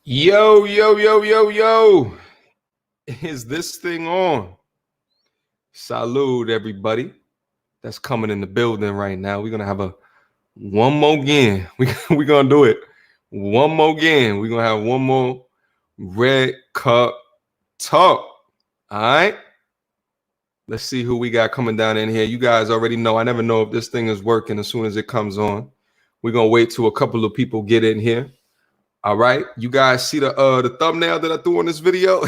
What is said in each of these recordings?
Yo, yo, yo, yo, yo. Is this thing on? Salute, everybody that's coming in the building right now. We're going to have a one more again. We're going to do it one more again. We're going to have one more red cup talk. All right. Let's see who we got coming down in here. You guys already know. I never know if this thing is working as soon as it comes on. We're going to wait till a couple of people get in here. All right. You guys see the thumbnail that I threw on this video?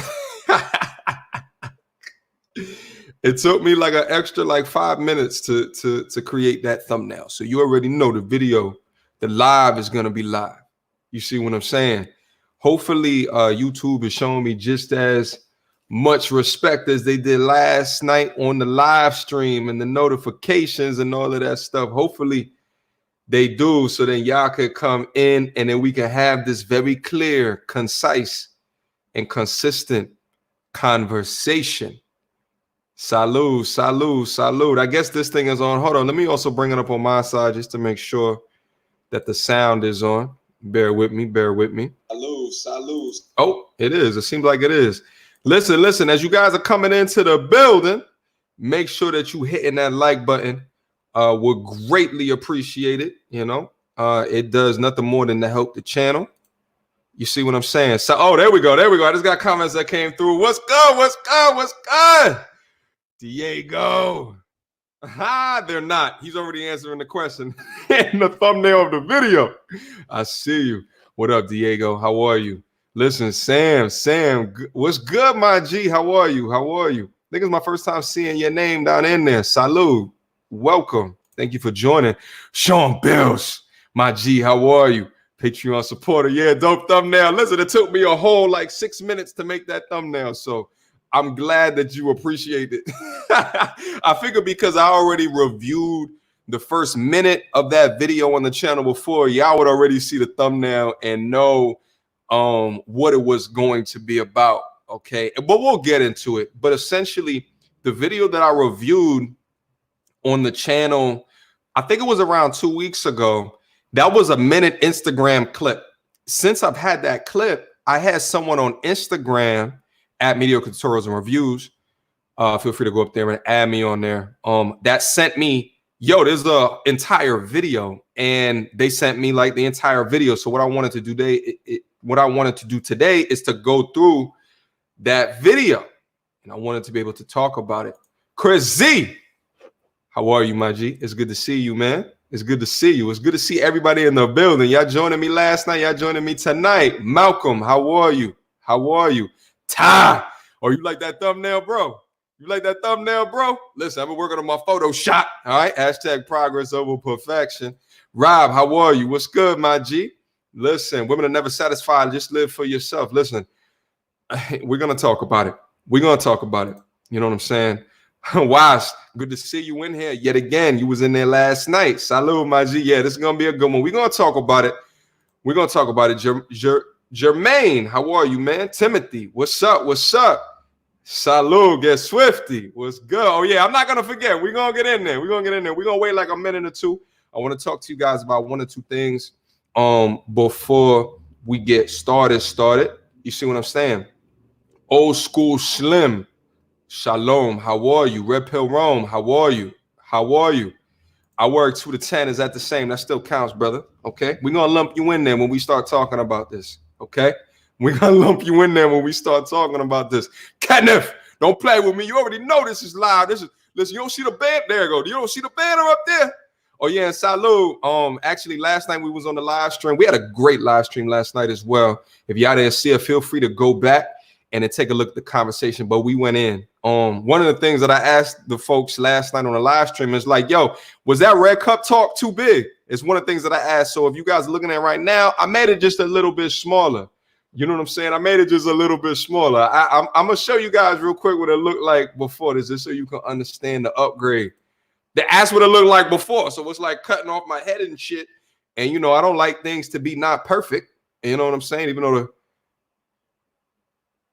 It took me like an extra 5 minutes to create that thumbnail. So you already know the video, the live is going to be live. You see what I'm saying? Hopefully YouTube is showing me just as much respect as they did last night on the live stream and the notifications and all of that stuff. Hopefully they do, so then y'all could come in and then we can have this very clear, concise, and consistent conversation. Salute, salute, salute. I guess this thing is on. Hold on. Let me also bring it up on my side just to make sure that the sound is on. Bear with me. Bear with me. Salute, salute. Oh, it is. It seems like it is. Listen. As you guys are coming into the building, make sure that you hitting that like button. We'll greatly appreciate it. You know, it does nothing more than to help the channel. You see what I'm saying? So, oh, there we go. There we go. I just got comments that came through. What's good? What's good? What's good? Diego. They're not. He's already answering the question in the thumbnail of the video. I see you. What up, Diego? How are you? Listen, Sam, what's good, my G? How are you? How are you? I think it's my first time seeing your name down in there. Salud. Welcome. Thank you for joining. Sean Bills, my G, how are you? Patreon supporter. Yeah, dope thumbnail. Listen, it took me a whole 6 minutes to make that thumbnail. So I'm glad that you appreciate it. I figured because I already reviewed the first minute of that video on the channel before, y'all would already see the thumbnail and know what it was going to be about. Okay, but we'll get into it. But essentially, the video that I reviewed on the channel, I think it was around 2 weeks ago, that was a minute Instagram clip. Since I've had that clip, I had someone on Instagram at Mediocre Tutorials and Reviews. Feel free to go up there and add me on there. That sent me, yo, there's the entire video, and they sent me the entire video. So what I wanted to do today is to go through that video, and I wanted to be able to talk about it. Chris Z, how are you, my G? It's good to see you, man. It's good to see you. It's good to see everybody in the building. Y'all joining me last night. Y'all joining me tonight. Malcolm, how are you? How are you? Ty, oh, you like that thumbnail, bro? You like that thumbnail, bro? Listen, I've been working on my Photoshop. All right, hashtag progress over perfection. Rob, how are you? What's good, my G? Listen, women are never satisfied. Just live for yourself. Listen, we're going to talk about it. We're going to talk about it. You know what I'm saying? Wash, good to see you in here yet again. You was in there last night. Salud, my G. Yeah, this is going to be a good one. We're going to talk about it. We're going to talk about it. Jermaine, how are you, man? Timothy, what's up? What's up? Salud, get Swifty. What's good? Oh, yeah, I'm not going to forget. We're going to get in there. We're going to get in there. We're going to wait a minute or two. I want to talk to you guys about one or two things before we get started. You see what I'm saying? Old school Slim. Shalom, how are you? Red Pill Rome, how are you? How are you? I work 2 to 10. Is that the same? That still counts, brother. Okay. We're going to lump you in there when we start talking about this. Okay. We're going to lump you in there when we start talking about this. Kenneth, don't play with me. You already know this is live. Listen, you don't see the band. There you go. You don't see the banner up there? Oh, yeah. And salud. Actually, last night we was on the live stream. We had a great live stream last night as well. If y'all didn't see it, feel free to go back and then take a look at the conversation. But we went in. One of the things that I asked the folks last night on the live stream is yo, was that red cup talk too big? It's one of the things that I asked. So if you guys are looking at it right now, I made it just a little bit smaller. You know what I'm saying? I made it just a little bit smaller. I'm going to show you guys real quick what it looked like before this, just so you can understand the upgrade. That's what it looked like before. So it's cutting off my head and shit. And, you know, I don't like things to be not perfect. You know what I'm saying? Even though the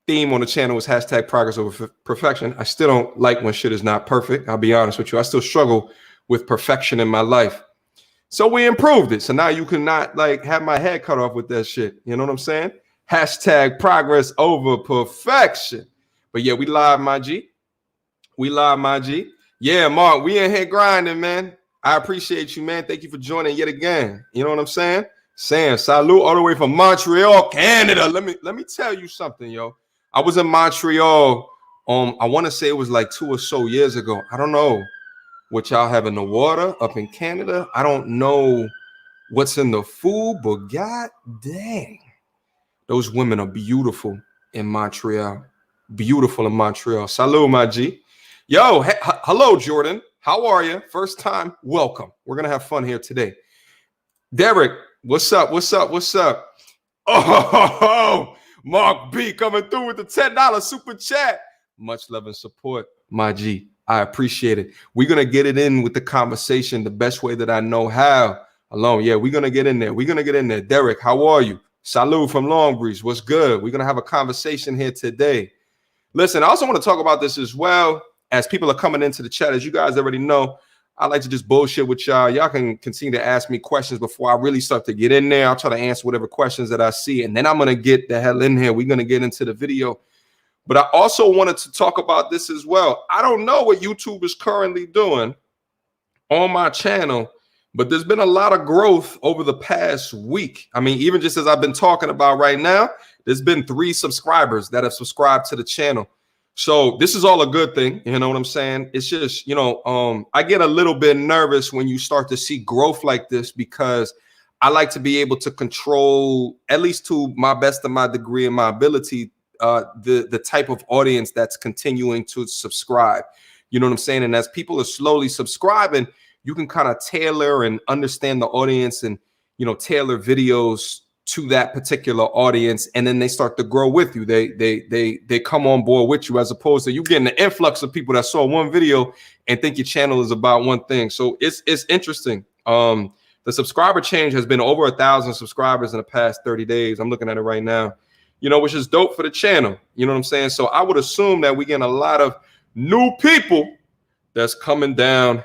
theme on the channel is hashtag progress over perfection, I still don't like when shit is not perfect. I'll be honest with you. I still struggle with perfection in my life. So we improved it. So now you cannot have my head cut off with that shit. You know what I'm saying? Hashtag progress over perfection. But yeah, we live, my G. We live, my G. Yeah, Mark, we in here grinding, man. I appreciate you, man. Thank you for joining yet again. You know what I'm saying? Sam, salute all the way from Montreal, Canada. Let me tell you something, yo. I was in Montreal. I want to say it was like 2 or so years ago. I don't know what y'all have in the water up in Canada. I don't know what's in the food, but god dang, those women are beautiful in Montreal. Beautiful in Montreal. Salute, my G. Yo, hello, Jordan. How are you? First time, welcome. We're going to have fun here today. Derek, what's up? What's up? What's up? Oh, Mark B coming through with the $10 super chat. Much love and support, my G. I appreciate it. We're going to get it in with the conversation the best way that I know how. Alone, yeah, we're going to get in there. We're going to get in there. Derek, how are you? Salute from Long Breeze. What's good? We're going to have a conversation here today. Listen, I also want to talk about this as well as people are coming into the chat. As you guys already know, I like to just bullshit with y'all. Y'all can continue to ask me questions before I really start to get in there. I'll try to answer whatever questions that I see, and then I'm going to get the hell in here. We're going to get into the video. But I also wanted to talk about this as well. I don't know what YouTube is currently doing on my channel, but there's been a lot of growth over the past week. I mean, even just as I've been talking about right now, there's been 3 subscribers that have subscribed to the channel. So this is all a good thing. You know what I'm saying? It's just, I get a little bit nervous when you start to see growth like this, because I like to be able to control, at least to my best of my degree and my ability, the type of audience that's continuing to subscribe. You know what I'm saying? And as people are slowly subscribing, you can kind of tailor and understand the audience and, tailor videos to that particular audience. And then they start to grow with you. They come on board with you, as opposed to you getting an influx of people that saw one video and think your channel is about one thing. So it's interesting. The subscriber change has been over 1,000 subscribers in the past 30 days. I'm looking at it right now, which is dope for the channel. You know what I'm saying? So I would assume that we get a lot of new people that's coming down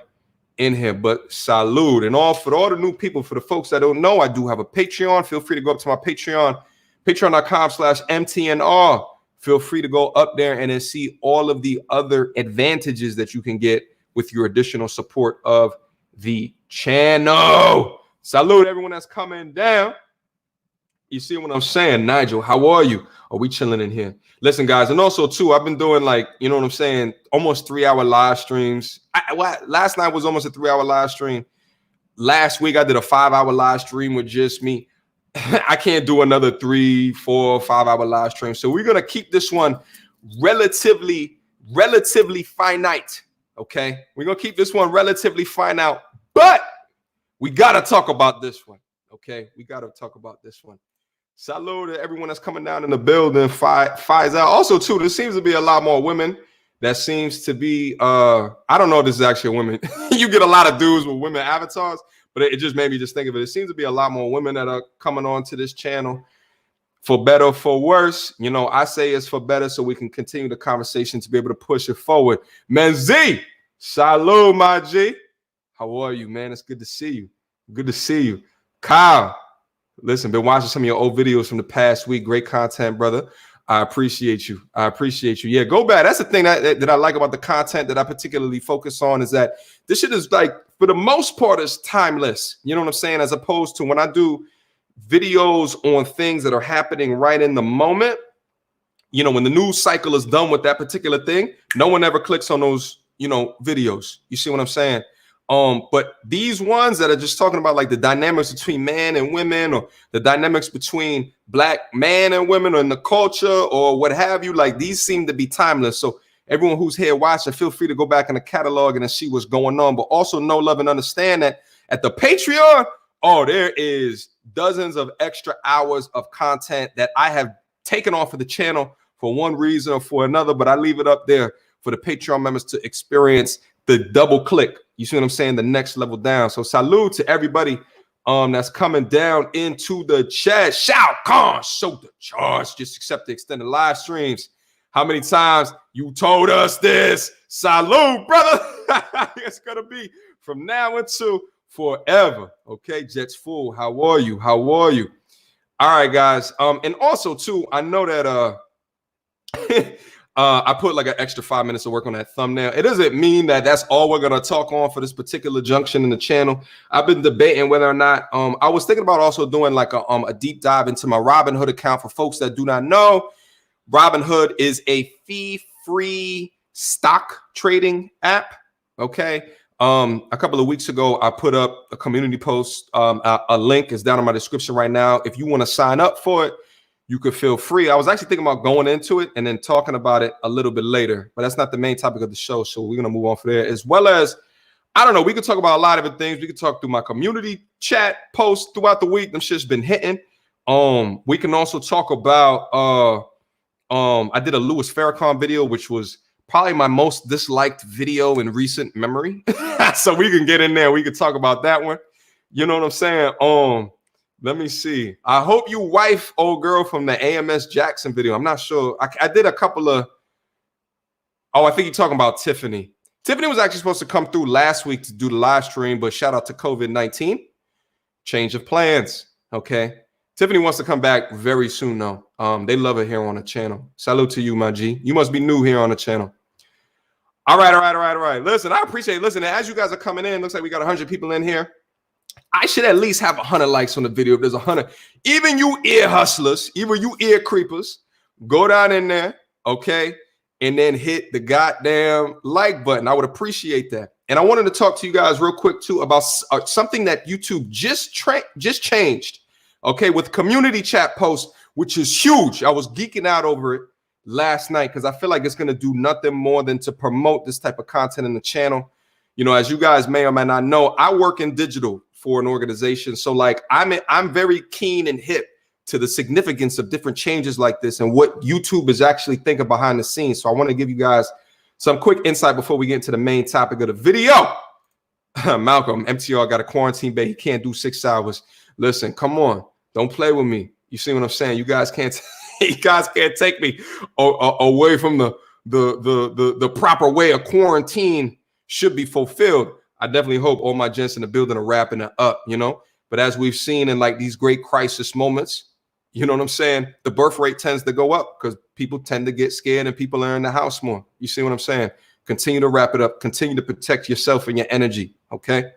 in here. But salute. And for all the new people, for the folks that don't know, I do have a Patreon. Feel free to go up to my Patreon, patreon.com/MTNR. Feel free to go up there and then see all of the other advantages that you can get with your additional support of the channel. Salute everyone that's coming down. You see what I'm saying? Nigel, how are you? Are we chilling in here? Listen, guys, and also, too, I've been doing, almost 3-hour live streams. Last night was almost a 3-hour live stream. Last week, I did a 5-hour live stream with just me. I can't do another 3, 4, 5-hour live stream. So we're going to keep this one relatively finite, okay? We're going to keep this one relatively finite, but we got to talk about this one, okay? We got to talk about this one. Salute to everyone that's coming down in the building. Fies out. Also, too, there seems to be a lot more women. That seems to be, I don't know if this is actually a woman. You get a lot of dudes with women avatars, but it just made me just think of it. It seems to be a lot more women that are coming on to this channel, for better or for worse. I say it's for better so we can continue the conversation to be able to push it forward. Man, Z, salute, my G. How are you, man? It's good to see you. Good to see you. Kyle. Listen, been watching some of your old videos from the past week. Great content, brother. I appreciate you. Yeah, go back. That's the thing that I like about the content that I particularly focus on, is that this shit is, for the most part, is timeless. You know what I'm saying? As opposed to when I do videos on things that are happening right in the moment, when the news cycle is done with that particular thing, no one ever clicks on those, videos. You see what I'm saying? But these ones that are just talking about the dynamics between man and women, or the dynamics between black man and women, or in the culture, or what have you, these seem to be timeless. So everyone who's here watching, feel free to go back in the catalog and see what's going on. But also know, love, and understand that at the Patreon, there is dozens of extra hours of content that I have taken off of the channel for one reason or for another. But I leave it up there for the Patreon members to experience the double click. You see what I'm saying? The next level down. So salute to everybody that's coming down into the chat. Shout, con, show the charge. Just accept the extended live streams. How many times you told us this? Salute, brother. It's gonna be from now until forever. Okay, Jets Full. How are you? How are you? All right, guys. And also too, I know that I put like an extra 5 minutes to work on that thumbnail. It doesn't mean that that's all we're gonna talk on for this particular junction in the channel. I've been debating whether or not I was thinking about also doing like a deep dive into my Robinhood account. For folks that do not know, Robinhood is a fee-free stock trading app. Okay. A couple of weeks ago, I put up a community post. A link is down in my description right now. If you want to sign up for it, you could feel free. I was actually thinking about going into it and then talking about it a little bit later, but that's not the main topic of the show. So we're going to move on from there, as well as, I don't know, we could talk about a lot of different things. We could talk through my community chat posts throughout the week. Them shit's been hitting. We can also talk about, I did a Louis Farrakhan video, which was probably my most disliked video in recent memory. So we can get in there. We can talk about that one. You know what I'm saying? Let me see. I hope you wife old girl from the AMS Jackson video. I'm not sure. I did a couple of. Oh, I think you're talking about Tiffany. Tiffany was actually supposed to come through last week to do the live stream, but shout out to COVID-19. Change of plans. Okay. Tiffany wants to come back very soon, though. They love it here on the channel. Salute to you, my G. You must be new here on the channel. All right. Listen, I appreciate it. Listen, as you guys are coming in, looks like we got 100 people in here. I should at least have 100 likes on the video. If there's 100, even you ear hustlers, even you ear creepers, go down in there, okay, and then hit the goddamn like button. I would appreciate that. And I wanted to talk to you guys real quick too about something that YouTube just changed. Okay, with community chat posts, which is huge. I was geeking out over it last night because I feel like it's going to do nothing more than to promote this type of content in the channel. You know, as you guys may or may not know, I work in digital for an organization. So like I'm very keen and hip to the significance of different changes like this and what YouTube is actually thinking behind the scenes. So I want to give you guys some quick insight before we get into the main topic of the video. Malcolm, MTR got a quarantine bay. He can't do 6 hours. Listen, come on. Don't play with me. You see what I'm saying? You guys can't take me away from the proper way a quarantine should be fulfilled. I definitely hope all my gents in the building are wrapping it up, you know. But as we've seen in like these great crisis moments, you know what I'm saying? The birth rate tends to go up because people tend to get scared and people are in the house more. You see what I'm saying? Continue to wrap it up. Continue to protect yourself and your energy. Okay.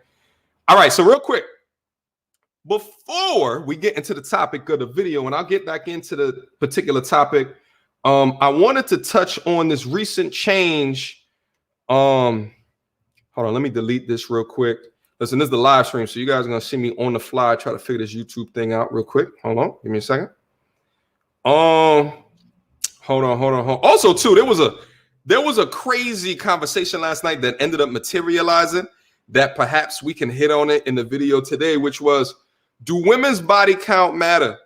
All right. So real quick, before we get into the topic of the video, and I'll get back into the particular topic, I wanted to touch on this recent change. Hold on, let me delete this real quick. Listen, this is the live stream, so you guys are gonna see me on the fly try to figure this YouTube thing out real quick. Hold on, give me a second. Hold on. Also, too, there was a crazy conversation last night that ended up materializing that perhaps we can hit on it in the video today, which was, do women's body count matter?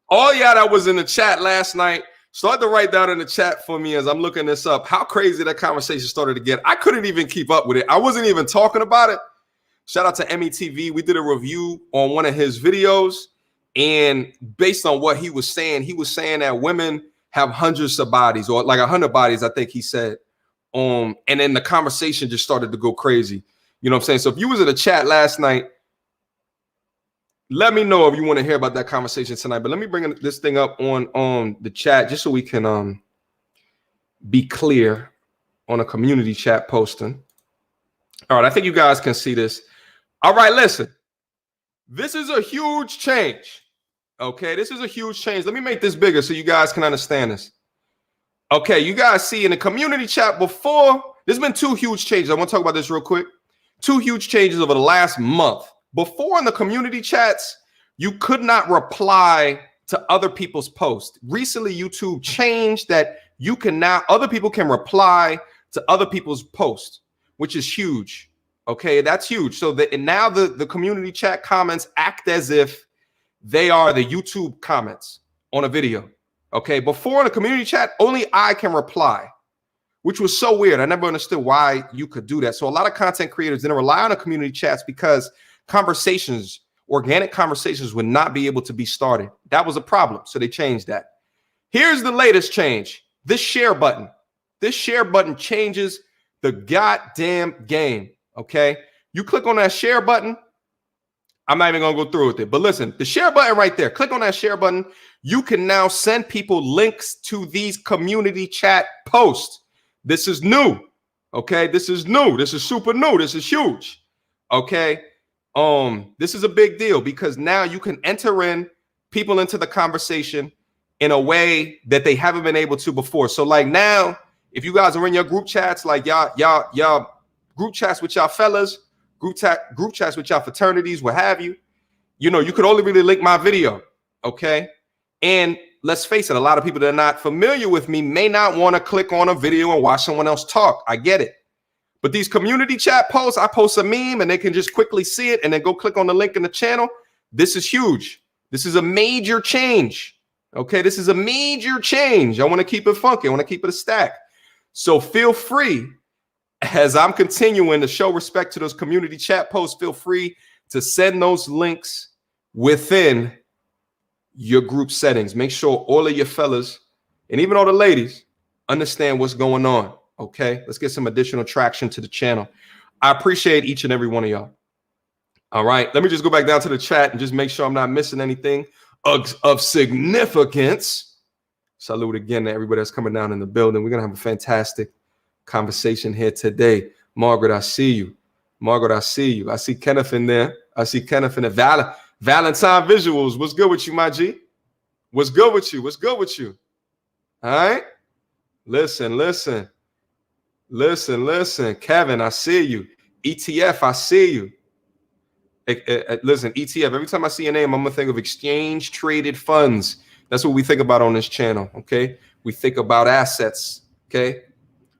All y'all that was in the chat last night, start to write down in the chat for me as I'm looking this up how crazy that conversation started to get. I couldn't even keep up with it. I wasn't even talking about it. Shout out to METV. We did a review on one of his videos, and based on what he was saying that women have hundreds of bodies, or like 100 bodies, I think he said. And then the conversation just started to go crazy. You know what I'm saying? So if you was in the chat last night, let me know if you want to hear about that conversation tonight. But let me bring this thing up on the chat just so we can be clear on a community chat posting. All right, I think you guys can see this. All right, listen. This is a huge change. Okay, this is a huge change. Let me make this bigger so you guys can understand this. Okay, you guys see in the community chat before, there's been 2 huge changes. I want to talk about this real quick. 2 huge changes over the last month. Before in the community chats, you could not reply to other people's posts. Recently, YouTube changed that you can now, other people can reply to other people's posts, which is huge. Okay, that's huge. So that now the community chat comments act as if they are the YouTube comments on a video. Okay, before in the community chat, only I can reply, which was so weird. I never understood why you could do that. So a lot of content creators didn't rely on the community chats because conversations, organic conversations, would not be able to be started. That was a problem. So they changed that. Here's the latest change. This share button. This share button changes the goddamn game. Okay. You click on that share button. I'm not even gonna go through with it. But listen, the share button right there. Click on that share button. You can now send people links to these community chat posts. This is new. Okay, this is new. This is super new. This is huge. Okay. This is a big deal because now you can enter in people into the conversation in a way that they haven't been able to before. So like now, if you guys are in your group chats, like y'all group chats with y'all fellas, group chats with y'all fraternities, what have you, you know, you could only really link my video. Okay. And let's face it, a lot of people that are not familiar with me may not want to click on a video and watch someone else talk. I get it. But these community chat posts, I post a meme and they can just quickly see it and then go click on the link in the channel. This is huge. This is a major change. Okay, this is a major change. I want to keep it funky. I want to keep it a stack. So feel free, as I'm continuing to show respect to those community chat posts, feel free to send those links within your group settings. Make sure all of your fellas and even all the ladies understand what's going on. Okay, let's get some additional traction to the channel. I appreciate each and every one of y'all. All right, let me just go back down to the chat and just make sure I'm not missing anything of significance. Salute again to everybody that's coming down in the building. We're going to have a fantastic conversation here today. Margaret, I see you. Margaret, I see you. I see Kenneth in there. I see Kenneth in the Valentine visuals. What's good with you, my G? What's good with you? What's good with you? All right. Listen. Kevin, I see you. ETF, I see you. Listen, ETF, every time I see your name, I'm going to think of exchange traded funds. That's what we think about on this channel, okay? We think about assets, okay?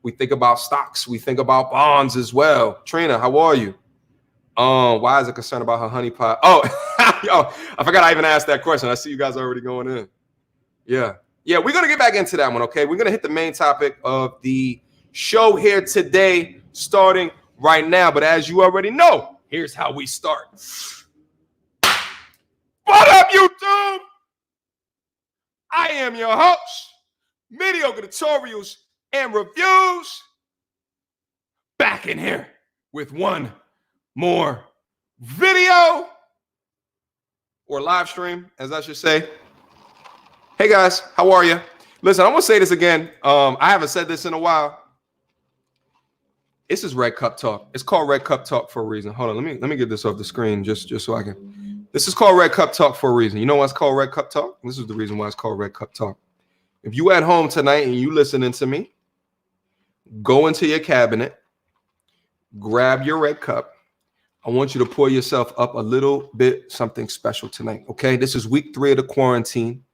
We think about stocks. We think about bonds as well. Trina, how are you? Why is it concerned about her honeypot? Oh, yo, I forgot I even asked that question. I see you guys already going in. Yeah, we're going to get back into that one, okay? We're going to hit the main topic of the show here today, starting right now. But as you already know, here's how we start. What up, YouTube? I am your host, Mediocre Tutorials and Reviews, back in here with one more video or live stream, as I should say. Hey guys, how are you? Listen, I'm gonna say this again. I haven't said this in a while. This is Red Cup Talk. It's called Red Cup Talk for a reason. Hold on, let me get this off the screen just so I can. This is called Red Cup Talk for a reason. You know why it's called Red Cup Talk? This is the reason why it's called Red Cup Talk. If you at home tonight and you listening to me, go into your cabinet, grab your red cup. I want you to pour yourself up a little bit something special tonight, okay? This is week 3 of the quarantine.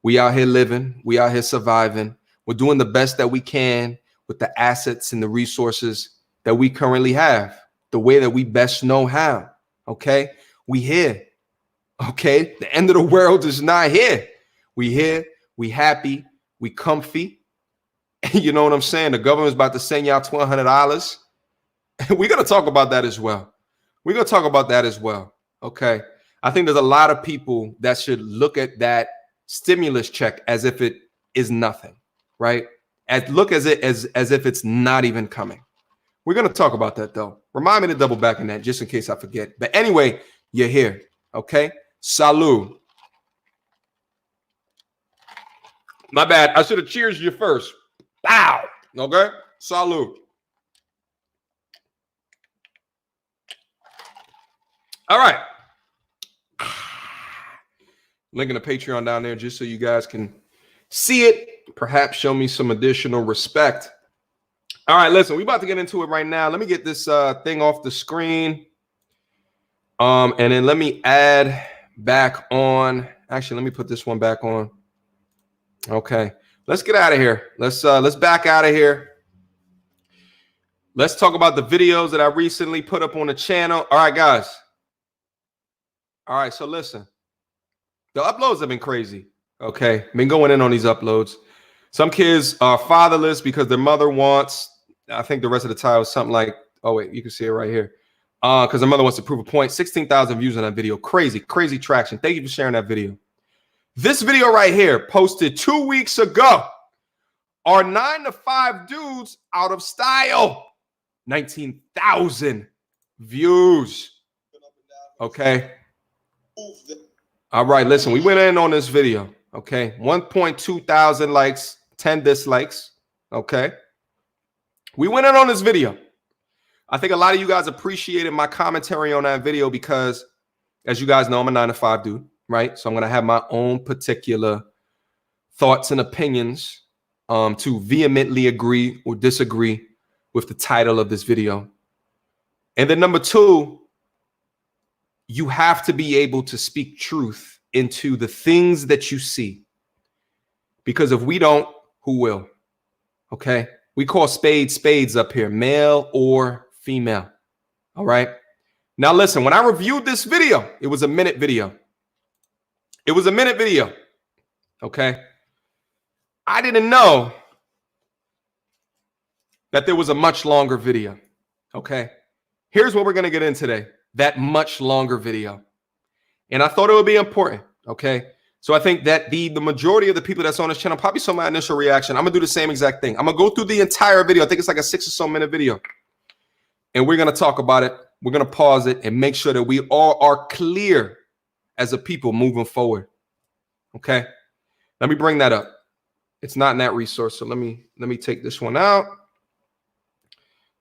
We out here living. We out here surviving. We're doing the best that we can with the assets and the resources that we currently have, the way that we best know how, okay? We here, okay? The end of the world is not here. We here, we happy, we comfy. You know what I'm saying? The government's about to send y'all $1,200. We're going to talk about that as well. We're going to talk about that as well, okay? I think there's a lot of people that should look at that stimulus check as if it is nothing, right? Look as if it's not even coming. We're going to talk about that, though. Remind me to double back on that just in case I forget. But anyway, you're here, okay? Salud. My bad. I should have cheersed you first. Bow. Okay? Salud. All right. Link in the Patreon down there just so you guys can see it. Perhaps show me some additional respect. All right, listen, we about to get into it right now. Let me get this thing off the screen. And then let me add back on. Actually, let me put this one back on. Okay, let's get out of here. Let's back out of here. Let's talk about the videos that I recently put up on the channel. All right, guys. All right, so listen. The uploads have been crazy. Okay, been going in on these uploads. Some kids are fatherless because their mother wants, I think the rest of the title is something like, oh wait, you can see it right here. Because their mother wants to prove a point. 16,000 views on that video. Crazy traction. Thank you for sharing that video. This video right here, posted 2 weeks ago, are 9 to 5 dudes out of style. 19,000 views. Okay. All right, listen, we went in on this video, okay? 1.2 thousand likes, 10 dislikes, okay? We went in on this video. I think a lot of you guys appreciated my commentary on that video because, as you guys know, I'm a 9-to-5 dude, right? So I'm going to have my own particular thoughts and opinions to vehemently agree or disagree with the title of this video. And then number two, you have to be able to speak truth into the things that you see. Because if we don't, who will? Okay? We call spades spades up here, male or female. All right? Now listen, when I reviewed this video, it was a minute video. It was a minute video. Okay? I didn't know that there was a much longer video. Okay? Here's what we're going to get in today. That much longer video. And I thought it would be important. Okay. So I think that the majority of the people that's on this channel probably saw my initial reaction. I'm going to do the same exact thing. I'm going to go through the entire video. I think it's like a 6 or so minute video. And we're going to talk about it. We're going to pause it and make sure that we all are clear as a people moving forward. Okay. Let me bring that up. It's not in that resource. So let me take this one out.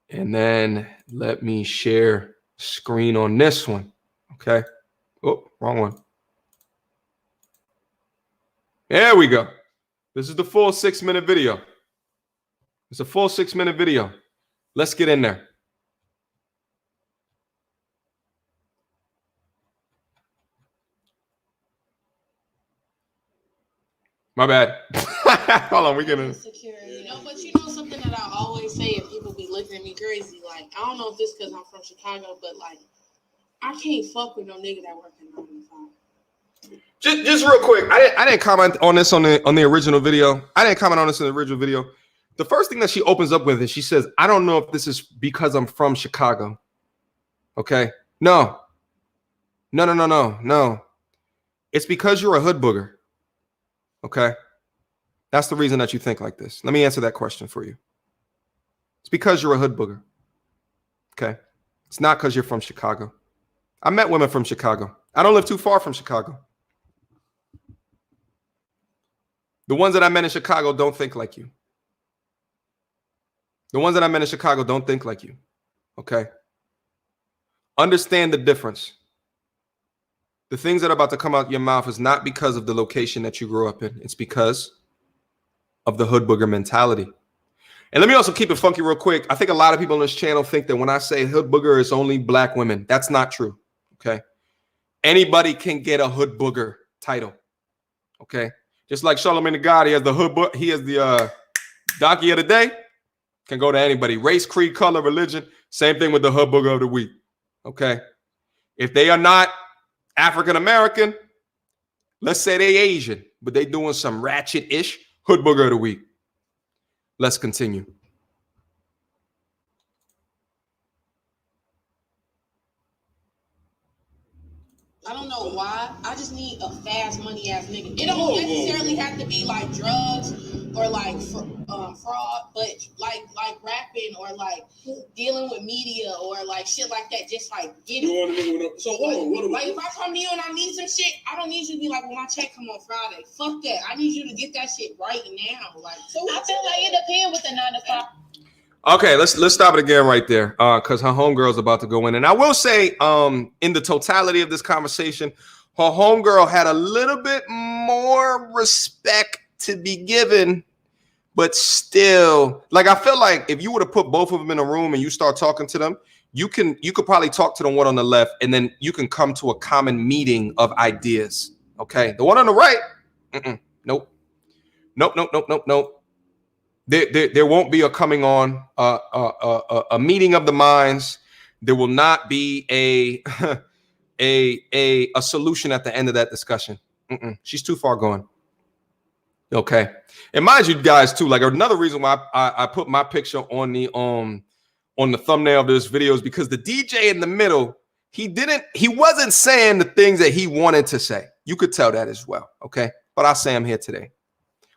And then let me share screen on this one. Okay. Oh, wrong one. There we go. This is the full 6-minute video. It's a full 6-minute video. Let's get in there. My bad. Hold on, we're gonna. You know, but you know something that I always say, and people be looking at me crazy. Like, I don't know if it's because I'm from Chicago, but like, I can't fuck with no nigga that work in 9 to 5. Just real quick, I didn't comment on this on the original video. I didn't comment on this in the original video. The first thing that she opens up with is she says, "I don't know if this is because I'm from Chicago." Okay, no. It's because you're a hood booger. Okay. That's the reason that you think like this. Let me answer that question for you. It's because you're a hood booger. Okay. It's not because you're from Chicago. I met women from Chicago. I don't live too far from Chicago. The ones that I met in Chicago don't think like you. The ones that I met in Chicago don't think like you. Okay. Understand the difference. The things that are about to come out your mouth is not because of the location that you grew up in. It's because of the hood booger mentality. And let me also keep it funky real quick. I think a lot of people on this channel think that when I say hood booger, it's only black women. That's not true. Okay. Anybody can get a hood booger title. Okay. Just like Charlamagne the God, he has the hood book. He has the donkey of the day. Can go to anybody. Race, creed, color, religion. Same thing with the hood booger of the week. Okay. If they are not African-American, let's say they Asian, but they doing some ratchet-ish, hood booger of the week. Let's continue. I don't know why. I just need a fast money ass nigga. It don't necessarily have to be like drugs or like fraud, but like rapping or like dealing with media or like shit like that. Just like get it. So like if I come to you and I need some shit, I don't need you to be like, well, my check come on Friday. Fuck that. I need you to get that shit right now. Like, so I feel like it depends with the 9 to 5. Okay, let's stop it again right there, because her homegirl's about to go in. And I will say, in the totality of this conversation, her homegirl had a little bit more respect to be given, but still, like, I feel like if you were to put both of them in a room and you start talking to them, you could probably talk to the one on the left, and then you can come to a common meeting of ideas. Okay, the one on the right, nope. There won't be a coming on, a meeting of the minds. There will not be a solution at the end of that discussion. She's too far gone. Okay, and mind you, guys, too. Like another reason why I put my picture on the thumbnail of this video is because the DJ in the middle, he wasn't saying the things that he wanted to say. You could tell that as well. Okay, but I'll say I'm here today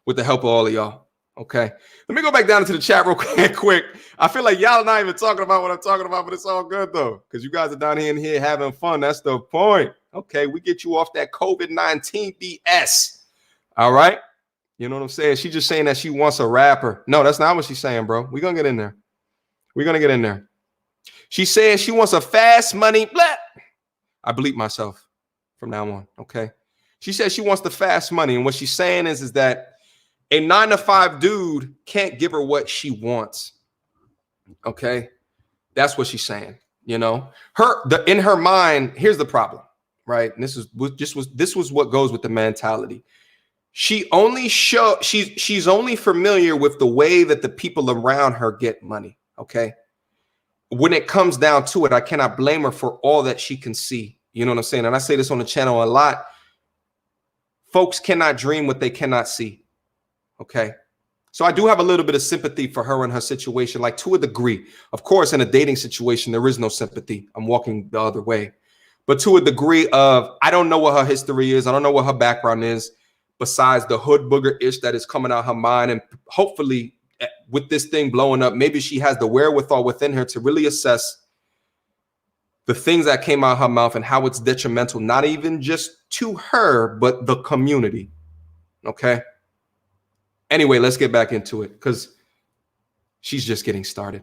with the help of all of y'all. Okay, let me go back down into the chat real quick. I feel like y'all not even talking about what I'm talking about, but it's all good though, because you guys are down here having fun. That's the point. Okay, we get you off that COVID-19 BS. All right. You know what I'm saying? She's just saying that she wants a rapper. No, that's not what she's saying, bro. We're going to get in there. We're going to get in there. She says she wants a fast money. Blah. I bleep myself from now on. Okay. She says she wants the fast money. And what she's saying is that a 9-to-5 dude can't give her what she wants. Okay. That's what she's saying. You know, in her mind, here's the problem, right? And this was what goes with the mentality. She's only familiar with the way that the people around her get money. Okay. When it comes down to it, I cannot blame her for all that she can see. You know what I'm saying? And I say this on the channel a lot. Folks cannot dream what they cannot see. Okay. So I do have a little bit of sympathy for her and her situation, like to a degree. Of course, in a dating situation, there is no sympathy. I'm walking the other way. But to a degree of, I don't know what her history is. I don't know what her background is, besides the hood booger-ish that is coming out her mind. And hopefully with this thing blowing up, maybe she has the wherewithal within her to really assess the things that came out of her mouth and how it's detrimental, not even just to her, but the community. Okay. Anyway, let's get back into it because she's just getting started.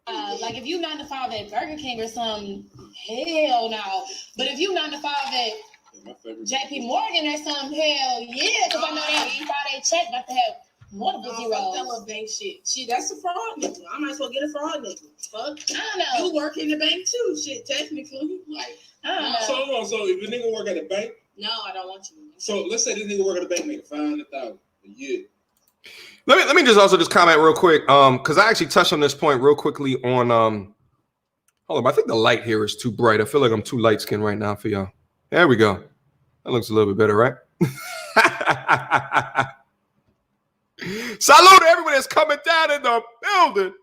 Like if you 9-to-5 at Burger King or something, hell no. But if you 9-to-5 at JP Morgan or something, hell yeah. Because I know that Friday check about to have multiple zeros. That little bank shit. Shit, that's a fraud nigga. I might as well get a fraud nigga. Fuck. I don't know. You work in the bank too. Shit, technically. Like, I don't know. So if a nigga work at a bank, no, I don't want you. So let's say this nigga work at a bank, make $500,000 a year. Let me just comment real quick, because I actually touched on this point real quickly on hold on, I think the light here is too bright. I feel like I'm too light skinned right now for y'all. There we go. That looks a little bit better, right? Salute to everybody that's coming down in the building.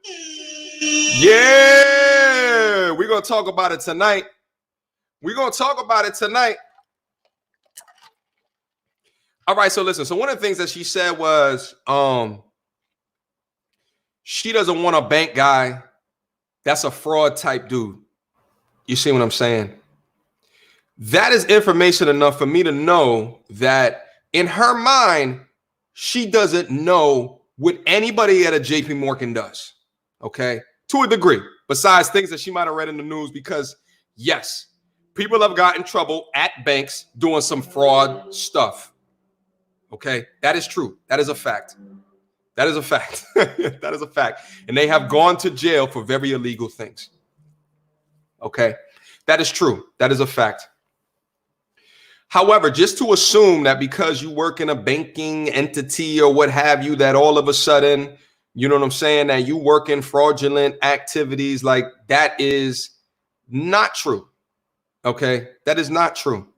Yeah, we're gonna talk about it tonight. All right, so listen. So one of the things that she said was she doesn't want a bank guy that's a fraud type dude. You see what I'm saying? That is information enough for me to know that in her mind, she doesn't know what anybody at a JP Morgan does. Okay, to a degree, besides things that she might have read in the news, because yes, people have gotten in trouble at banks doing some fraud stuff. Okay, that is true. That is a fact. That is a fact. That is a fact. And they have gone to jail for very illegal things. Okay, that is true. That is a fact. However, just to assume that because you work in a banking entity or what have you, that all of a sudden, you know what I'm saying, that you work in fraudulent activities, like that is not true. Okay, that is not true.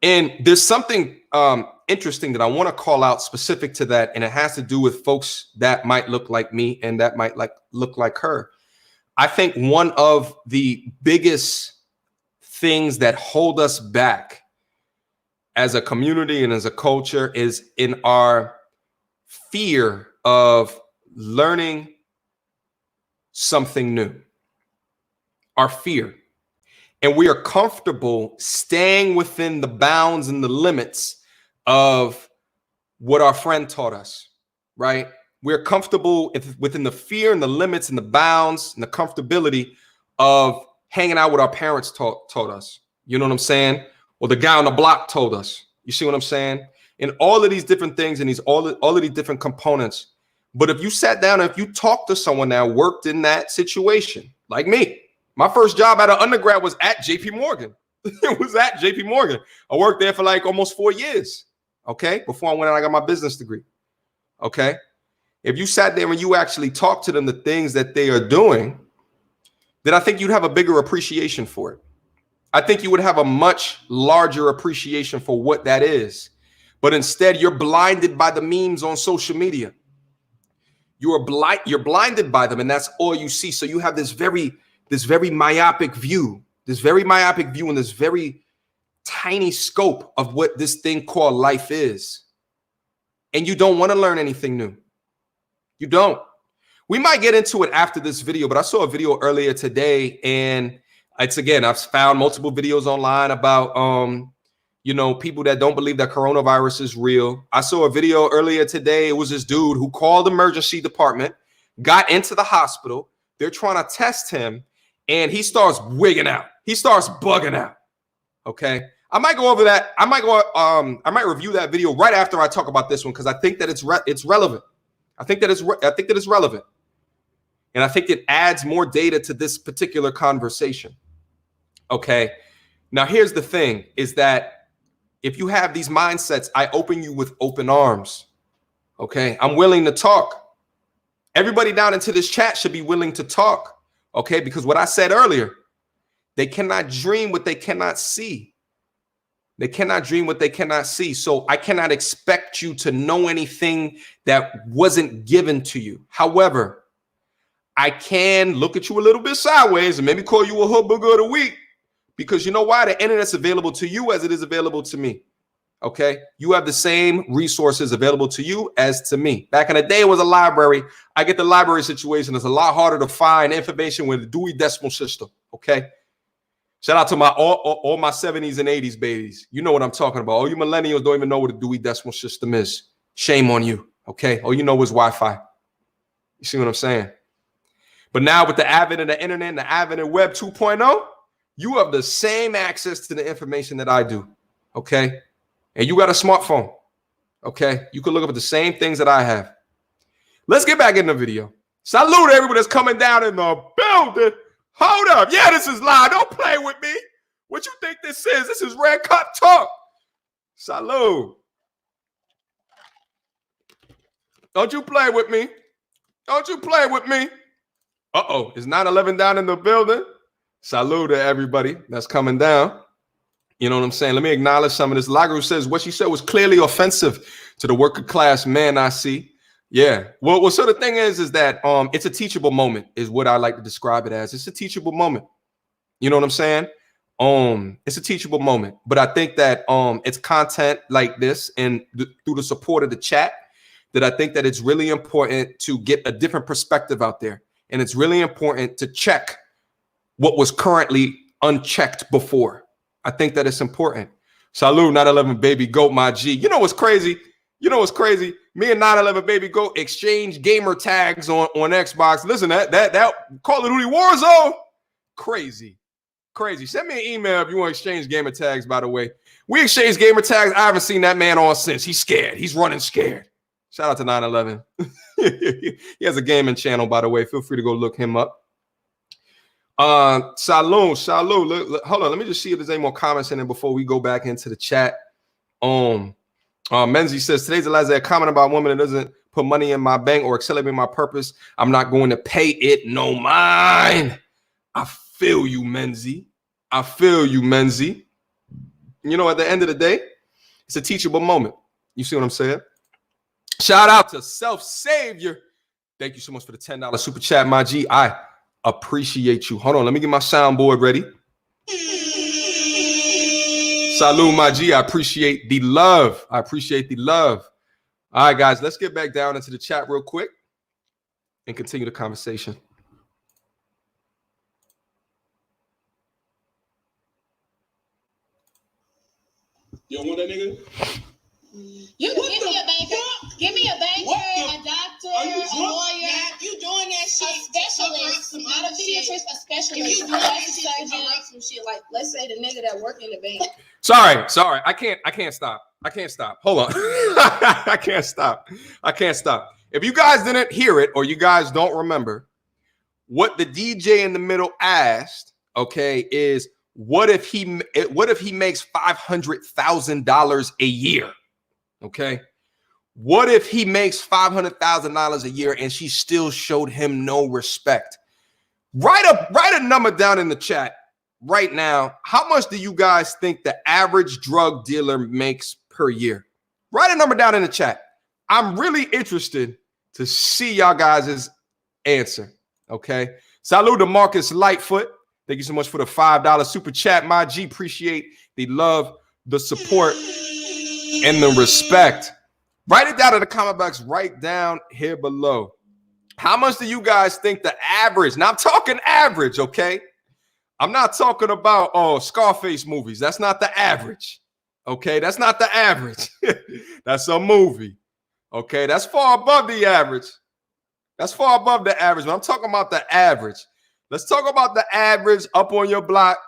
And there's something interesting that I want to call out specific to that, and it has to do with folks that might look like me and that might look like her. I think one of the biggest things that hold us back as a community and as a culture is in our fear of learning something new. Our fear. And we are comfortable staying within the bounds and the limits of what our friend taught us, right? We're comfortable within the fear and the limits and the bounds and the comfortability of hanging out with our parents taught us. You know what I'm saying? Or the guy on the block told us. You see what I'm saying? And all of these different things and all of these different components. But if you sat down and if you talked to someone that worked in that situation, like me, my first job out of undergrad was at JP Morgan. It was at JP Morgan. I worked there for like almost 4 years. Okay. Before I went and I got my business degree. Okay. If you sat there and you actually talked to them, the things that they are doing, then I think you'd have a bigger appreciation for it. I think you would have a much larger appreciation for what that is. But instead, you're blinded by the memes on social media. You're blinded by them, and that's all you see. So you have this very myopic view, and this very tiny scope of what this thing called life is. And you don't want to learn anything new. You don't. We might get into it after this video, but I saw a video earlier today, and it's, again, I've found multiple videos online about people that don't believe that coronavirus is real. I saw a video earlier today. It was this dude who called the emergency department, got into the hospital. They're trying to test him, and he starts wigging out. He starts bugging out. Okay. I might go over that. I might review that video right after I talk about this one, because I think that it's relevant. I think that it's relevant. And I think it adds more data to this particular conversation. Okay. Now, here's the thing, is that if you have these mindsets, I open you with open arms. Okay. I'm willing to talk. Everybody down into this chat should be willing to talk. Okay. Because what I said earlier, they cannot dream what they cannot see. They cannot dream what they cannot see. So I cannot expect you to know anything that wasn't given to you. However, I can look at you a little bit sideways and maybe call you a hood booger of the week, because you know why? The internet's available to you as it is available to me. Okay. You have the same resources available to you as to me. Back in the day, it was a library. I get the library situation. It's a lot harder to find information with the Dewey Decimal System. Okay. Shout out to all my 70s and 80s babies. You know what I'm talking about. All you millennials don't even know what a Dewey Decimal System is. Shame on you. Okay. All you know is Wi-Fi. You see what I'm saying? But now with the advent of the internet and the advent of Web 2.0, you have the same access to the information that I do. Okay. And you got a smartphone. Okay. You can look up at the same things that I have. Let's get back in the video. Salute everybody that's coming down in the building. Hold up. Yeah, this is live. Don't play with me. What you think this is? This is Red Cup Talk. Salute. Don't you play with me. Don't you play with me. Uh-oh. Is 9/11 down in the building? Salute to everybody that's coming down. You know what I'm saying? Let me acknowledge some of this. Lagru says what she said was clearly offensive to the working class man I see. Yeah. Well, so the thing is that it's a teachable moment is what I like to describe it as. It's a teachable moment. You know what I'm saying? It's a teachable moment. But I think that it's content like this and through the support of the chat that I think that it's really important to get a different perspective out there. And it's really important to check what was currently unchecked before. I think that it's important. Salute 9/11 baby goat, my G. You know what's crazy? Me and 9/11 baby goat exchange gamer tags on Xbox. Listen, that Call of Duty Warzone, crazy. Send me an email if you want to exchange gamer tags. By the way, we exchange gamer tags. I haven't seen that man on since. He's scared. He's running scared. Shout out to 9/11. He has a gaming channel, by the way. Feel free to go look him up. Salute. Hold on, let me just see if there's any more comments in there before we go back into the chat. Menzi says today's the last day. A comment about a woman that doesn't put money in my bank or accelerate my purpose. I'm not going to pay it no mind. I feel you, Menzi. You know, at the end of the day, it's a teachable moment. You see what I'm saying? Shout out to Self Savior. Thank you so much for the $10 super chat, my G. I appreciate you. Hold on, let me get my soundboard ready. Salute, my G. I appreciate the love. All right, guys, let's get back down into the chat real quick and continue the conversation. You don't want that nigga? You can give me a banker, a doctor, a lawyer. You doing that shit? A specialist, not a pediatrician, a specialist. If you doing that shit, some shit like, let's say the nigga that work in the bank. Sorry. I can't stop. Hold on. I can't stop. If you guys didn't hear it or you guys don't remember, what the DJ in the middle asked, okay, is what if he makes $500,000 a year? Okay. What if he makes $500,000 a year and she still showed him no respect? Write a number down in the chat right now. How much do you guys think the average drug dealer makes per year? Write a number down in the chat. I'm really interested to see y'all guys' answer. Okay. Salute to Marcus Lightfoot. Thank you so much for the $5 super chat, my G. Appreciate the love, the support, and the respect. Write it down in the comment box right down here below. How much do you guys think the average? Now I'm talking average, okay? I'm not talking about Scarface movies. That's not the average. Okay, that's not the average. That's a movie. Okay, that's far above the average. That's far above the average. But I'm talking about the average. Let's talk about the average up on your block.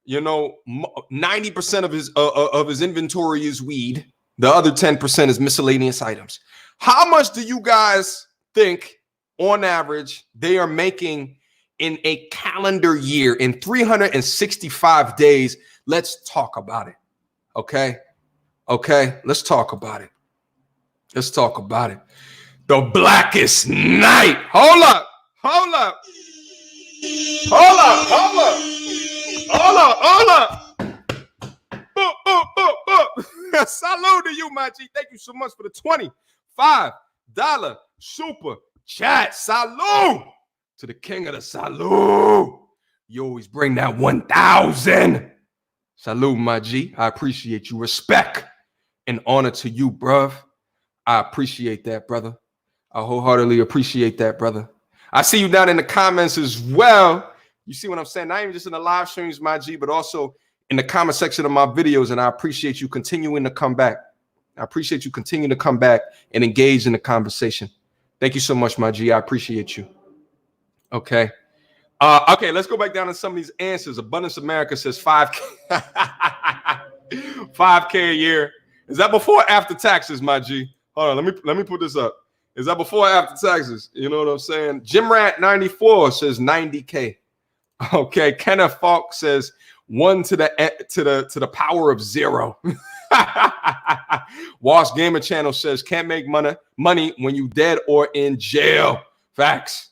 90% of his inventory is weed. The other 10% is miscellaneous items. How much do you guys think, on average, they are making in a calendar year in 365 days? Let's talk about it. Okay. Let's talk about it. The blackest night. Hold up. Salute to you, my G. Thank you so much for the $25 super chat. Salute to the king of the salute. You always bring that 1,000. Salute, my G. I appreciate you. Respect and honor to you, bruv. I appreciate that, brother. I wholeheartedly appreciate that, brother. I see you down in the comments as well. You see what I'm saying? Not even just in the live streams, my G, but also in the comment section of my videos. And I appreciate you continuing to come back. I appreciate you continuing to come back and engage in the conversation. Thank you so much, my G. I appreciate you. Okay. Okay, let's go back down to some of these answers. Abundance America says 5K. 5K a year. Is that before or after taxes, my G? Hold on, let me put this up. Is that before or after taxes? You know what I'm saying? Jim Rat 94 says 90K. Okay, Kenneth Falk says 1 to the power of 0. Wash Gamer Channel says can't make money when you dead or in jail. Facts.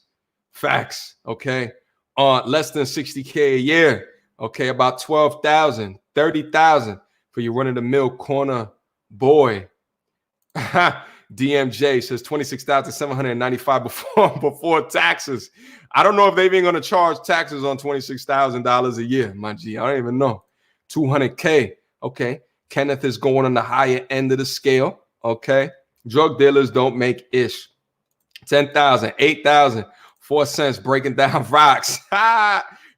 Okay. Less than 60K a year. Okay, about 12,000, 30,000 for your run-of-the-mill corner boy. DMJ says 26,795 before taxes. I don't know if they're even going to charge taxes on $26,000 a year, my G. I don't even know. 200K. Okay. Kenneth is going on the higher end of the scale. Okay. Drug dealers don't make ish. 10,000, 8,000, 4 cents breaking down rocks.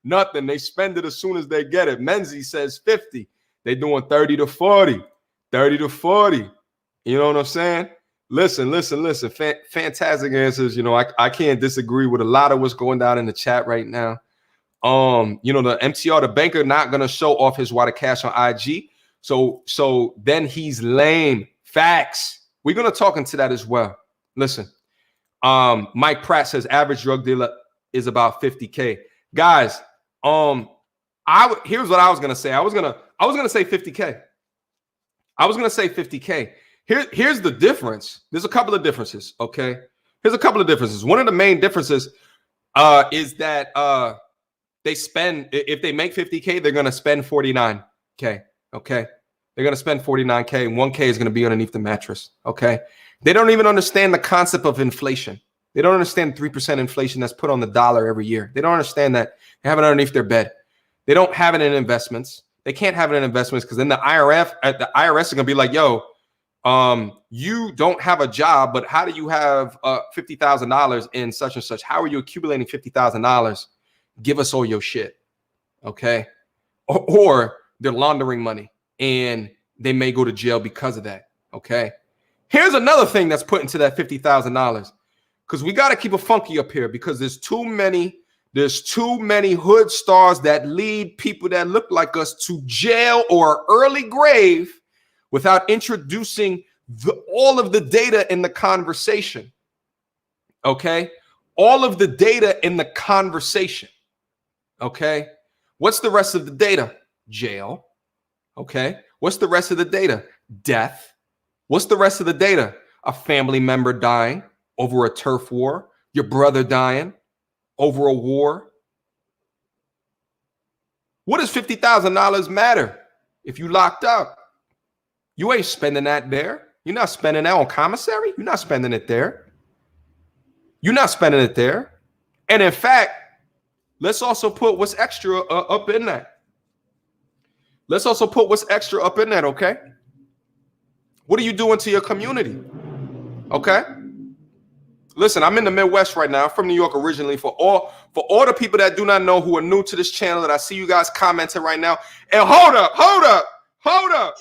Nothing. They spend it as soon as they get it. Menzie says 50. They doing 30 to 40. 30 to 40. You know what I'm saying? Listen. Fantastic answers. I can't disagree with a lot of what's going down in the chat right now. The MTR, the banker, not gonna show off his water cash on IG. So then he's lame. Facts. We're gonna talk into that as well. Listen. Mike Pratt says average drug dealer is about 50K. Guys, here's what I was gonna say. I was gonna say 50K. Here's the difference. There's a couple of differences. Okay. Here's a couple of differences. One of the main differences is that they spend, if they make 50K, they're gonna spend 49K. Okay. They're gonna spend 49K, and 1K is gonna be underneath the mattress. Okay. They don't even understand the concept of inflation. They don't understand 3% inflation that's put on the dollar every year. They don't understand that. They have it underneath their bed. They don't have it in investments. They can't have it in investments because then the IRS is gonna be like, yo, you don't have a job, but how do you have $50,000 in such and such? How are you accumulating $50,000? Give us all your shit. Okay. Or they're laundering money and they may go to jail because of that. Okay. Here's another thing that's put into that $50,000, because we got to keep it funky up here, because there's too many hood stars that lead people that look like us to jail or early grave without introducing all of the data in the conversation. Okay. All of the data in the conversation. Okay. What's the rest of the data? Jail. Okay. What's the rest of the data? Death. What's the rest of the data? A family member dying over a turf war, your brother dying over a war. What does $50,000 matter if you locked up? You ain't spending that there. You're not spending that on commissary. You're not spending it there. You're not spending it there. And in fact, let's also put what's extra up in that. Let's also put what's extra up in that, okay? What are you doing to your community? Okay? Listen, I'm in the Midwest right now. I'm from New York originally. For all the people that do not know, who are new to this channel, that I see you guys commenting right now. And hold up.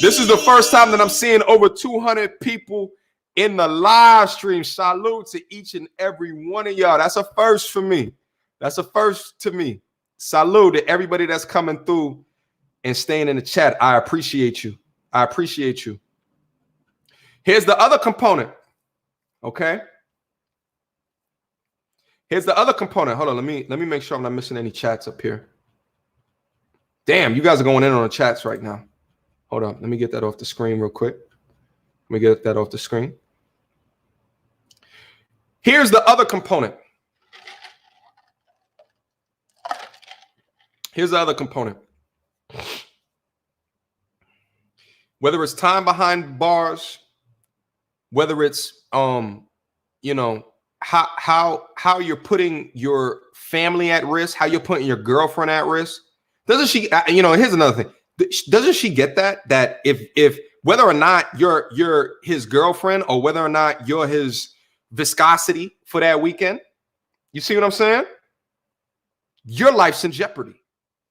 This is the first time that I'm seeing over 200 people in the live stream. Salute to each and every one of y'all. That's a first for me. That's a first to me. Salute to everybody that's coming through and staying in the chat. I appreciate you. I appreciate you. Here's the other component. Okay. Here's the other component. Hold on. Let me make sure I'm not missing any chats up here. Damn, you guys are going in on the chats right now. Hold on. Let me get that off the screen real quick. Let me get that off the screen. Here's the other component. Here's the other component. Whether it's time behind bars, whether it's you know, how you're putting your family at risk, how you're putting your girlfriend at risk. Doesn't she, you know, here's another thing. Doesn't she get that if whether or not you're his girlfriend or whether or not you're his viscosity for that weekend, you see what I'm saying? Your life's in jeopardy,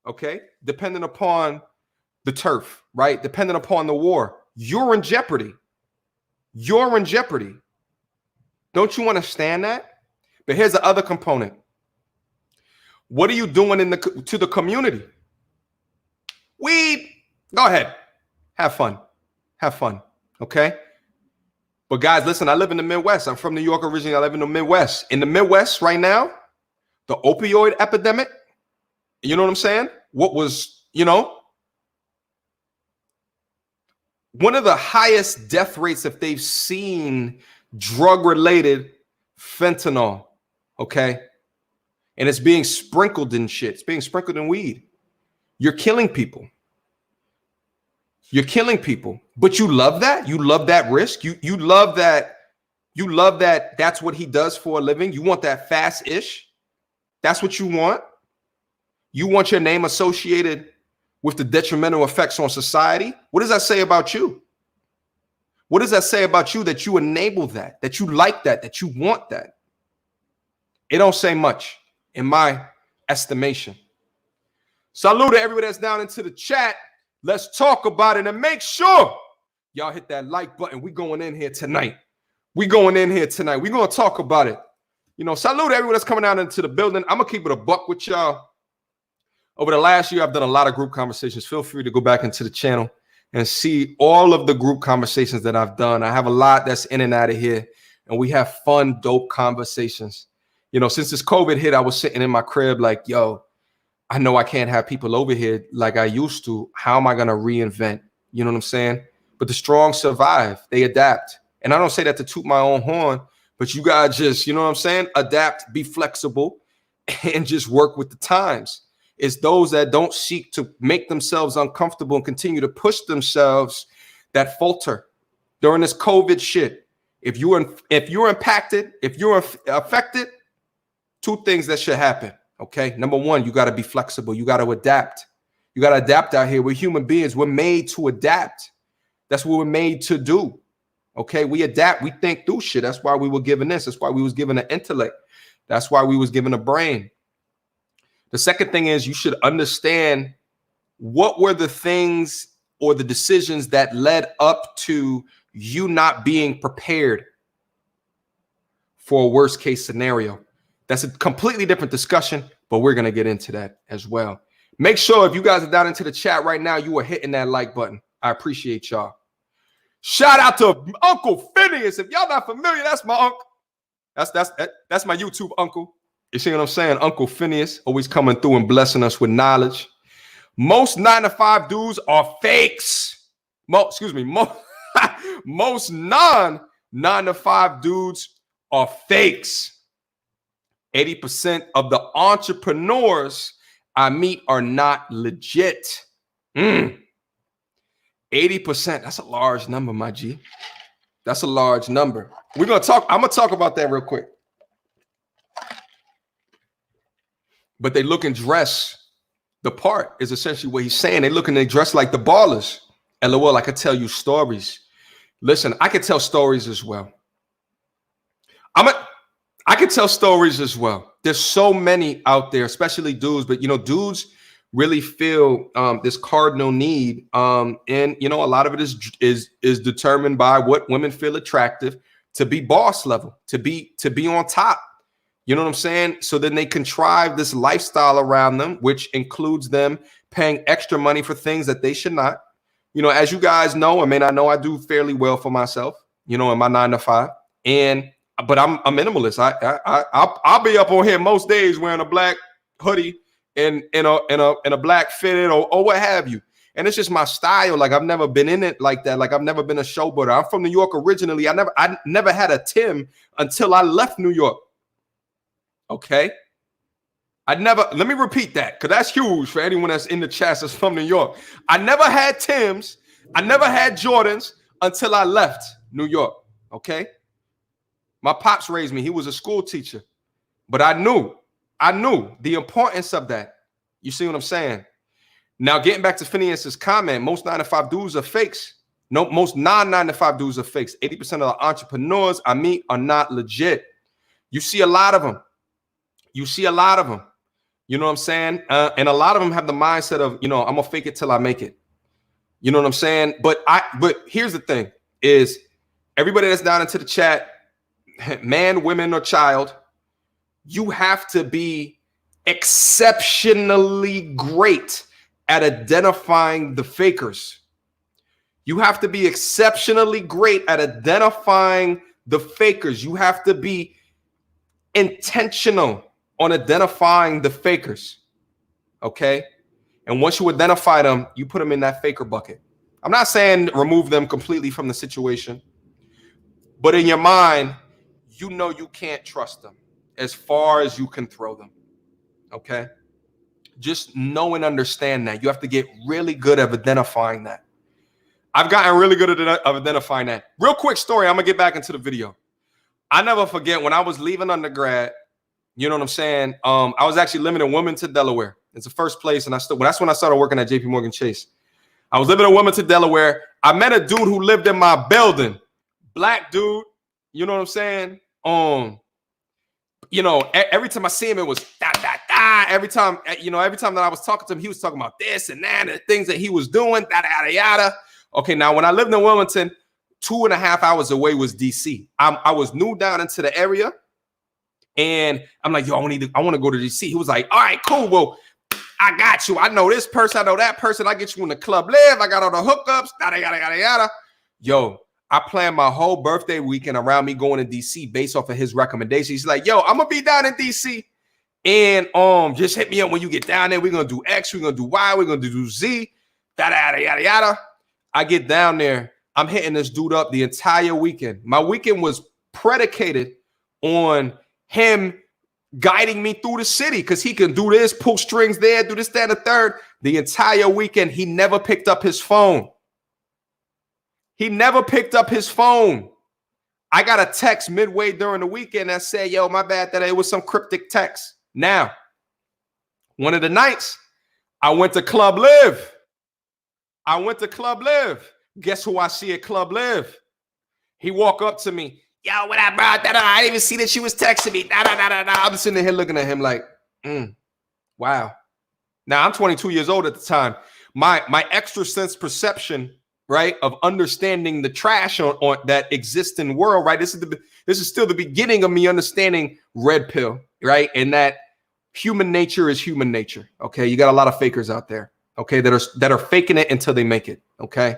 okay? Depending upon the turf, right? Depending upon the war, you're in jeopardy. You're in jeopardy. Don't you understand that? But here's the other component. What are you doing to the community? Weed. Go ahead. Have fun. Have fun. Okay? But guys, listen, I live in the Midwest. I'm from New York originally. I live in the Midwest. In the Midwest right now, the opioid epidemic, you know what I'm saying? What was, you know, one of the highest death rates that they've seen drug-related fentanyl, okay? And it's being sprinkled in shit. It's being sprinkled in weed. You're killing people. You're killing people. But you love that? You love that risk? You love that? You love that that's what he does for a living? You want that fast-ish? That's what you want? You want your name associated with the detrimental effects on society? What does that say about you? What does that say about you that you enable that you like that you want that? It don't say much in my estimation. Salute to everybody that's down into the chat. Let's talk about it and make sure y'all hit that like button. We going in here tonight. We going in here tonight. We going to talk about it. You know, salute to everyone that's coming down into the building. I'm going to keep it a buck with y'all. Over the last year, I've done a lot of group conversations. Feel free to go back into the channel and see all of the group conversations that I've done. I have a lot that's in and out of here, and we have fun, dope conversations. You know, since this COVID hit, I was sitting in my crib like, yo, I know I can't have people over here like I used to. How am I going to reinvent? You know what I'm saying? But the strong survive. They adapt. And I don't say that to toot my own horn, but you guys just, you know what I'm saying? Adapt, be flexible, and just work with the times. It's those that don't seek to make themselves uncomfortable and continue to push themselves that falter during this COVID shit. If you're impacted, if you're affected, two things that should happen. Okay. Number one, you got to be flexible. You got to adapt. You got to adapt out here. We're human beings. We're made to adapt. That's what we're made to do. Okay. We adapt. We think through shit. That's why we were given this. That's why we was given an intellect. That's why we was given a brain. The second thing is you should understand what were the things or the decisions that led up to you not being prepared for a worst case scenario. That's a completely different discussion, but we're going to get into that as well. Make sure if you guys are down into the chat right now, you are hitting that like button. I appreciate y'all. Shout out to Uncle Phineas. If y'all not familiar, that's my uncle. That's my YouTube uncle. You see what I'm saying? Uncle Phineas always coming through and blessing us with knowledge. Most 9-to-5 dudes are fakes. Most non-9-to-5 dudes are fakes. 80% of the entrepreneurs I meet are not legit. 80%. That's a large number, my G. That's a large number. I'm gonna talk about that real quick. But they look and dress the part is essentially what he's saying. They look and they dress like the ballers. LOL, I could tell you stories. Listen, I could tell stories as well. I could tell stories as well. There's so many out there, especially dudes, but dudes really feel this cardinal need. And a lot of it is determined by what women feel attractive to be boss level, to be on top. You know what I'm saying? So then they contrive this lifestyle around them, which includes them paying extra money for things that they should not. As you guys know, or may not know, I do fairly well for myself, in my 9 to 5. But I'm a minimalist. I'll be up on here most days wearing a black hoodie and in a black fitted or what have you. And it's just my style. Like, I've never been in it like that. Like, I've never been a showboater. I'm from New York originally. I never had a Tim until I left New York. Okay. Let me repeat that, because that's huge for anyone that's in the chat that's from New York. I never had Tims. I never had Jordans until I left New York. Okay. My pops raised me. He was a school teacher, but I knew the importance of that. You see what I'm saying? Now, getting back to Phineas's comment, most 9 to 5 dudes are fakes. No, most non-9 to 5 dudes are fakes. 80% of the entrepreneurs I meet are not legit. You see a lot of them. You know what I'm saying? And a lot of them have the mindset of, I'm gonna fake it till I make it. You know what I'm saying? But here's the thing is, everybody that's down into the chat, man, women, or child, you have to be exceptionally great at identifying the fakers. You have to be exceptionally great at identifying the fakers. You have to be intentional on identifying the fakers. Okay? And once you identify them, you put them in that faker bucket. I'm not saying remove them completely from the situation, but in your mind, you can't trust them as far as you can throw them. Okay? Just know and understand that. You have to get really good at identifying that. I've gotten really good at identifying that. Real quick story. I'm going to get back into the video. I never forget when I was leaving undergrad, you know what I'm saying? I was actually living in Wilmington, Delaware. It's the first place. And that's when I started working at JP Morgan Chase. I was living in Wilmington, Delaware. I met a dude who lived in my building. Black dude. You know what I'm saying? Every time I see him, it was da, da, da. Every time that I was talking to him, he was talking about this and that and the things that he was doing, yada, yada, yada. Okay, now when I lived in Wilmington, 2.5 hours away was DC. I was new down into the area, and I'm like, yo, I want to go to DC. He was like, all right, cool. Well, I got you. I know this person. I know that person. I get you in the club live. I got all the hookups. Yada, yada, yada, yada. Yo, I planned my whole birthday weekend around me going to DC based off of his recommendation. He's like, yo, I'm gonna be down in DC, and just hit me up when you get down there. We're gonna do X, we're gonna do Y, we're gonna do Z, yada, yada, yada, yada. I get down there. I'm hitting this dude up the entire weekend. My weekend was predicated on him guiding me through the city, because he can do this, pull strings there, do this, that, and the third. The entire weekend, he never picked up his phone. He never picked up his phone. I got a text midway during the weekend that said, yo, my bad, that it was some cryptic text. Now, one of the nights, I went to Club Live. Guess who I see at Club Live? He walked up to me. Yo, what up, bro? I didn't even see that she was texting me. I'm sitting here looking at him like, wow. Now, I'm 22 years old at the time. My extra sense perception, right, of understanding the trash on that exists in the world, right? This is still the beginning of me understanding red pill, right? And that human nature is human nature. Okay, you got a lot of fakers out there, okay, that are faking it until they make it. Okay,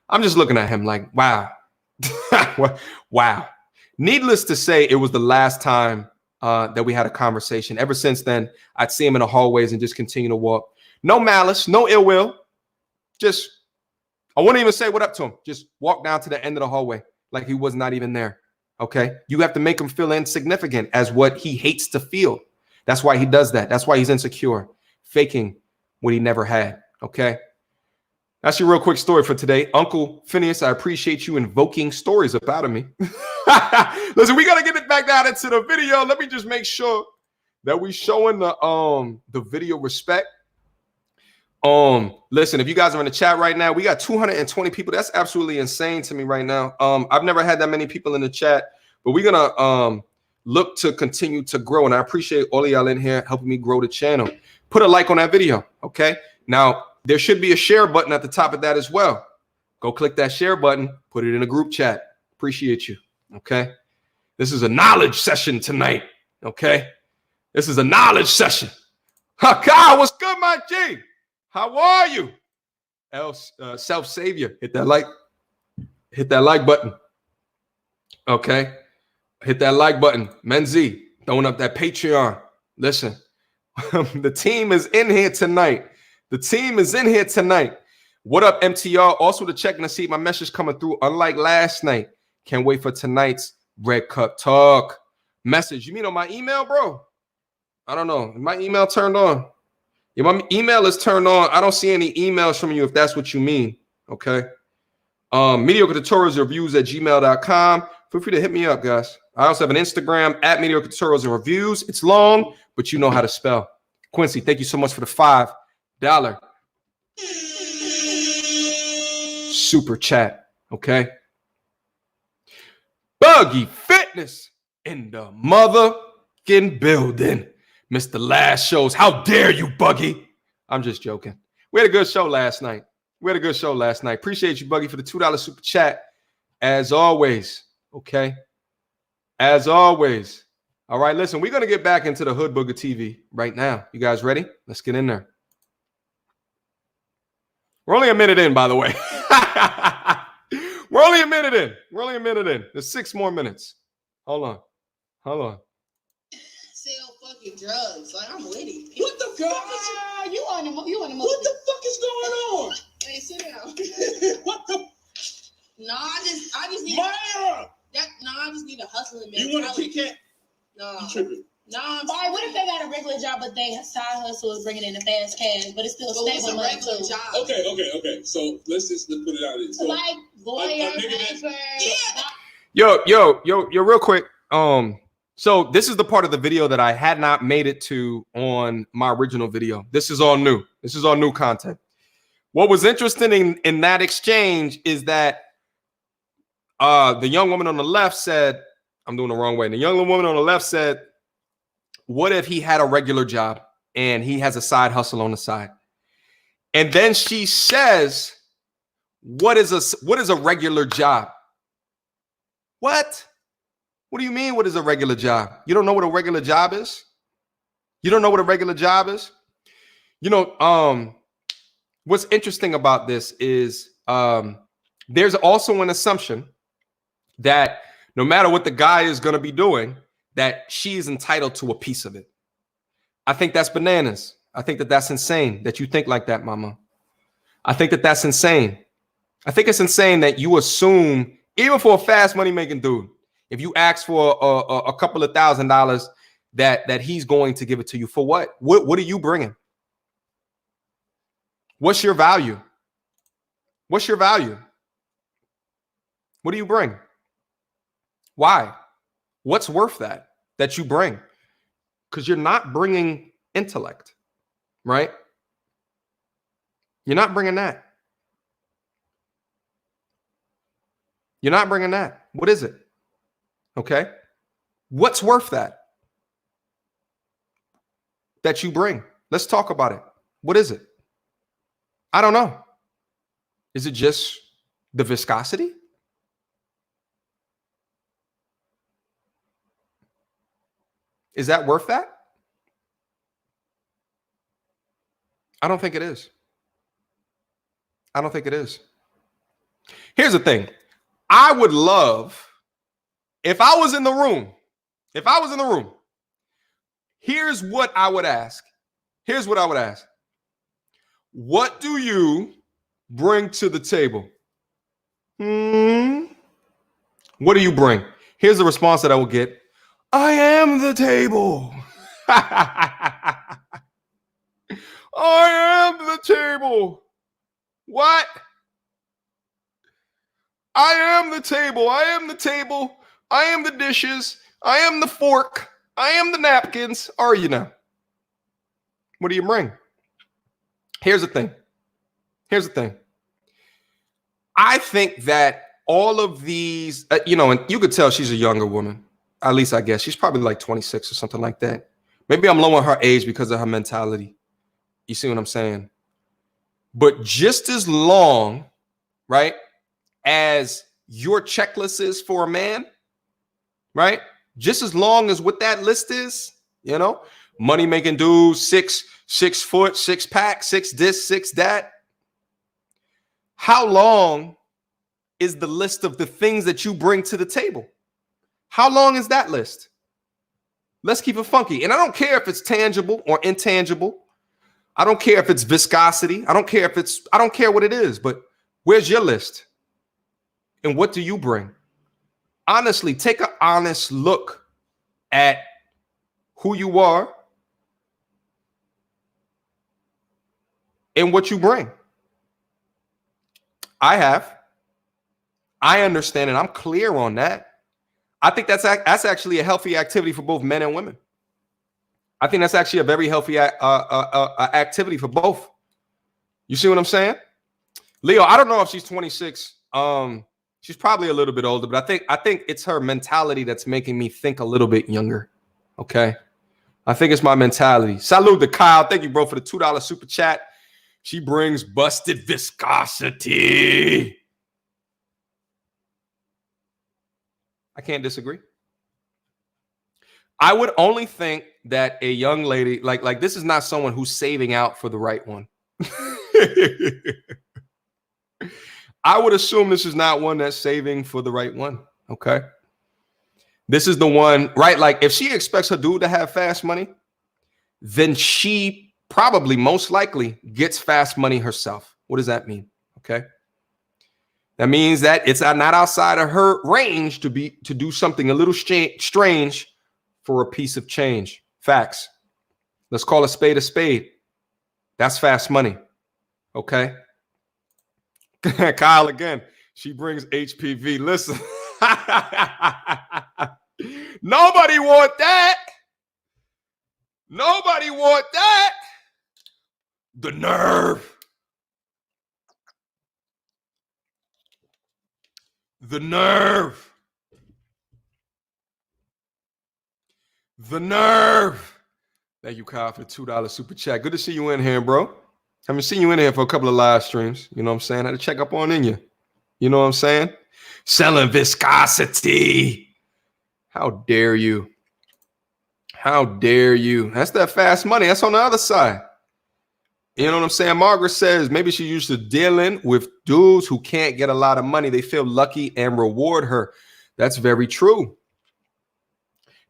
I'm just looking at him like, wow, wow. Needless to say, it was the last time that we had a conversation. Ever since then, I'd see him in the hallways and just continue to walk. No malice, no ill will. Just, I wouldn't even say what up to him. Just walk down to the end of the hallway like he was not even there. Okay, you have to make him feel insignificant as what he hates to feel. That's why he does that. That's why he's insecure, faking what he never had. Okay, that's your real quick story for today. Uncle Phineas, I appreciate you invoking stories up out of me. Listen, we gotta get it back down into the video. Let me just make sure that we showing the video respect. Listen, if you guys are in the chat right now, we got 220 people. That's absolutely insane to me right now. I've never had that many people in the chat. But we're gonna look to continue to grow. And I appreciate all of y'all in here helping me grow the channel. Put a like on that video, okay? Now, there should be a share button at the top of that as well. Go click that share button, put it in a group chat. Appreciate you, okay? This is a knowledge session tonight, okay? This is a knowledge session. Kyle, what's good, my G? How are you? Self-savior. Hit that like button, okay? Hit that like button. Menzi, throwing up that Patreon. Listen, the team is in here tonight. The team is in here tonight. What up, MTR? Also to check and see my message coming through. Unlike last night, can't wait for tonight's Red Cup Talk message. You mean on my email, bro? I don't know. My email turned on. Yeah, my email is turned on. I don't see any emails from you if that's what you mean. Okay. Mediocre tutorials and reviews at gmail.com. Feel free to hit me up, guys. I also have an Instagram at Mediocre tutorials and reviews. It's long, but you know how to spell. Quincy, thank you so much for the $5 super chat. Okay. Buggy Fitness in the motherfucking building. Mr. Last Shows. How dare you, Buggy? I'm just joking. We had a good show last night. Appreciate you, Buggy, for the $2 super chat. As always. Okay. As always. All right, listen, we're going to get back into the Hood Booger TV right now. You guys ready? Let's get in there. We're only a minute in, by the way. We're only a minute in. There's 6 more minutes. Hold on. Sell fucking drugs. Like, I'm with it. What the fuck is you on the move? What the fuck is going on? Hey, sit down. What the? No, I just need Myra! I just need a hustling You want a Kit Kat? No. You tripping? No, I'm sorry. What if they got a regular job, but they side hustle is bringing in the fast cash, but it's still stable money regular too? job. Okay. So let's put it out there. So, like lawyer, Yo, real quick. So this is the part of the video that I had not made it to on my original video. This is all new. This is all new content. What was interesting in that exchange is that the young woman on the left said, I'm doing the wrong way. And the young woman on the left said, what if he had a regular job and he has a side hustle on the side? And then she says, what is a regular job? What? What do you mean, what is a regular job? You don't know what a regular job is? You don't know what a regular job is? You know, what's interesting about this is there's also an assumption that no matter what the guy is going to be doing, that she is entitled to a piece of it. I think that's bananas. I think that that's insane that you think like that, mama. I think that that's insane. I think it's insane that you assume, even for a fast money making dude, if you ask for a couple of $1,000s, that he's going to give it to you for what? What are you bringing? What's your value? What's your value? What do you bring? Why? What's worth that you bring? Because you're not bringing intellect, right? You're not bringing that. You're not bringing that. What is it? Okay. What's worth that you bring? Let's talk about it. What is it? I don't know. Is it just the viscosity? Is that worth that? I don't think it is. I don't think it is. Here's the thing. I would love, if I was in the room, here's what I would ask. What do you bring to the table? What do you bring? Here's the response that I will get. I am the table. I am the table. What? I am the table. I am the table. I am the dishes. I am the fork. I am the napkins. Are you now? What do you bring? Here's the thing. I think that all of these, you know, and you could tell she's a younger woman. At least I guess she's probably like 26 or something like that. Maybe I'm lowering her age because of her mentality. You see what I'm saying? But just as long, right, as your checklist is for a man, right? Just as long as what that list is, you know, money making dudes, 6 foot, 6-pack, 6 this, 6 that. How long is the list of the things that you bring to the table? How long is that list? Let's keep it funky. And I don't care if it's tangible or intangible. I don't care if it's viscosity. I don't care what it is, but where's your list? And what do you bring? Honestly, take an honest look at who you are and what you bring. I understand, and I'm clear on that. I think that's actually a healthy activity for both men and women. I think that's actually a very healthy activity for both. You see what I'm saying? Leo, I don't know if she's 26. She's probably a little bit older, but I think it's her mentality that's making me think a little bit younger. Okay. I think it's my mentality. Salute to Kyle. Thank you, bro, for the $2 super chat. She brings busted viscosity. I can't disagree. I would only think that a young lady, like this is not someone who's saving out for the right one. I would assume this is not one that's saving for the right one. Okay. This is the one, right? Like if she expects her dude to have fast money, then she probably most likely gets fast money herself. What does that mean? Okay. That means that it's not outside of her range to do something a little strange for a piece of change. Facts. Let's call a spade a spade. That's fast money. Okay. Kyle again. She brings HPV. Listen. Nobody want that. Nobody want that. The nerve. The nerve. The nerve. Thank you, Kyle, for the $2 super chat. Good to see you in here, bro. Haven't seen you in here for a couple of live streams. You know what I'm saying? I had to check up on in you. You know what I'm saying? Selling viscosity. How dare you? How dare you? That's that fast money. That's on the other side. You know what I'm saying? Margaret says maybe she's used to dealing with dudes who can't get a lot of money. They feel lucky and reward her. That's very true.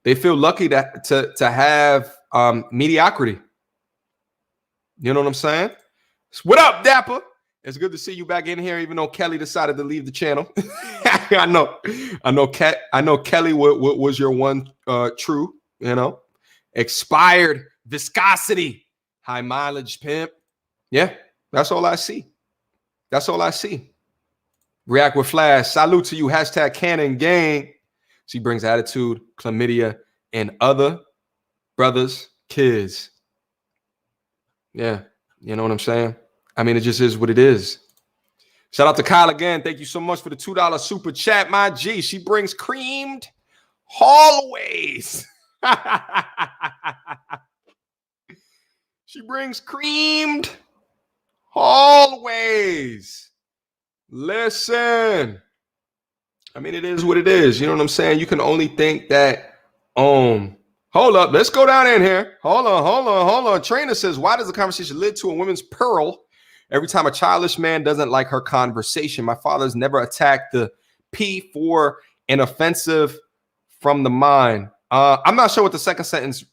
They feel lucky to have mediocrity. You know what I'm saying? What up, Dapper? It's good to see you back in here, even though Kelly decided to leave the channel. I know Kelly was your one true, you know, expired viscosity, high mileage pimp. Yeah, that's all I see. That's all I see. React with Flash. Salute to you. Hashtag Cannon Gang. She brings attitude, chlamydia, and other brothers' kids. Yeah, you know what I'm saying? I mean, it just is what it is. Shout out to Kyle again. Thank you so much for the $2 super chat, my G. She brings creamed hallways. She brings creamed hallways. Listen. I mean, it is what it is. You know what I'm saying? You can only think that, hold up. Let's go down in here. Hold on. Trainer says, why does the conversation lead to a woman's pearl every time a childish man doesn't like her conversation? My father's never attacked the P for an offensive from the mind. I'm not sure what the second sentence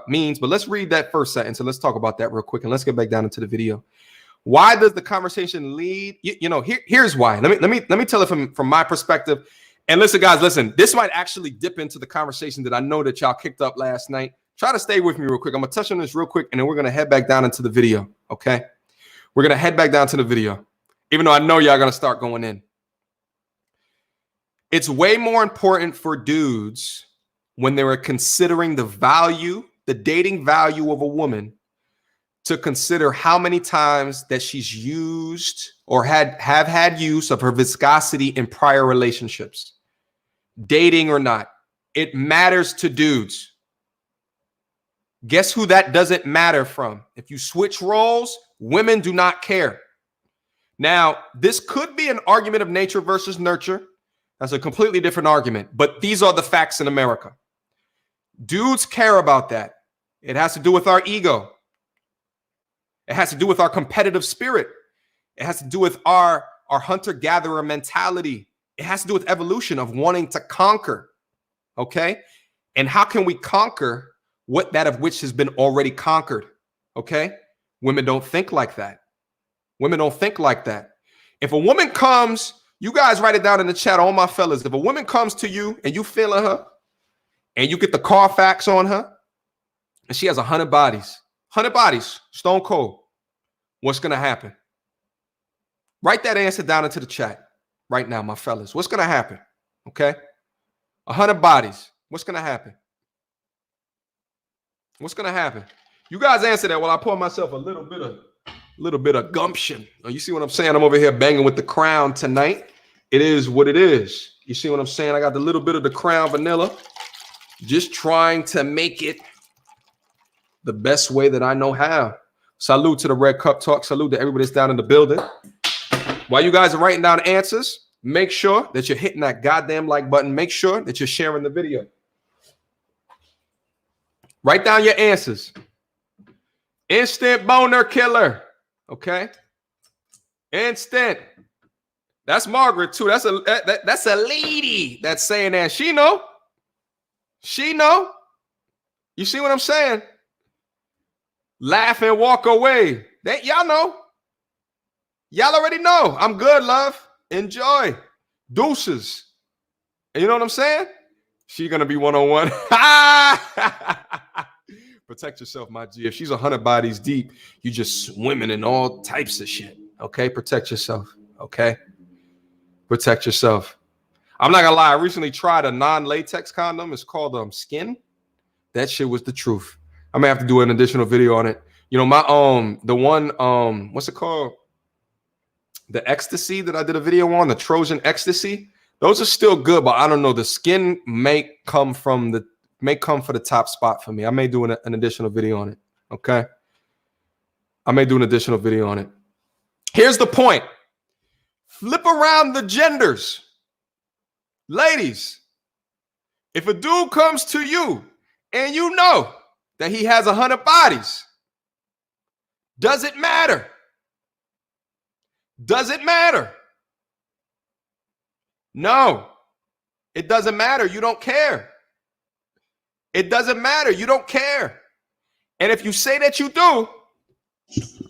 means, but let's read that first sentence and let's talk about that real quick and let's get back down into the video. Why does the conversation lead? Here's why. Let me tell it from my perspective. And listen, guys, listen. This might actually dip into the conversation that I know that y'all kicked up last night. Try to stay with me real quick. I'm gonna touch on this real quick, and then we're gonna head back down into the video. Okay, we're gonna head back down to the video, even though I know y'all gonna start going in. It's way more important for dudes when they were considering the dating value of a woman, to consider how many times that she's used or have had use of her viscosity in prior relationships, dating or not. It matters to dudes. Guess who that doesn't matter from? If you switch roles, women do not care. Now, this could be an argument of nature versus nurture. That's a completely different argument, but these are the facts in America. Dudes care about that. It has to do with our ego. It has to do with our competitive spirit. It has to do with our hunter-gatherer mentality. It has to do with evolution of wanting to conquer, okay? And how can we conquer what that of which has been already conquered, okay? Women don't think like that. Women don't think like that. If a woman comes, you guys write it down in the chat, all my fellas. If a woman comes to you and you feeling her and you get the Carfax on her and she has 100 bodies, stone cold, what's going to happen? Write that answer down into the chat right now, my fellas. What's going to happen? Okay? 100 bodies. What's going to happen? What's going to happen? You guys answer that while I pour myself a little bit of gumption. Oh, you see what I'm saying? I'm over here banging with the Crown tonight. It is what it is. You see what I'm saying? I got the little bit of the Crown vanilla. Just trying to make it the best way that I know how. Salute to the Red Cup Talk. Salute to everybody that's down in the building. While you guys are writing down answers, make sure that you're hitting that goddamn like button. Make sure that you're sharing the video. Write down your answers. Instant boner killer. Okay. Instant. That's Margaret too. That's a lady that's saying that. She know. She know. You see what I'm saying? Laugh and walk away. Y'all know. Y'all already know. I'm good, love. Enjoy. Deuces. And you know what I'm saying? She gonna be one-on-one. Protect yourself, my G. If she's 100 bodies deep, you just swimming in all types of shit. Okay? Protect yourself. Okay? Protect yourself. I'm not gonna lie. I recently tried a non-latex condom. It's called Skin. That shit was the truth. I may have to do an additional video on it. You know, my the one what's it called? The ecstasy that I did a video on, the Trojan ecstasy. Those are still good, but I don't know. The Skin may come for the top spot for me. I may do an additional video on it. Okay. I may do an additional video on it. Here's the point. Flip around the genders. Ladies, if a dude comes to you and you know that he has 100 bodies, does it matter? Does it matter? No, it doesn't matter. You don't care. It doesn't matter. You don't care. And if you say that you do,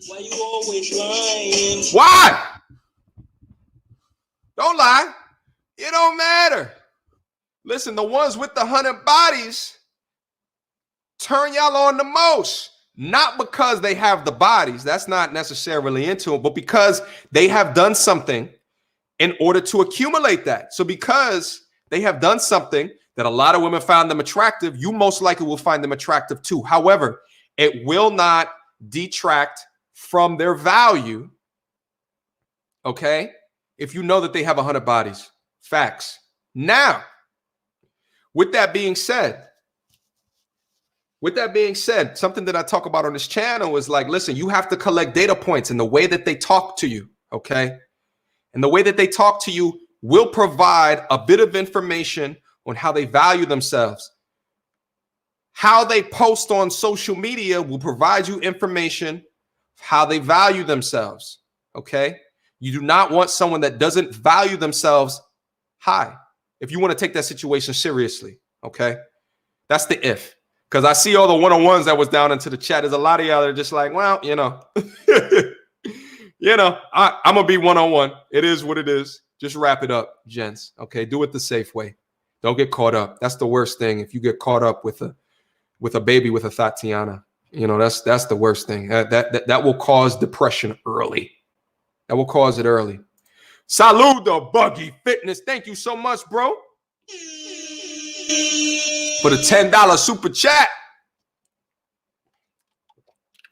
why you always lying? Why? Don't lie. It don't matter. Listen, the ones with the 100 bodies turn y'all on the most. Not because they have the bodies. That's not necessarily into it, but because they have done something in order to accumulate that. So because they have done something that a lot of women found them attractive, you most likely will find them attractive too. However, it will not detract from their value, okay, if you know that they have 100 bodies. Facts. Now, with that being said, something that I talk about on this channel is like, listen, you have to collect data points in the way that they talk to you, okay? And the way that they talk to you will provide a bit of information on how they value themselves. How they post on social media will provide you information how they value themselves, okay? You do not want someone that doesn't value themselves high if you want to take that situation seriously, okay? That's the if. Because I see all the one-on-ones that was down into the chat. There's a lot of y'all that are just like, well, you know, I'm going to be one-on-one. It is what it is. Just wrap it up, gents. Okay, do it the safe way. Don't get caught up. That's the worst thing. If you get caught up with a baby with a Tatiana, you know, that's the worst thing. That will cause depression early. That will cause it early. Saludo, Buggy Fitness. Thank you so much, bro. For the $10 super chat.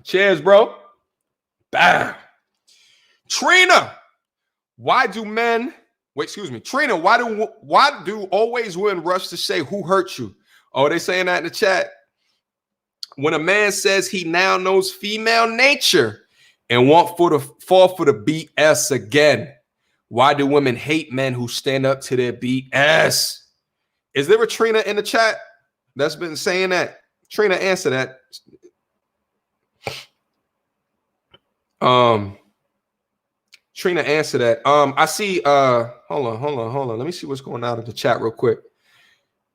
Cheers, bro. Bam. Trina, why do men, wait, excuse me. Trina, why do always women rush to say who hurt you? Oh, they saying that in the chat. When a man says he now knows female nature and fall for the BS again, why do women hate men who stand up to their BS? Is there a Trina in the chat that's been saying that? Trina, answer that. Trina, answer that. I see. Hold on. Let me see what's going on in the chat real quick.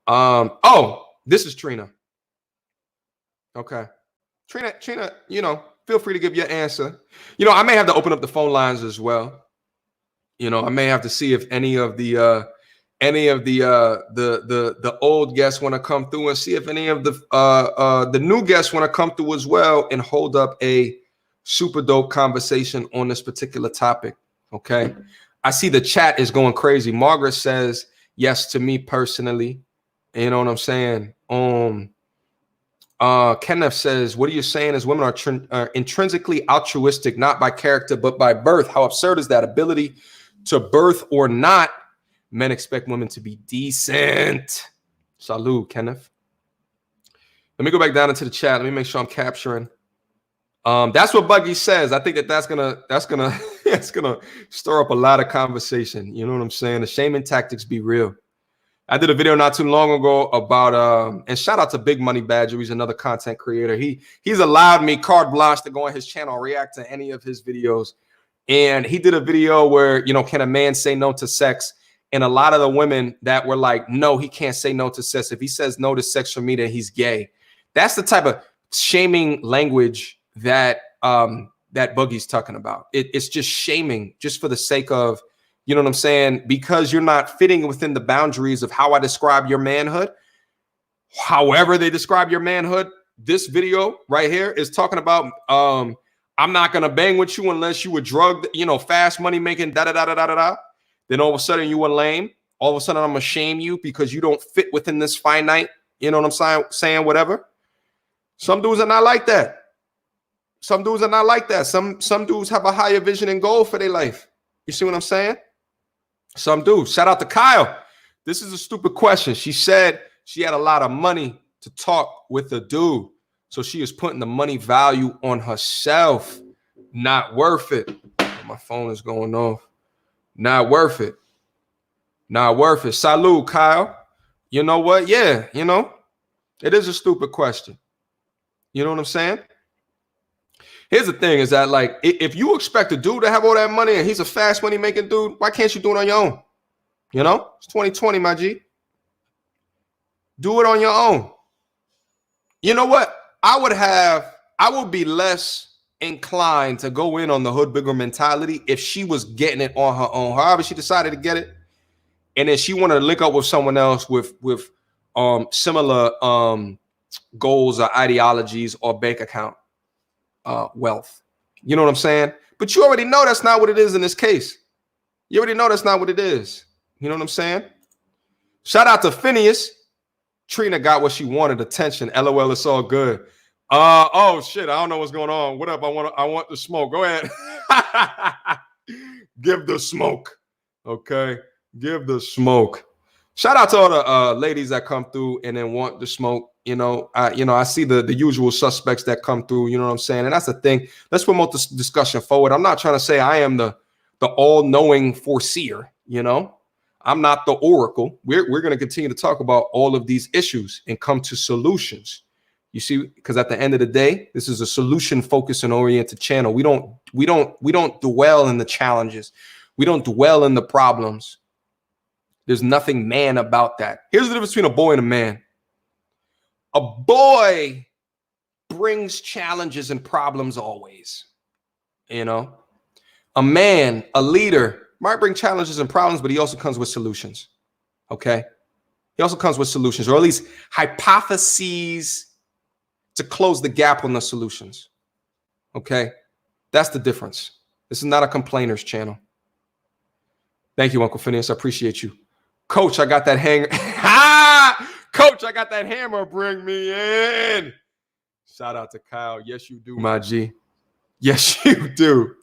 Oh, this is Trina. Okay, Trina. You know, feel free to give your answer. You know, I may have to open up the phone lines as well. You know, I may have to see if any of the old guests want to come through, and see if any of the new guests want to come through as well and hold up a super dope conversation on this particular topic. Okay, I see the chat is going crazy. Margaret says yes to me personally. You know what I'm saying? Kenneth says, what are you saying is women are intrinsically altruistic, not by character, but by birth. How absurd is that? Ability to birth or not, men expect women to be decent. Salud, Kenneth. Let me go back down into the chat. Let me make sure I'm capturing. That's what Buggy says. I think that's gonna it's gonna stir up a lot of conversation. You know what I'm saying? The shaming tactics be real. I did a video not too long ago about and shout out to Big Money Badger. He's another content creator. He's allowed me carte blanche to go on his channel, react to any of his videos. And he did a video where, you know, can a man say no to sex? And a lot of the women that were like, no, he can't say no to sex. If he says no to sex for me, then he's gay. That's the type of shaming language that that Boogie's talking about. It's just shaming just for the sake of, you know what I'm saying? Because you're not fitting within the boundaries of how I describe your manhood. However they describe your manhood, this video right here is talking about I'm not gonna bang with you unless you were drugged, you know, fast money making, da-da-da-da-da-da. Then all of a sudden you were lame. All of a sudden I'm gonna shame you because you don't fit within this finite, you know what I'm saying, whatever. Some dudes are not like that. Some dudes are not like that. Some dudes have a higher vision and goal for their life. You see what I'm saying? Some dudes. Shout out to Kyle. This is a stupid question. She said she had a lot of money to talk with a dude. So she is putting the money value on herself. Not worth it. My phone is going off. Not worth it. Not worth it. Salud, Kyle. You know what? Yeah, you know, it is a stupid question. You know what I'm saying? Here's the thing is that, like, if you expect a dude to have all that money and he's a fast money making dude, why can't you do it on your own? You know, it's 2020, my G. Do it on your own. You know what? I would be less inclined to go in on the hood bigger mentality if she was getting it on her own. However, she decided to get it, and then she wanted to link up with someone else with similar goals or ideologies or bank account wealth. You know what I'm saying? But you already know that's not what it is in this case. You already know that's not what it is. You know what I'm saying? Shout out to Phineas. Trina got what she wanted, attention. LOL, it's all good. Oh shit, I don't know what's going on. What up? I want the smoke. Go ahead. Give the smoke. Okay. Give the smoke. Shout out to all the ladies that come through and then want the smoke. You know, I see the usual suspects that come through. You know what I'm saying? And that's the thing. Let's promote this discussion forward. I'm not trying to say I am the all-knowing foreseer. You know, I'm not the oracle. We're going to continue to talk about all of these issues and come to solutions. You see, because at the end of the day, this is a solution-focused and oriented channel. We don't dwell in the challenges. We don't dwell in the problems. There's nothing man about that. Here's the difference between a boy and a man. A boy brings challenges and problems always. You know, a man, a leader might bring challenges and problems, but he also comes with solutions. Okay. He also comes with solutions, or at least hypotheses to close the gap on the solutions. Okay. That's the difference. This is not a complainers channel. Thank you, Uncle Phineas. I appreciate you. Coach, I got that hanger. Coach, I got that hammer. Bring me in. Shout out to Kyle. Yes, you do, my G. Yes, you do.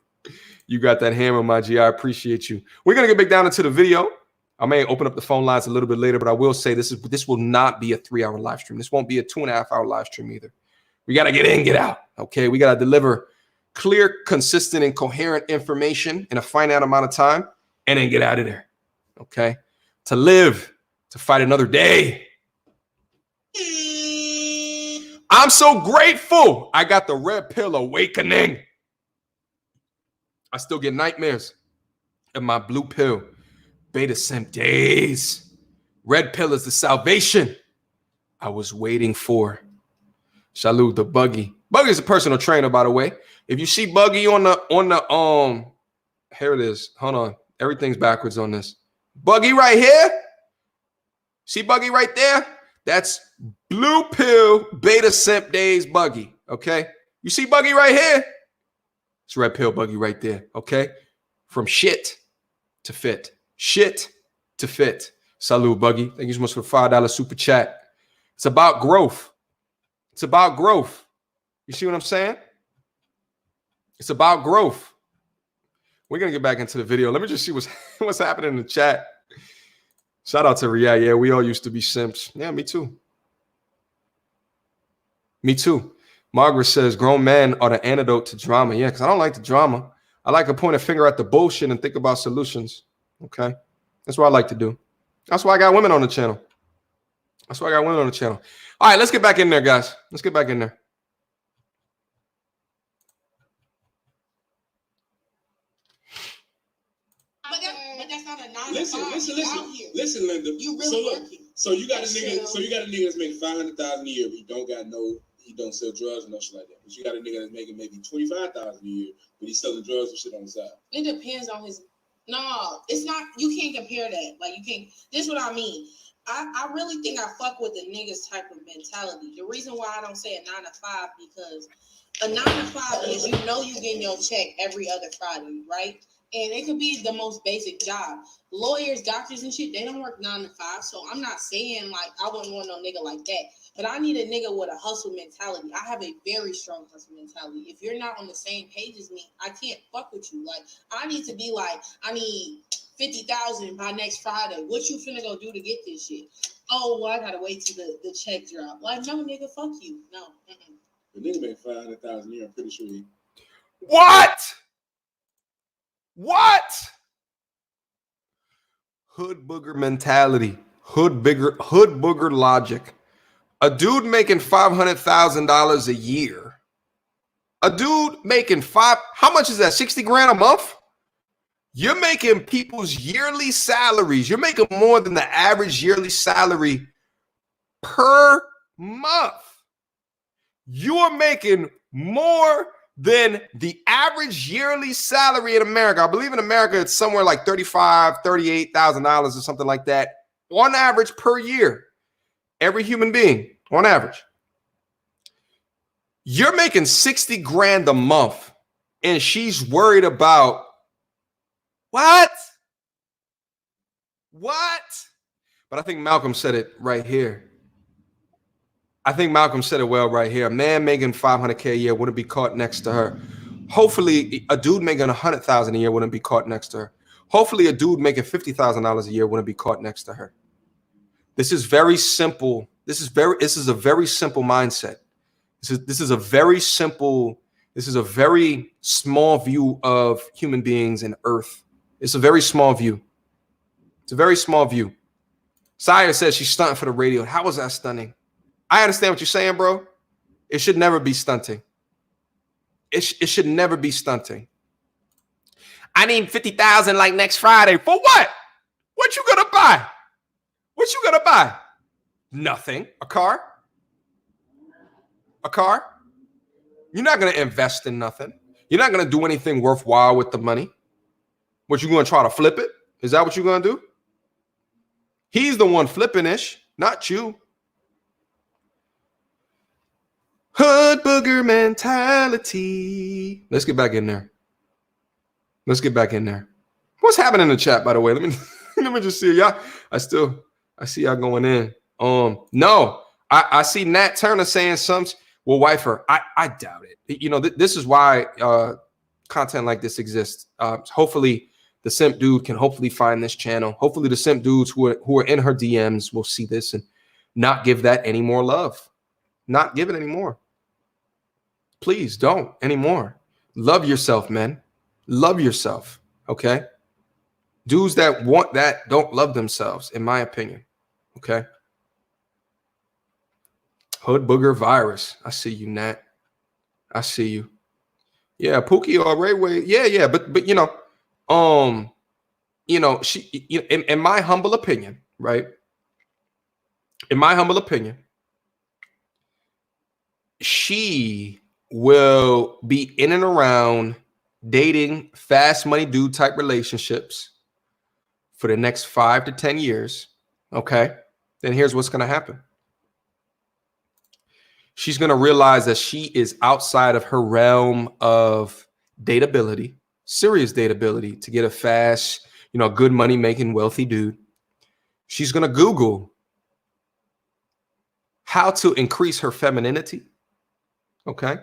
You got that hammer, my G. I appreciate you. We're going to get back down into the video. I may open up the phone lines a little bit later, but I will say this will not be a 3-hour live stream. This won't be a 2.5-hour live stream either. We got to get in, get out. Okay. We got to deliver clear, consistent, and coherent information in a finite amount of time and then get out of there. Okay. To live, to fight another day. I'm so grateful I got the red pill awakening. I still get nightmares of my blue pill beta simp days. Red pill is the salvation I was waiting for. Salute to Buggy. Buggy is a personal trainer, by the way. If you see Buggy on the here it is. Hold on. Everything's backwards on this. Buggy right here. See Buggy right there? That's blue pill beta simp days Buggy. Okay. You see Buggy right here? It's red pill Buggy right there. Okay. From shit to fit. Shit to fit. Salute, Buggy. Thank you so much for the $5 super chat. It's about growth. It's about growth. You see what I'm saying? It's about growth. We're going to get back into the video. Let me just see what's happening in the chat. Shout out to Riyadh. Yeah, we all used to be simps. Yeah, me too. Me too. Margaret says, grown men are the antidote to drama. Yeah, because I don't like the drama. I like to point a finger at the bullshit and think about solutions. Okay? That's what I like to do. That's why I got women on the channel. That's why I got women on the channel. All right, let's get back in there, guys. Let's get back in there. But that's not a 9 to Listen, 5. listen, You out here. listen, Linda. You really working. So you got a nigga that's making $500,000 a year, but he don't sell drugs and no shit like that. But you got a nigga that's making maybe $25,000 a year, but he's selling drugs and shit on the side. It depends on his. No, it's not. You can't compare that. Like you can't. This is what I mean. I really think I fuck with the niggas type of mentality. The reason why I don't say a 9 to 5 because a 9 to 5 is you getting your check every other Friday, right? And it could be the most basic job. Lawyers, doctors, and shit, they don't work 9 to 5. So I'm not saying like I wouldn't want no nigga like that. But I need a nigga with a hustle mentality. I have a very strong hustle mentality. If you're not on the same page as me, I can't fuck with you. Like I need to be like, I need 50,000 by next Friday. What you finna go do to get this shit? Oh, well, I gotta wait till the check drop. Like, no, nigga, fuck you. No. The nigga made $500,000 a year. I'm pretty sure he. What? Hood booger mentality. Hood booger logic. A dude making $500,000 a year. A dude making how much is that? 60 grand a month? You're making people's yearly salaries. You're making more than the average yearly salary per month. You are making more than the average yearly salary in America. I believe in America, it's somewhere like $35,000, $38,000 or something like that on average per year. Every human being on average. You're making 60 grand a month and she's worried about what? But I think Malcolm said it right here. I think Malcolm said it well right here. A man making $500K a year wouldn't be caught next to her. Hopefully, a dude making $100,000 a year wouldn't be caught next to her. Hopefully, a dude making $50,000 a year wouldn't be caught next to her. This is very simple. This is a very simple mindset. This is a very simple. This is a very small view of human beings and Earth. It's a very small view. It's a very small view. Sire says she's stunting for the radio. How was that stunning? I understand what you're saying, bro. It should never be stunting. It should never be stunting. I need 50,000 like next Friday. For what? What you gonna buy? What you gonna buy? Nothing. A car? A car? You're not gonna invest in nothing. You're not gonna do anything worthwhile with the money. What, you gonna try to flip it? Is that what you're gonna do? He's the one flipping-ish, not you. Hood booger mentality. Let's get back in there. Let's get back in there. What's happening in the chat, by the way? Let me just see y'all. I see y'all going in. No, I see Nat Turner saying something. will wife her. I doubt it. You know, this is why content like this exists. Hopefully the simp dude can hopefully find this channel. Hopefully the simp dudes who are in her DMs will see this and not give that any more love. Not give it anymore. Please don't anymore. Love yourself, man. Love yourself. Okay. Dudes that want that don't love themselves, in my opinion. Okay. Hood booger virus. I see you, Nat. I see you. Yeah, Pookie or Ray Way. Yeah. But she in my humble opinion, right? In my humble opinion, she will be in and around dating fast money dude type relationships for the next 5 to 10 years. Okay. Then here's what's going to happen. She's going to realize that she is outside of her realm of dateability, serious dateability, to get a fast, good money making wealthy dude. She's going to Google how to increase her femininity. Okay.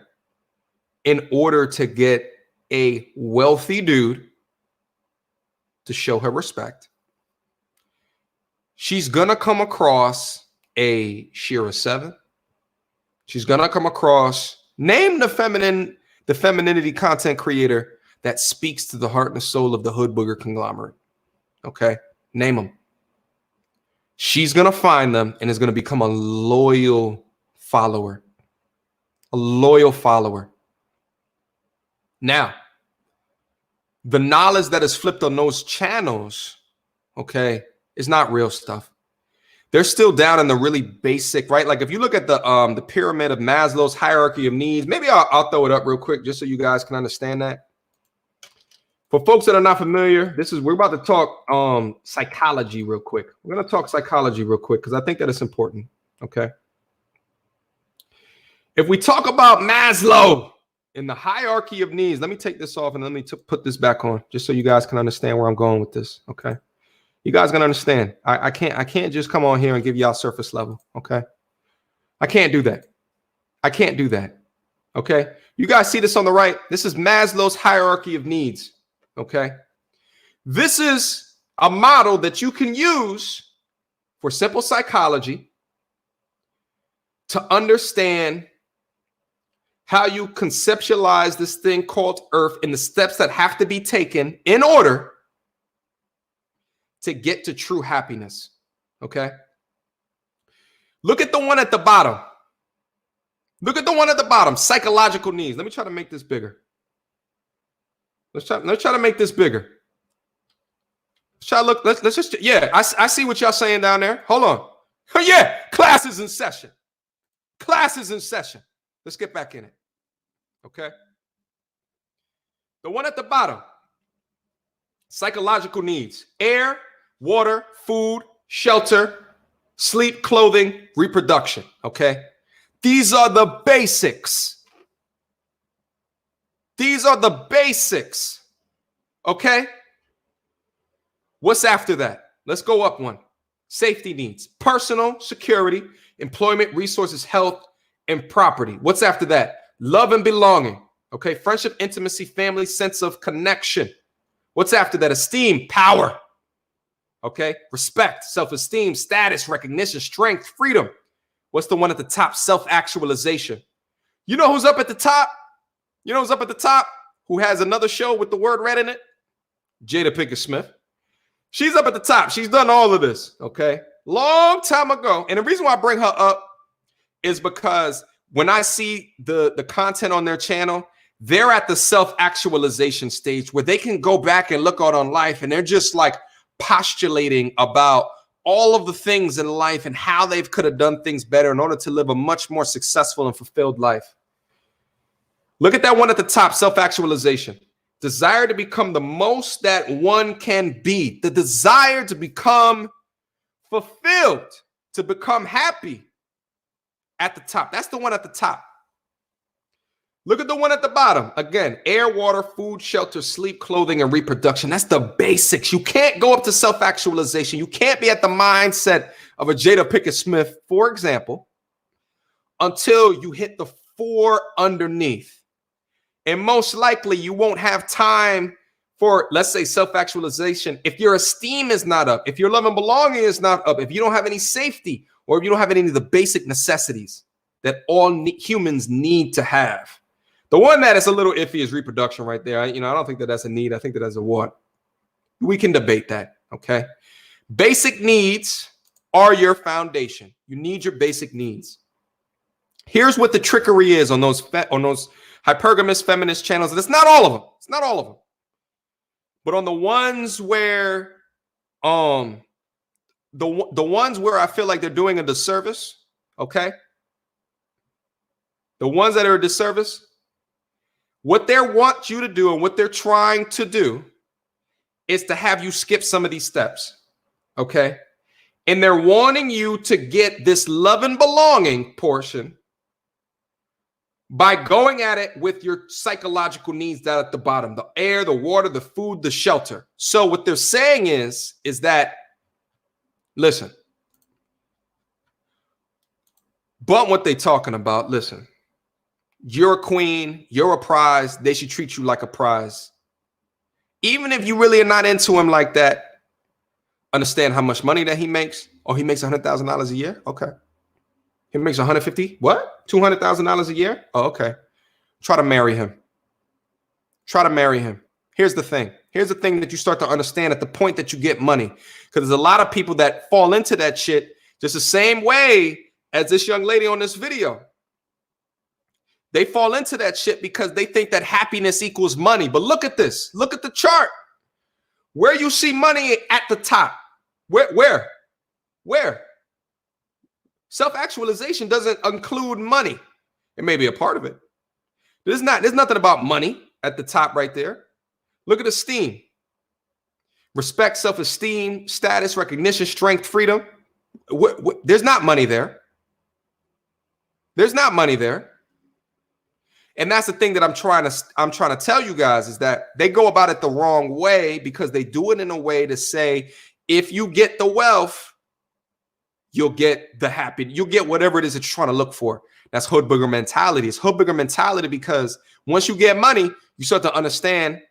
In order to get a wealthy dude to show her respect. She's going to come across a Shira 7. She's going to come across, name the femininity content creator that speaks to the heart and the soul of the hood booger conglomerate. Okay. Name them. She's going to find them and is going to become a loyal follower. A loyal follower. Now, the knowledge that is flipped on those channels, okay, is not real stuff. They're still down in the really basic, right? Like if you look at the pyramid of Maslow's hierarchy of needs, maybe I'll throw it up real quick just so you guys can understand that. For folks that are not familiar, we're about to talk psychology real quick. We're going to talk psychology real quick because I think that it's important, okay? If we talk about Maslow in the hierarchy of needs, let me take this off and let me put this back on just so you guys can understand where I'm going with this, okay? You guys gonna understand. I can't just come on here and give y'all surface level, okay? I can't do that. I can't do that, okay? You guys see this on the right? This is Maslow's hierarchy of needs, okay? This is a model that you can use for simple psychology to understand how you conceptualize this thing called Earth and the steps that have to be taken in order to get to true happiness. Okay. Look at the one at the bottom. Look at the one at the bottom. Psychological needs. Let me try to make this bigger. Let's try to make this bigger. Let's try to look. Let's just, yeah, I see what y'all saying down there. Hold on. Yeah, class is in session. Class is in session. Let's get back in it. Okay. The one at the bottom. Psychological needs. Air, water, food, shelter, sleep, clothing, reproduction. Okay. These are the basics. These are the basics. Okay. What's after that? Let's go up one. Safety needs. Personal, security, employment, resources, health, and property. What's after that? Love and belonging. Okay. Friendship, intimacy, family, sense of connection. What's after that? Esteem, power. Okay. Respect, self-esteem, status, recognition, strength, freedom. What's the one at the top? Self-actualization. You know who's up at the top? You know who's up at the top? Who has another show with the word red in it? Jada Pinkett Smith. She's up at the top. She's done all of this. Okay. Long time ago. And the reason why I bring her up is because when I see the content on their channel, they're at the self-actualization stage where they can go back and look out on life and they're just like postulating about all of the things in life and how they could have done things better in order to live a much more successful and fulfilled life. Look at that one at the top, self-actualization. Desire to become the most that one can be. The desire to become fulfilled, to become happy at the top. That's the one at the top. Look at the one at the bottom. Again, air, water, food, shelter, sleep, clothing, and reproduction. That's the basics. You can't go up to self-actualization. You can't be at the mindset of a Jada Pinkett Smith, for example, until you hit the 4 underneath. And most likely you won't have time for, let's say, self-actualization if your esteem is not up, if your love and belonging is not up, if you don't have any safety, or if you don't have any of the basic necessities that all humans need to have. The one that is a little iffy is reproduction right there. I don't think that that's a need. I think that that's a what. We can debate that, okay? Basic needs are your foundation. You need your basic needs. Here's what the trickery is on those hypergamous feminist channels. And it's not all of them. It's not all of them. But on the ones where the ones where I feel like they're doing a disservice, okay? The ones that are a disservice, what they want you to do and what they're trying to do is to have you skip some of these steps, okay? And they're wanting you to get this love and belonging portion by going at it with your psychological needs down at the bottom, the air, the water, the food, the shelter. So what they're saying is that, listen, but what they're talking about, listen, you're a queen, you're a prize, they should treat you like a prize. Even if you really are not into him like that, understand how much money that he makes. Oh, he makes $100,000 a year? Okay. He makes 150, what? $200,000 a year? Oh, okay. Try to marry him. Try to marry him. Here's the thing. Here's the thing that you start to understand at the point that you get money. Because there's a lot of people that fall into that shit just the same way as this young lady on this video. They fall into that shit because they think that happiness equals money. But look at this. Look at the chart. Where you see money at the top. Where? Self-actualization doesn't include money. It may be a part of it. There's nothing about money at the top right there. Look at esteem. Respect, self-esteem, status, recognition, strength, freedom. There's not money there. There's not money there. And that's the thing that I'm trying to tell you guys is that they go about it the wrong way because they do it in a way to say, if you get the wealth, you'll get the happiness, you'll get whatever it is that you're trying to look for. That's hood booger mentality. It's hood booger mentality because once you get money, you start to understand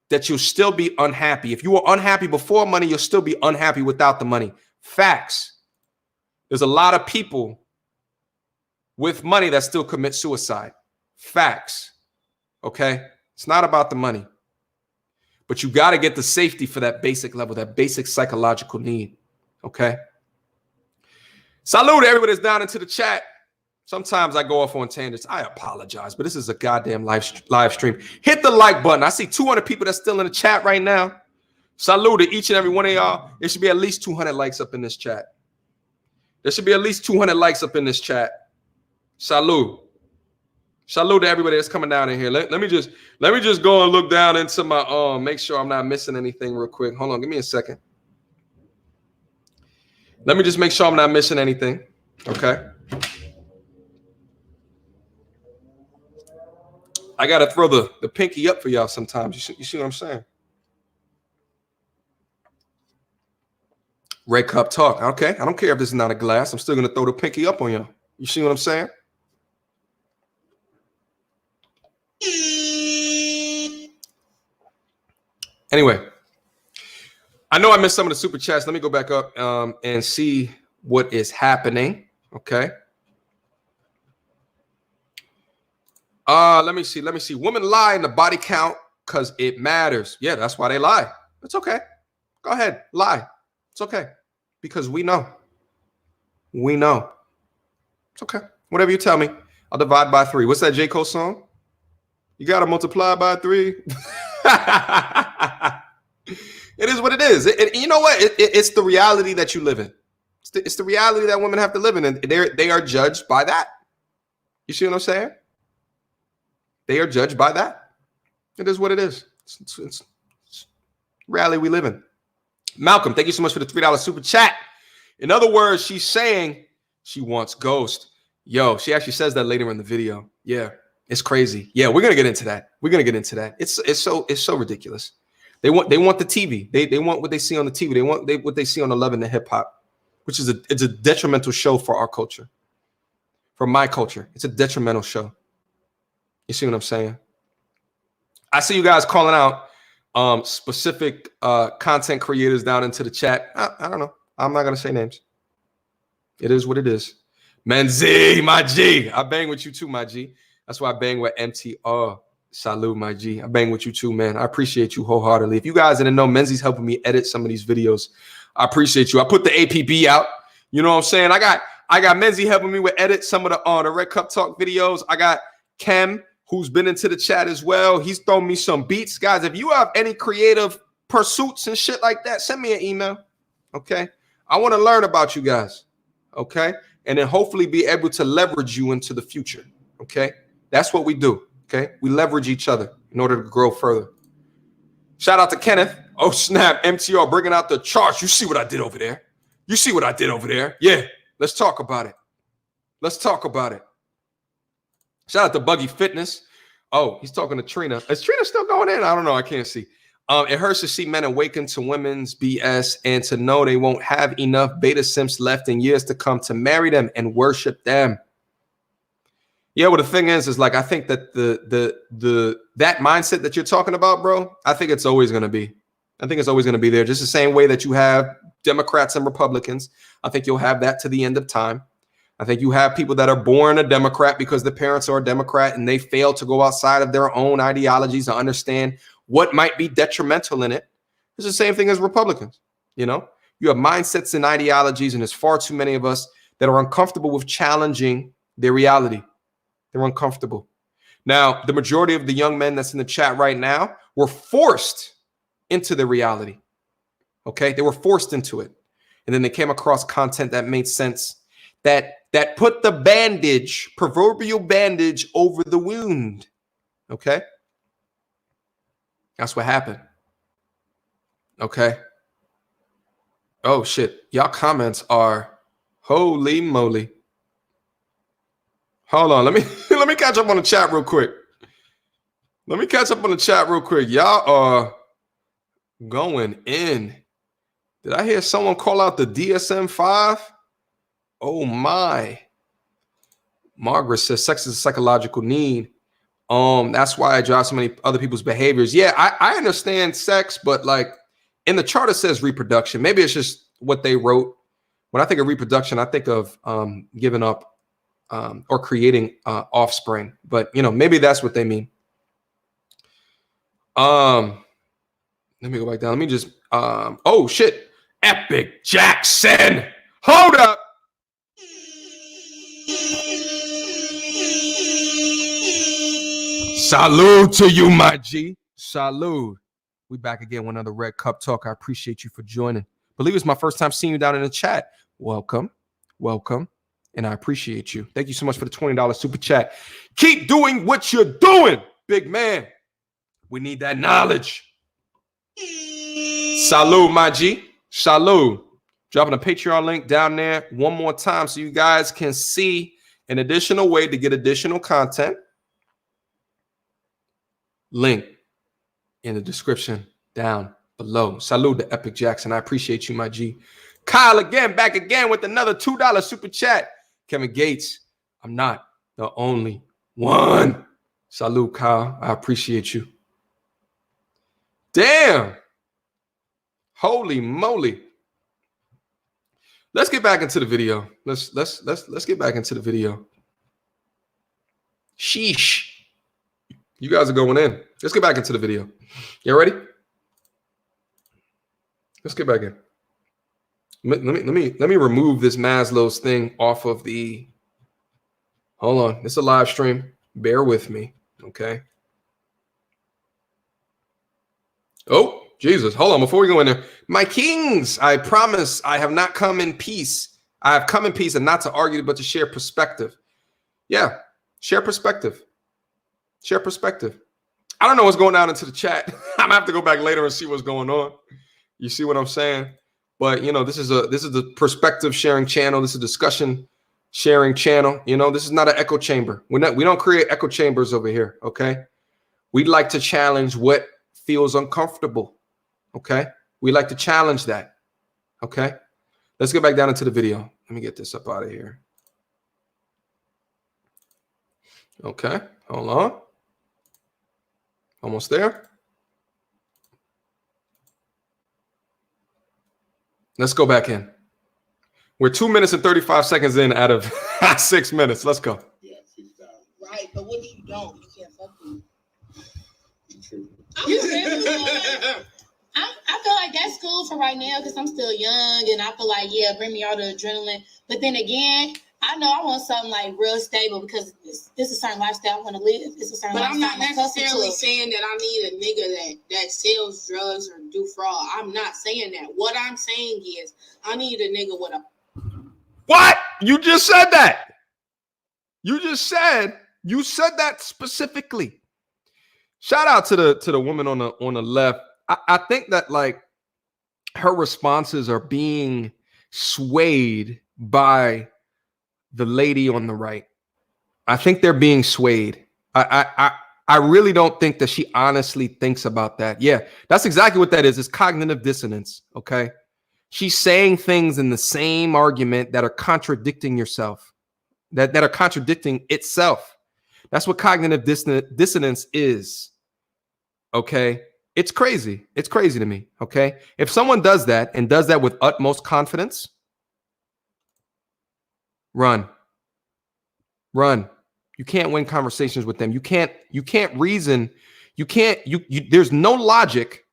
that you'll still be unhappy. If you were unhappy before money, you'll still be unhappy without the money. Facts. There's a lot of people with money that still commit suicide. Facts. Okay? It's not about the money. But you got to get the safety for that basic level, that basic psychological need. Okay? Salute to everybody that's down into the chat. Sometimes I go off on tangents. I apologize, but this is a goddamn live stream. Hit the like button. I see 200 people that's still in the chat right now. Salute to each and every one of y'all. There should be at least 200 likes up in this chat. There should be at least 200 likes up in this chat. Salute. Salute to everybody that's coming down in here. Let me just go and look down into my make sure I'm not missing anything real quick. Hold on, give me a second. Let me just make sure I'm not missing anything. Okay. I gotta throw the pinky up for y'all sometimes. You see what I'm saying? Red cup talk. Okay. I don't care if this is not a glass. I'm still gonna throw the pinky up on y'all. You see what I'm saying? Anyway, I know I missed some of the super chats. Let me go back up and see what is happening. Okay. Let me see. Women lie in the body count because it matters. Yeah, that's why they lie. It's okay. Go ahead, lie. It's okay. Because we know. We know. It's okay. Whatever you tell me, I'll divide by 3. What's that J. Cole song? You got to multiply by 3. It is what it is. And you know what? It's the reality that you live in. It's the reality that women have to live in. And they are judged by that. You see what I'm saying? They are judged by that. It is what it is. It's reality we live in. Malcolm, thank you so much for the $3 super chat. In other words, she's saying she wants Ghost. Yo, she actually says that later in the video. Yeah, it's crazy. Yeah, we're gonna get into that. It's so ridiculous. They want the TV. They want what they see on the TV. They want what they see on the Love and the Hip Hop, which is it's a detrimental show for our culture. for my culture. It's a detrimental show. You see what I'm saying? I see you guys calling out specific content creators down into the chat. I don't know. I'm not gonna say names. It is what it is. Man, Z, my G. I bang with you too, my G. That's why I bang with MTR. Salute, my G. I bang with you too, man. I appreciate you wholeheartedly. If you guys didn't know, Menzies helping me edit some of these videos. I appreciate you. I put the APB out. You know what I'm saying? I got Menzies helping me with edit some of the Red Cup Talk videos. I got Kem, who's been into the chat as well. He's thrown me some beats. Guys, if you have any creative pursuits and shit like that, send me an email. Okay? I want to learn about you guys. Okay? And then hopefully be able to leverage you into the future. Okay? That's what we do. Okay? We leverage each other in order to grow further. Shout out to Kenneth. Oh, snap. MTR bringing out the charts. You see what I did over there? You see what I did over there? Yeah. Let's talk about it. Let's talk about it. Shout out to Buggy Fitness. Oh, he's talking to Trina. Is Trina still going in? I don't know. I can't see. It hurts to see men awaken to women's BS and to know they won't have enough beta simps left in years to come to marry them and worship them. Yeah, well, the thing is like I think that that mindset that you're talking about, bro, I think it's always going to be. I think it's always going to be there. Just the same way that you have Democrats and Republicans. I think you'll have that to the end of time. I think you have people that are born a Democrat because the parents are a Democrat and they fail to go outside of their own ideologies to understand what might be detrimental in it. It's the same thing as Republicans. You know, you have mindsets and ideologies, and there's far too many of us that are uncomfortable with challenging their reality. They're uncomfortable. Now, the majority of the young men that's in the chat right now were forced into the reality. Okay, they were forced into it, and then they came across content that made sense. That put the bandage, proverbial bandage, over the wound. Okay, that's what happened. Okay. Oh shit, y'all comments are holy moly. Hold on, let me catch up on the chat real quick. Y'all are going in. Did I hear someone call out the DSM-5? Oh my. Margaret says sex is a psychological need. That's why I drive so many other people's behaviors. Yeah, I understand sex, but like in the chart it says reproduction. Maybe it's just what they wrote. When I think of reproduction, I think of giving up or creating offspring, but you know, maybe that's what they mean. Let me go back down. Let me just oh shit, Epic Jackson. Hold up. Salute to you, my G. Salute. We back again with another Red Cup Talk. I appreciate you for joining. Believe it's my first time seeing you down in the chat. Welcome. And I appreciate you. Thank you so much for the $20 super chat. Keep doing what you're doing, big man. We need that knowledge. Salute, my G. Salute. Dropping a Patreon link down there one more time so you guys can see an additional way to get additional content. Link in the description down below. Salute to Epic Jackson. I appreciate you, my G. Kyle again, back again with another $2 super chat. Kevin Gates, I'm not the only one. Salute, Kyle. I appreciate you. Damn. Holy moly. Let's get back into the video. Let's get back into the video. Sheesh. You guys are going in. Let's get back into the video. You ready? Let's get back in. Let me remove this Maslow's thing off of the. Hold on. It's a live stream. Bear with me. Okay. Oh, Jesus. Hold on. Before we go in there. My kings, I promise I have not come in peace. I have come in peace and not to argue, but to share perspective. Yeah. Share perspective. Share perspective. I don't know what's going on into the chat. I'm gonna have to go back later and see what's going on. You see what I'm saying? But you know, this is the perspective sharing channel. This is a discussion sharing channel. You know, this is not an echo chamber. We don't create echo chambers over here. Okay. We'd like to challenge what feels uncomfortable. Okay. We like to challenge that. Okay. Let's get back down into the video. Let me get this up out of here. Okay, hold on. Almost there. Let's go back in. We're 2 minutes and 35 seconds in out of 6 minutes. Let's go. Yeah, 50,000. Right, but what if you don't? You can't fuck with me. You I feel like that's cool for right now because I'm still young and I feel like, yeah, bring me all the adrenaline. But then again, I know I want something like real stable because it's a certain lifestyle I want to live. It's a certain But I'm lifestyle not I'm accustomed necessarily to. saying that I need a nigga that sells drugs or do fraud. I'm not saying that. What I'm saying is I need a nigga with a What? You just said that. You said that specifically. Shout out to the woman on the left. I think that like her responses are being swayed by the lady on the right. I think they're being swayed. I really don't think that she honestly thinks about that. Yeah, that's exactly what that is. It's cognitive dissonance. Okay. She's saying things in the same argument that are contradicting yourself, that are contradicting itself. That's what cognitive dissonance is. Okay. It's crazy. It's crazy to me. Okay. If someone does that and does that with utmost confidence, run. You can't win conversations with them. You can't reason. There's no logic.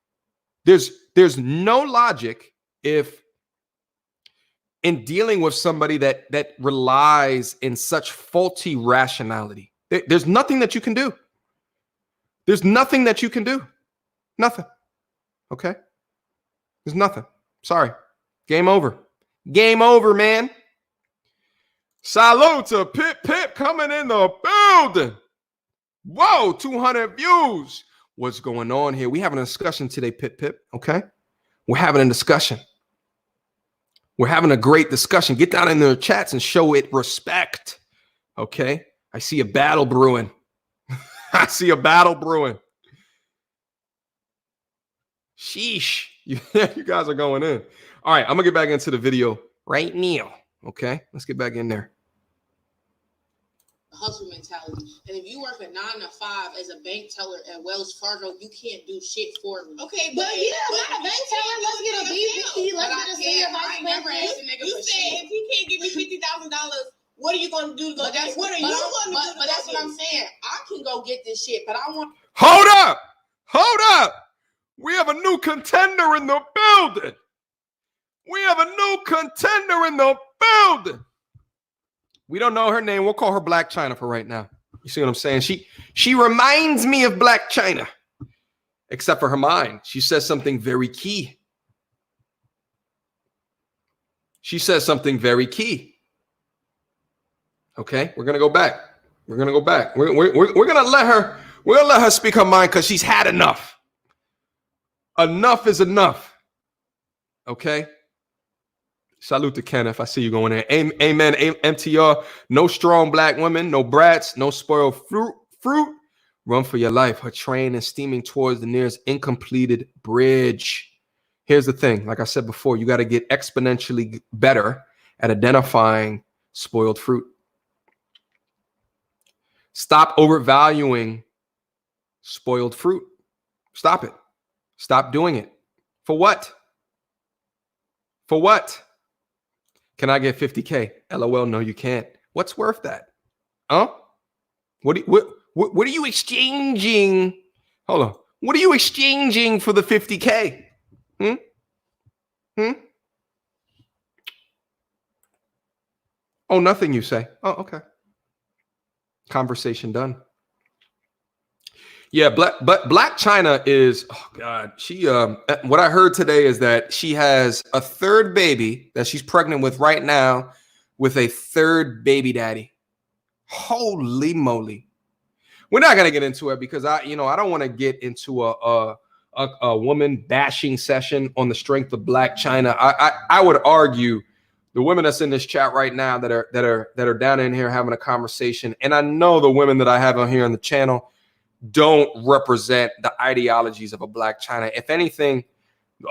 There's no logic if in dealing with somebody that relies in such faulty rationality. There's nothing that you can do. There's nothing that you can do. Nothing. Okay? There's nothing. Sorry. Game over. Game over, man. Salute to Pip coming in the building. Whoa, 200 views. What's going on here? We having a discussion today, Pip. Okay? We're having a discussion. We're having a great discussion. Get down in the chats and show it respect. Okay? I see a battle brewing. I see a battle brewing. Sheesh. You guys are going in. All right, I'm going to get back into the video right now. Okay? Let's get back in there. hustle mentality. And if you work a 9 to 5 as a bank teller at Wells Fargo, you can't do shit for me. Okay, but yeah, not a bank teller. Let's get a VP. Let's get a senior vice president. You said if he can't give me $50,000, what are you going to do to go? What are you going to do? But that's what I'm saying. I can go get this shit, but I want. Hold up. We have a new contender in the building. We don't know her name. We'll call her Black China for right now. You see what I'm saying? She reminds me of Black China, except for her mind. She says something very key. Okay, we're gonna go back. We're gonna let her speak her mind because she's had enough. Enough is enough. Okay. Salute to Kenneth. I see you going there. Amen. MTR. No strong black women, no brats, no spoiled fruit. Run for your life. Her train is steaming towards the nearest incompleted bridge. Here's the thing. Like I said before, you got to get exponentially better at identifying spoiled fruit. Stop overvaluing spoiled fruit. Stop it. Stop doing it. For what? Can I get 50K? LOL, no, you can't. What's worth that? Huh? What are you exchanging? Hold on. What are you exchanging for the 50K? Oh, nothing, you say. Oh, okay. Conversation done. Yeah, Black China is, oh God, she what I heard today is that she has a third baby that she's pregnant with right now with a third baby daddy. Holy moly. We're not gonna get into it because I don't want to get into a woman bashing session on the strength of Black China. I would argue the women that's in this chat right now that are down in here having a conversation, and I know the women that I have on here on the channel don't represent the ideologies of a Black China. If anything,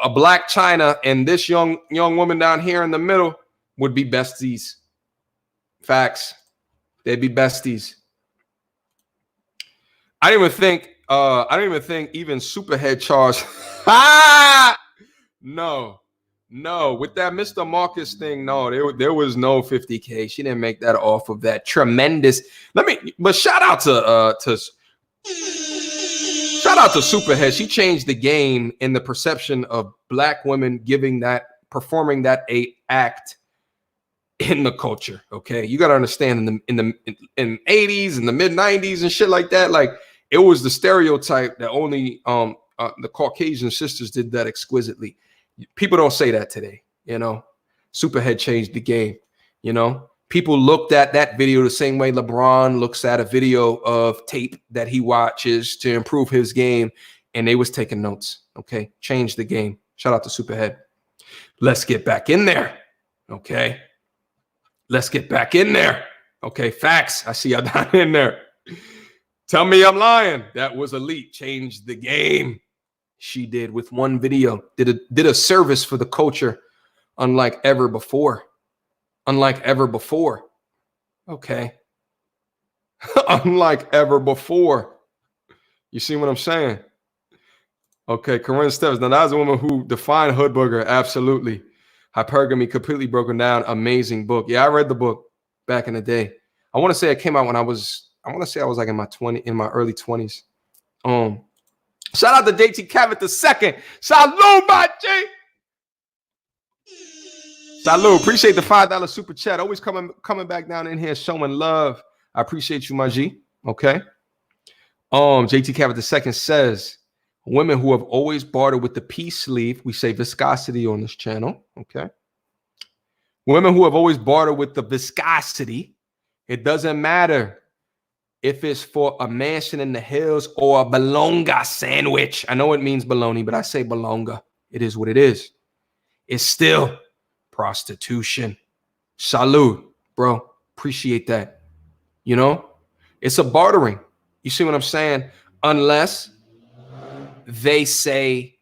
a Black China and this young woman down here in the middle would be besties. Facts. They'd be besties. I don't even think even Superhead charged. No, with that Mr. Marcus thing, no, there was no 50K. She didn't make that off of that tremendous. But shout out to Superhead. She changed the game in the perception of Black women performing that act in the culture. Okay, you got to understand in the 80s and the mid 90s and shit like that, like it was the stereotype that only the Caucasian sisters did that exquisitely. People don't say that today, you know. Superhead changed the game, you know. People looked at that video the same way LeBron looks at a video of tape that he watches to improve his game, and they was taking notes. Okay, changed the game. Shout out to Superhead. Let's get back in there. Okay, let's get back in there. Okay, facts. I see y'all down in there. Tell me I'm lying. That was elite. Changed the game. She did with one video. Did a service for the culture unlike ever before. Unlike ever before. Okay. Unlike ever before. You see what I'm saying? Okay, Corinne Steps. Now that's a woman who defined hood booger. Absolutely. Hypergamy completely broken down. Amazing book. Yeah, I read the book back in the day. I want to say it came out when I was like in my early 20s. Shout out to JT Cavett II. Salud, my G. Salud. Appreciate the $5 super chat. Always coming back down in here showing love. I appreciate you, my G. Okay. JT Cavett II says, women who have always bartered with the peace sleeve. We say viscosity on this channel. Okay. Women who have always bartered with the viscosity. It doesn't matter if it's for a mansion in the hills or a bologna sandwich. I know it means bologna, but I say bologna. It is what it is. It's still prostitution. Salud, bro. Appreciate that. You know, it's a bartering. You see what I'm saying? Unless they say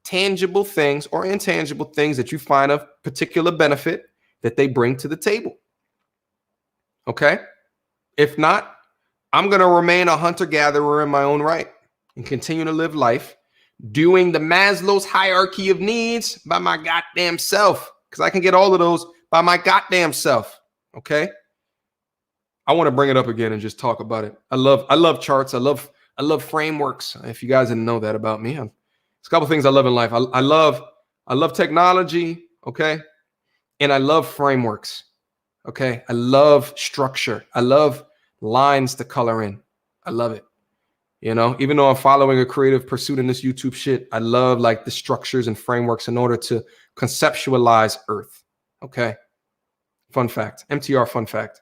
tangible things or intangible things that you find of particular benefit that they bring to the table. Okay? If not, I'm going to remain a hunter-gatherer in my own right and continue to live life doing the Maslow's hierarchy of needs by my goddamn self, because I can get all of those by my goddamn self. Okay? I want to bring it up again and just talk about it. I love charts. I love frameworks. If you guys didn't know that about me, there's a couple things I love in life. I love technology. Okay? And I love frameworks. Okay? I love structure. I love lines to color in. I love it. You know, even though I'm following a creative pursuit in this YouTube shit, I love like the structures and frameworks in order to conceptualize Earth. Okay. Fun fact. MTR fun fact.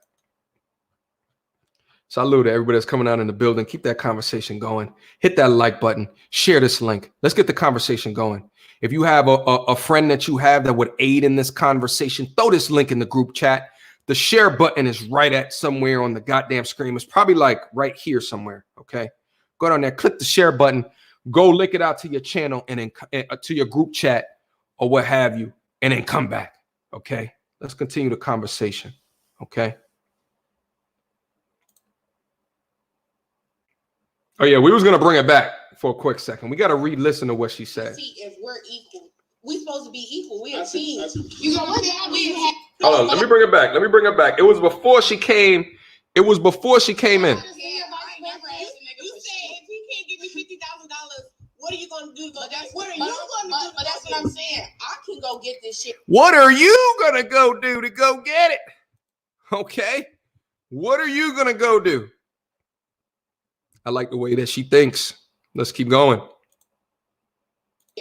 Salute to everybody that's coming out in the building. Keep that conversation going. Hit that like button. Share this link. Let's get the conversation going. If you have a friend that you have that would aid in this conversation, throw this link in the group chat. The share button is right at somewhere on the goddamn screen. It's probably like right here somewhere. Okay. Go down there, click the share button, go lick it out to your channel and then to your group chat or what have you, and then come back. Okay. Let's continue the conversation. Okay. Oh yeah, we was gonna bring it back for a quick second. We gotta re-listen to what she said. See if we're equal. We supposed to be equal. We're a team. You know what? Hold on, let me bring it back. It was before she came. It was before she came in. You said if he can't give me $50,000, what are you gonna do? But that's what I'm saying. I can go get this shit. What are you gonna go do to go get it? Okay. What are you gonna go do? I like the way that she thinks. Let's keep going.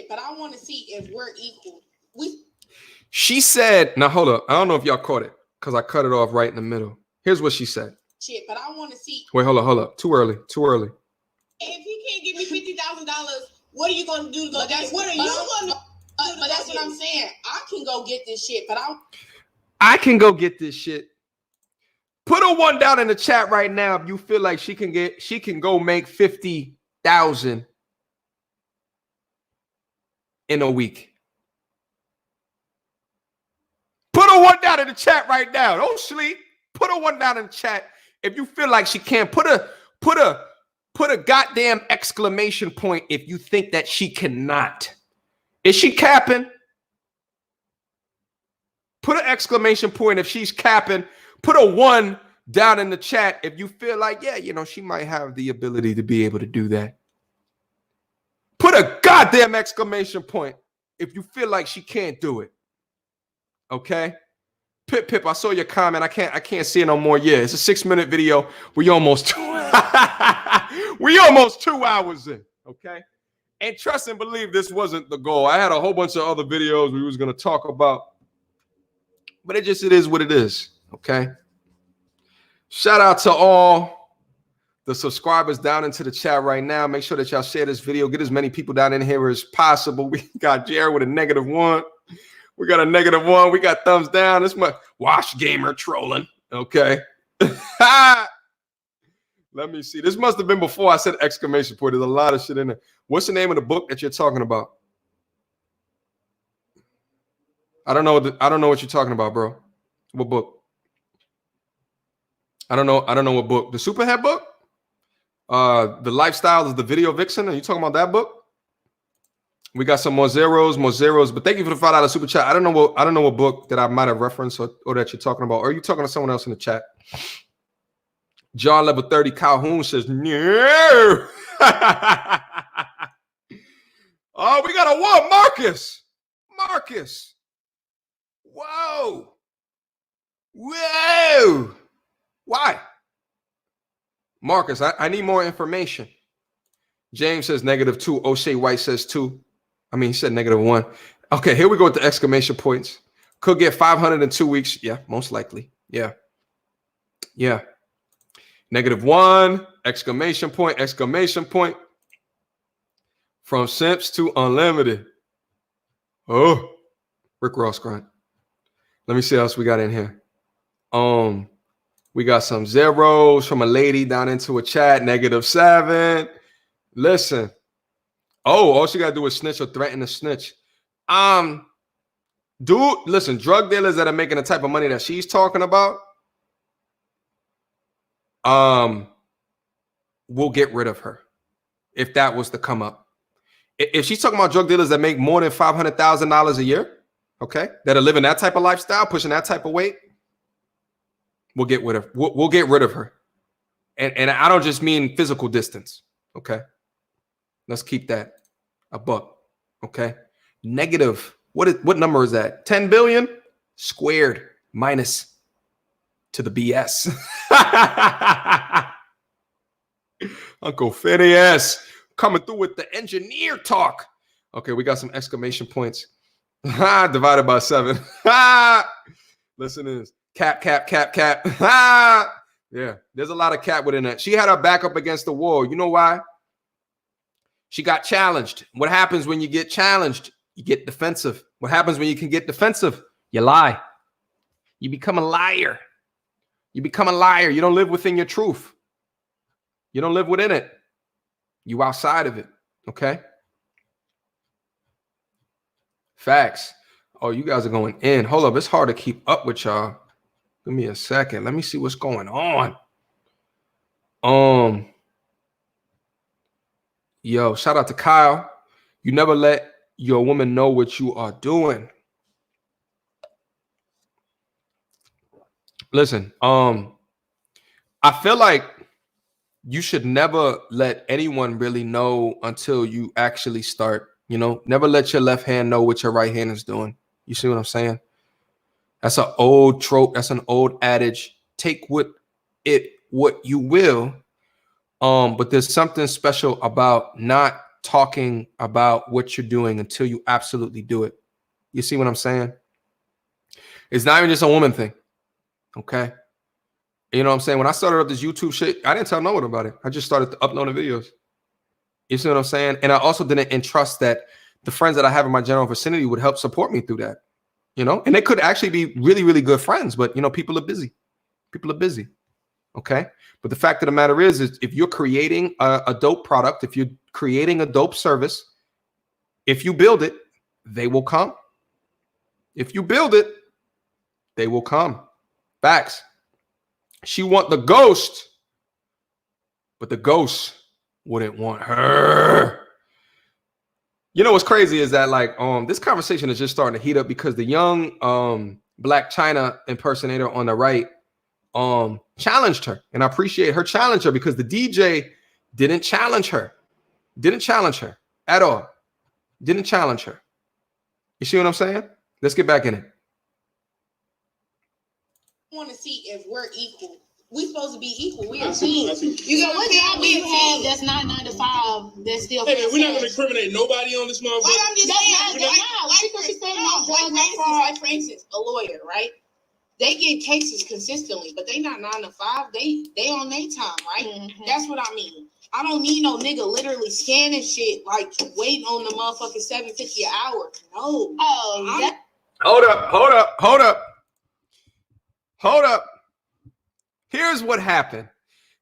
But I want to see if we're equal. She said, now hold up. I don't know if y'all caught it because I cut it off right in the middle. Here's what she said. Shit, but I want to see. Wait, hold up. Too early. If he can't give me $50,000, what are you gonna do? But that's what I'm saying. I can go get this shit, but I can go get this shit. Put a one down in the chat right now if you feel like she can go make 50,000 in a week. Put a one down in the chat right now. Don't sleep. Put a one down in the chat if you feel like she can. Put a Put a goddamn exclamation point if you think that she cannot. Is she capping? Put an exclamation point if she's capping. Put a 1 down in the chat if you feel like, yeah, you know, she might have the ability to be able to do that. Put a goddamn exclamation point if you feel like she can't do it. Okay? Pip, I saw your comment. I can't see it no more. Yeah, it's a 6-minute video. We almost 2 hours in. Okay? And trust and believe this wasn't the goal. I had a whole bunch of other videos we was gonna talk about, but it is what it is. Okay. Shout out to all the subscribers down into the chat right now. Make sure that y'all share this video. Get as many people down in here as possible. We got Jared with a -1. We got a -1. We got thumbs down. This my Wash Gamer trolling. Okay. Let me see. This must have been before I said exclamation point. There's a lot of shit in there. What's the name of the book that you're talking about? I don't know what you're talking about, bro. What book? I don't know what book. The Superhead book? The Lifestyle of the Video Vixen. Are you talking about that book? We got some more zeros. But thank you for the $5 super chat. I don't know what book that I might have referenced or that you're talking about. Or are you talking to someone else in the chat? John level 30 Calhoun says no. Oh, we got a one. Marcus. Whoa. Why? Marcus, I need more information. James says -2. O'Shea White says 2. I mean, he said -1. Okay, here we go with the exclamation points. Could get 500 in 2 weeks. Yeah, most likely. Yeah. -1, exclamation point. From simps to unlimited. Oh, Rick Ross grunt. Let me see what else we got in here. We got some zeros from a lady down into a chat, -7. Listen. Oh, all she got to do is snitch or threaten to snitch. Dude, listen, drug dealers that are making the type of money that she's talking about, we'll get rid of her if that was to come up. If she's talking about drug dealers that make more than $500,000 a year, okay, that are living that type of lifestyle, pushing that type of weight, we'll get rid of her. We'll get rid of her. And I don't just mean physical distance, okay? Let's keep that a buck, okay? Negative. What number is that? 10 billion squared minus to the BS. Uncle Phineas coming through with the engineer talk. Okay, we got some exclamation points. Divided by 7. Listen to this. Cap. Yeah, there's a lot of cap within that. She had her back up against the wall. You know why? She got challenged. What happens when you get challenged? You get defensive. What happens when you can get defensive? You lie. You become a liar. You don't live within your truth. You don't live within it. You outside of it. Okay? Facts. Oh, you guys are going in. Hold up. It's hard to keep up with y'all. Give me a second. Let me see what's going on. Yo, shout out to Kyle. You never let your woman know what you are doing. Listen, I feel like you should never let anyone really know until you actually start, never let your left hand know what your right hand is doing. You see what I'm saying? That's an old trope. That's an old adage. Take what you will. But there's something special about not talking about what you're doing until you absolutely do it. You see what I'm saying? It's not even just a woman thing. Okay. You know what I'm saying? When I started up this YouTube shit, I didn't tell no one about it. I just started uploading videos. You see what I'm saying? And I also didn't entrust that the friends that I have in my general vicinity would help support me through that. And they could actually be really, really good friends, but people are busy. Okay. But the fact of the matter is if you're creating a dope product, if you're creating a dope service, if you build it, they will come. If you build it, they will come. Facts. She want the ghost, but the ghost wouldn't want her. You know what's crazy is that like this conversation is just starting to heat up because the young Black China impersonator on the right challenged her, and I appreciate her challenge her because the DJ didn't challenge her at all. Didn't challenge her. You see what I'm saying? Let's get back in it. I want to see if we're equal. We supposed to be equal. We are a team. You got what job do you have that's not 9 to 5? That's still. Hey man, we're not gonna incriminate nobody on this motherfucker. Like I'm just saying, for instance, a lawyer, right? They get cases consistently, but they not 9 to 5. They on their time, right? Mm-hmm. That's what I mean. I don't need no nigga literally scanning shit like waiting on the motherfucking $7.50 an hour. No. Oh, Hold up. Here's what happened.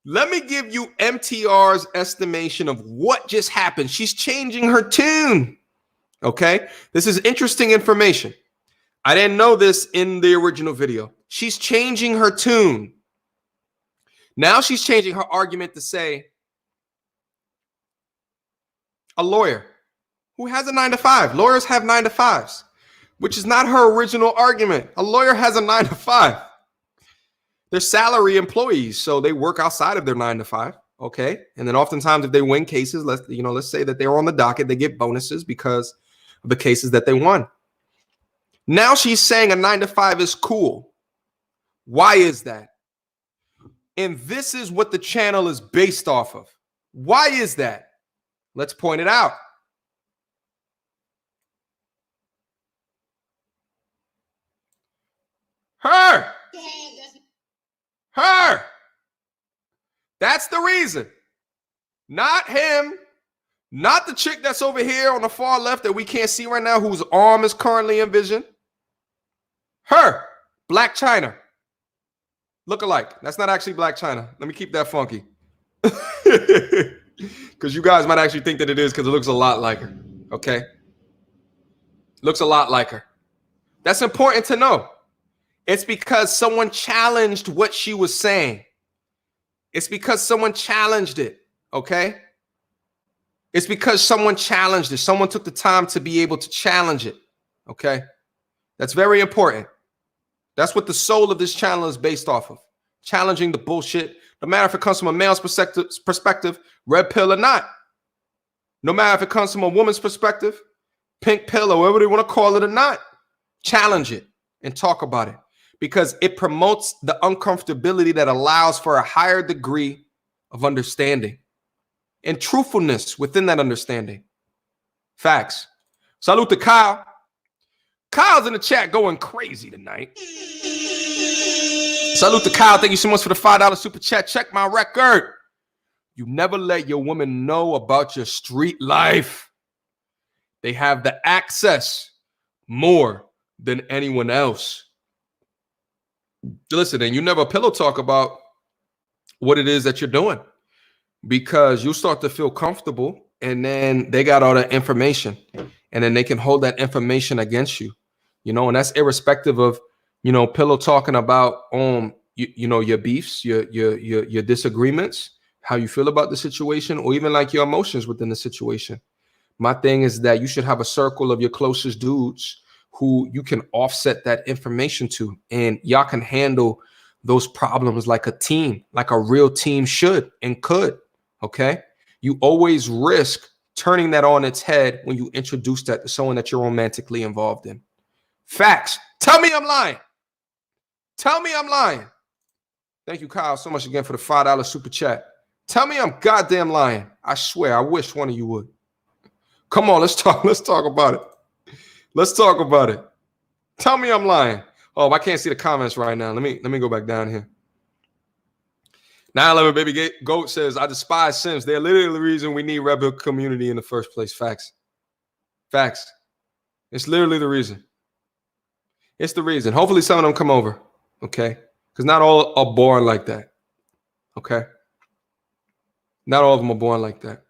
Let me give you MTR's estimation of what just happened. She's changing her tune. Okay? This is interesting information. I didn't know this in the original video. She's changing her tune. Now she's changing her argument to say a lawyer who has a 9 to 5. Lawyers have 9 to 5s, which is not her original argument. A lawyer has a 9 to 5. They're salary employees, so they work outside of their 9 to 5. Okay. And then oftentimes if they win cases, let's say that they're on the docket, they get bonuses because of the cases that they won. Now she's saying a 9 to 5 is cool. Why is that? And this is what the channel is based off of. Why is that? Let's point it out. Her. That's the reason. Not him. Not the chick that's over here on the far left that we can't see right now, whose arm is currently in vision. Her. Black China. Look alike. That's not actually Black China. Let me keep that funky. Because you guys might actually think that it is because it looks a lot like her. Okay? Looks a lot like her. That's important to know. It's because someone challenged what she was saying. It's because someone challenged it. Okay? It's because someone challenged it. Someone took the time to be able to challenge it. Okay? That's very important. That's what the soul of this channel is based off of. Challenging the bullshit. No matter if it comes from a male's perspective, red pill or not. No matter if it comes from a woman's perspective, pink pill or whatever they want to call it or not. Challenge it and talk about it. Because it promotes the uncomfortability that allows for a higher degree of understanding and truthfulness within that understanding. Facts. Salute to Kyle. Kyle's in the chat going crazy tonight. Salute to Kyle. Thank you so much for the $5 super chat. Check my record. You never let your woman know about your street life. They have the access more than anyone else. Listen, and you never pillow talk about what it is that you're doing because you start to feel comfortable and then they got all that information and then they can hold that information against you, you know, and that's irrespective of, you know, pillow talking about, you know, your beefs, your disagreements, how you feel about the situation, or even like your emotions within the situation. My thing is that you should have a circle of your closest dudes who you can offset that information to, and y'all can handle those problems like a team, like a real team should and could. Okay. You always risk turning that on its head when you introduce that to someone that you're romantically involved in. Facts. Tell me I'm lying. Tell me I'm lying. Thank you, Kyle, so much again for the $5 super chat. Tell me I'm goddamn lying. I swear, I wish one of you would. Come on, let's talk. Let's talk about it. Let's talk about it. Tell me I'm lying. Oh, I can't see the comments right now. Let me go back down here. 911 Baby Goat says, I despise Sims. They're literally the reason we need rebel community in the first place. Facts. Facts. It's literally the reason. It's the reason. Hopefully some of them come over. Okay? Because not all are born like that. Okay? Not all of them are born like that.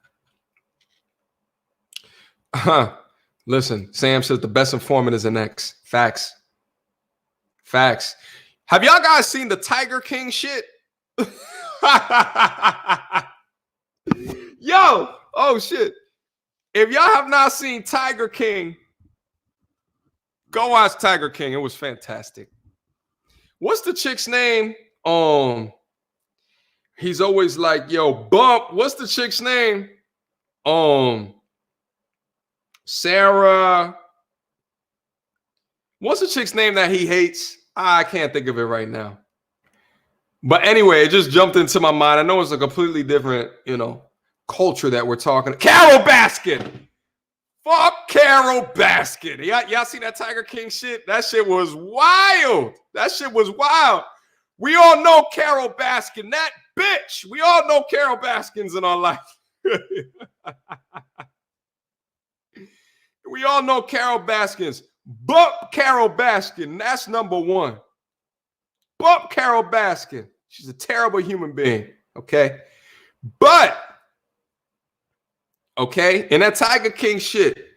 Listen, Sam says the best informant is an ex. Facts. Facts. Have y'all guys seen the Tiger King shit? Yo, oh shit. If y'all have not seen Tiger King, go watch Tiger King. It was fantastic. What's the chick's name? He's always like, yo, bump. What's the chick's name? Sarah. What's the chick's name that he hates? I can't think of it right now. But anyway, it just jumped into my mind. I know it's a completely different, culture that we're talking. Carol Baskin. Fuck Carol Baskin. Y'all see that Tiger King shit? That shit was wild. That shit was wild. We all know Carol Baskin. That bitch. We all know Carol Baskins in our life. We all know Carol Baskins. Bump Carol Baskin. That's number one. Bump Carol Baskin. She's a terrible human being. Okay. But, okay, in that Tiger King shit,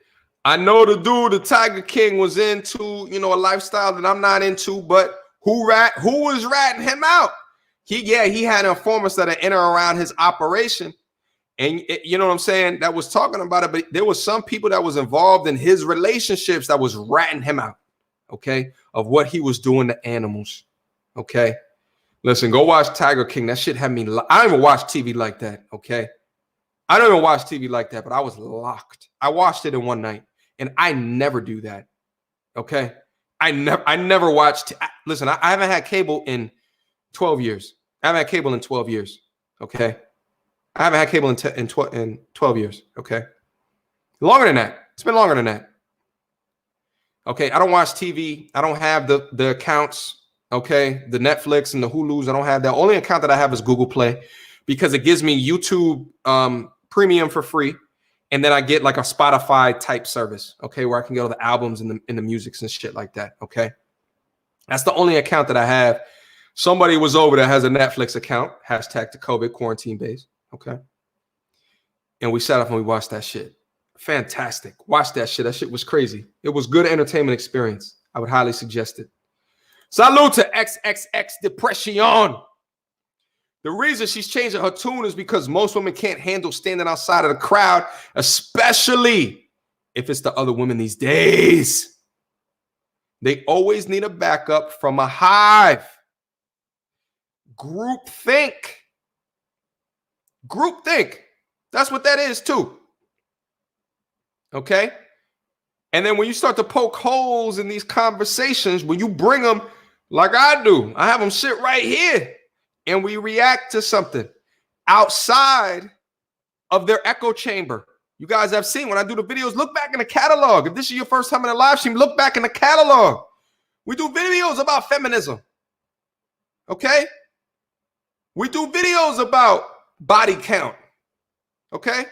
I know the Tiger King was into, a lifestyle that I'm not into, but who was ratting him out? He had informants that are in or around his operation. And you know what I'm saying? That was talking about it, but there was some people that was involved in his relationships that was ratting him out, okay, of what he was doing to animals, okay? Listen, go watch Tiger King. That shit had me. I don't even watch TV like that, okay? I don't even watch TV like that, but I was locked. I watched it in one night, and I never do that, okay? I never watched. Listen, I haven't had cable in 12 years. I haven't had cable in 12 years, okay? I haven't had cable in 12 years, okay? Longer than that. It's been longer than that. Okay, I don't watch TV. I don't have the accounts, okay? The Netflix and the Hulus, I don't have that. Only account that I have is Google Play because it gives me YouTube Premium for free. And then I get like a Spotify type service, okay, where I can get all the albums and the musics and shit like that, okay? That's the only account that I have. Somebody was over that has a Netflix account, hashtag the COVID quarantine base. Okay. And we sat up and we watched that shit. Fantastic. Watch that shit. That shit was crazy. It was good entertainment experience. I would highly suggest it. Salute to XXX Depression. The reason she's changing her tune is because most women can't handle standing outside of the crowd, especially if it's the other women these days. They always need a backup from a hive. Groupthink. Groupthink. That's what that is too. Okay? And then when you start to poke holes in these conversations, when you bring them like I do, I have them sit right here and we react to something outside of their echo chamber. You guys have seen when I do the videos, look back in the catalog. If this is your first time in a live stream, look back in the catalog. We do videos about feminism. Okay? We do videos about body count. Okay?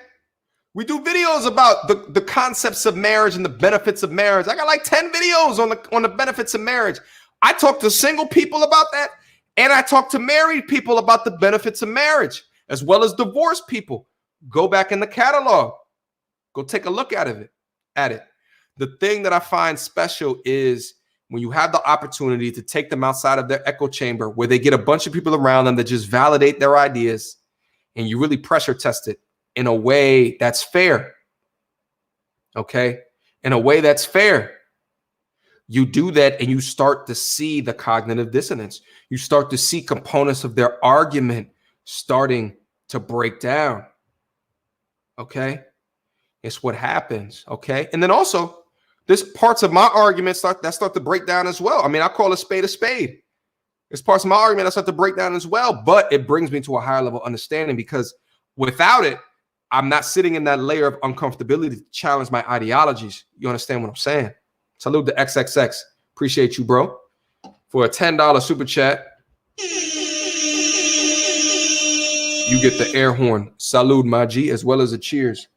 We do videos about the concepts of marriage and the benefits of marriage. I got like 10 videos on the benefits of marriage. I talk to single people about that, and I talk to married people about the benefits of marriage, as well as divorced people. Go back in the catalog. Go take a look at it. The thing that I find special is when you have the opportunity to take them outside of their echo chamber where they get a bunch of people around them that just validate their ideas, and you really pressure test it in a way that's fair. Okay? In a way that's fair. You do that and you start to see the cognitive dissonance. You start to see components of their argument starting to break down. Okay? It's what happens. Okay? And then also, there's parts of my argument start to break down as well. I mean, I call a spade a spade. There's parts of my argument that start to break down as well, but it brings me to a higher level of understanding because without it, I'm not sitting in that layer of uncomfortability to challenge my ideologies. You understand what I'm saying? Salute to XXX. Appreciate you, bro. For a $10 super chat, you get the air horn. Salute, my G, as well as a cheers.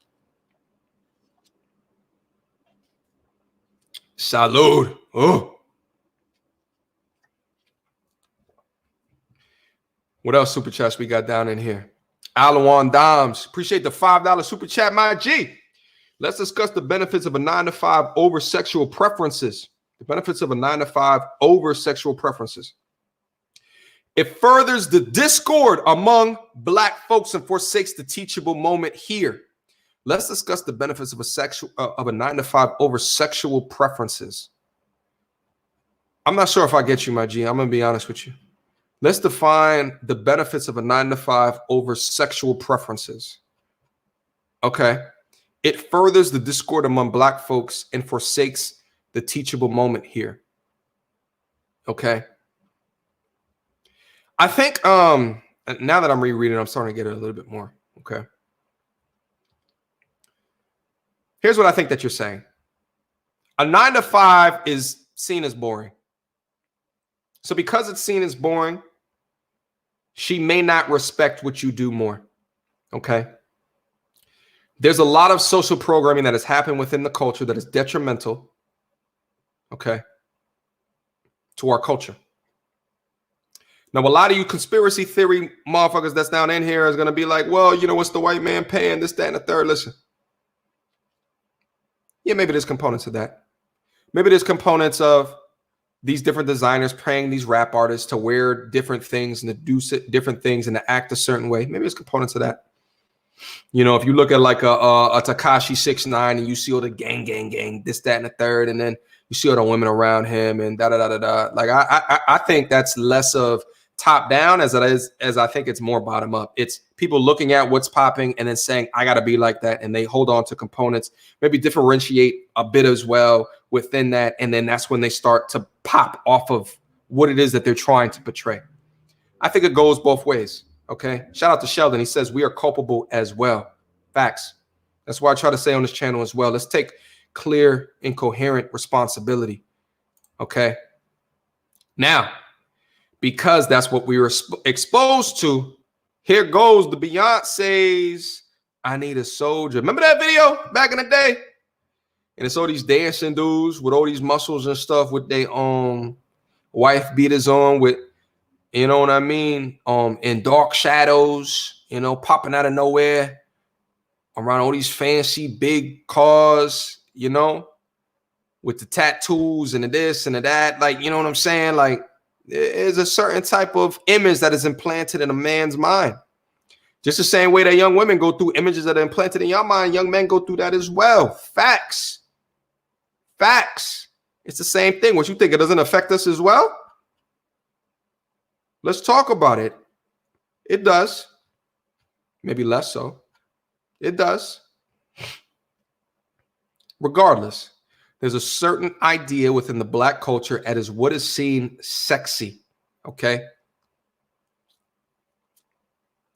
Salute. Oh. What else super chats we got down in here? Alawan Doms. Appreciate the $5 super chat, my G. Let's discuss the benefits of a 9-to-5 over sexual preferences. The benefits of a 9-to-5 over sexual preferences. It furthers the discord among Black folks and forsakes the teachable moment here. Let's discuss the benefits of a 9-to-5 over sexual preferences. I'm not sure if I get you, my G. I'm going to be honest with you. Let's define the benefits of a 9-to-5 over sexual preferences. Okay. It furthers the discord among Black folks and forsakes the teachable moment here. Okay. I think now that I'm rereading, I'm starting to get it a little bit more. Okay. Here's what I think that you're saying. A 9-to-5 is seen as boring. So because it's seen as boring, she may not respect what you do more. Okay. There's a lot of social programming that has happened within the culture that is detrimental, okay, to our culture. Now, a lot of you conspiracy theory motherfuckers that's down in here is going to be like, well, you know, what's the white man paying, this, that, and the third? Listen. Yeah, maybe there's components of that. Maybe there's components of these different designers paying these rap artists to wear different things and to do different things and to act a certain way. Maybe there's components of that. You know, if you look at like a Tekashi 6ix9ine and you see all the gang, this, that, and the third, and then you see all the women around him and da. Like I think that's less of top down as I think it's more bottom up. It's people looking at what's popping and then saying, I got to be like that. And they hold on to components, maybe differentiate a bit as well within that. And then that's when they start to pop off of what it is that they're trying to portray. I think it goes both ways. Okay. Shout out to Sheldon. He says we are culpable as well. Facts. That's why I try to say on this channel as well. Let's take clear and coherent responsibility. Okay. Now, because that's what we were exposed to, here goes the Beyonce's I Need a Soldier. Remember that video back in the day? And it's all these dancing dudes with all these muscles and stuff with their wife beaters on with, you know what I mean? In dark shadows, you know, popping out of nowhere around all these fancy big cars, you know, with the tattoos and the this and the that. Like, you know what I'm saying? Like, there's a certain type of image that is implanted in a man's mind. Just the same way that young women go through images that are implanted in your mind, young men go through that as well. Facts. Facts. It's the same thing. What you think, it doesn't affect us as well? Let's talk about it. It does. Maybe less so. It does. Regardless, there's a certain idea within the Black culture as what is seen sexy. Okay.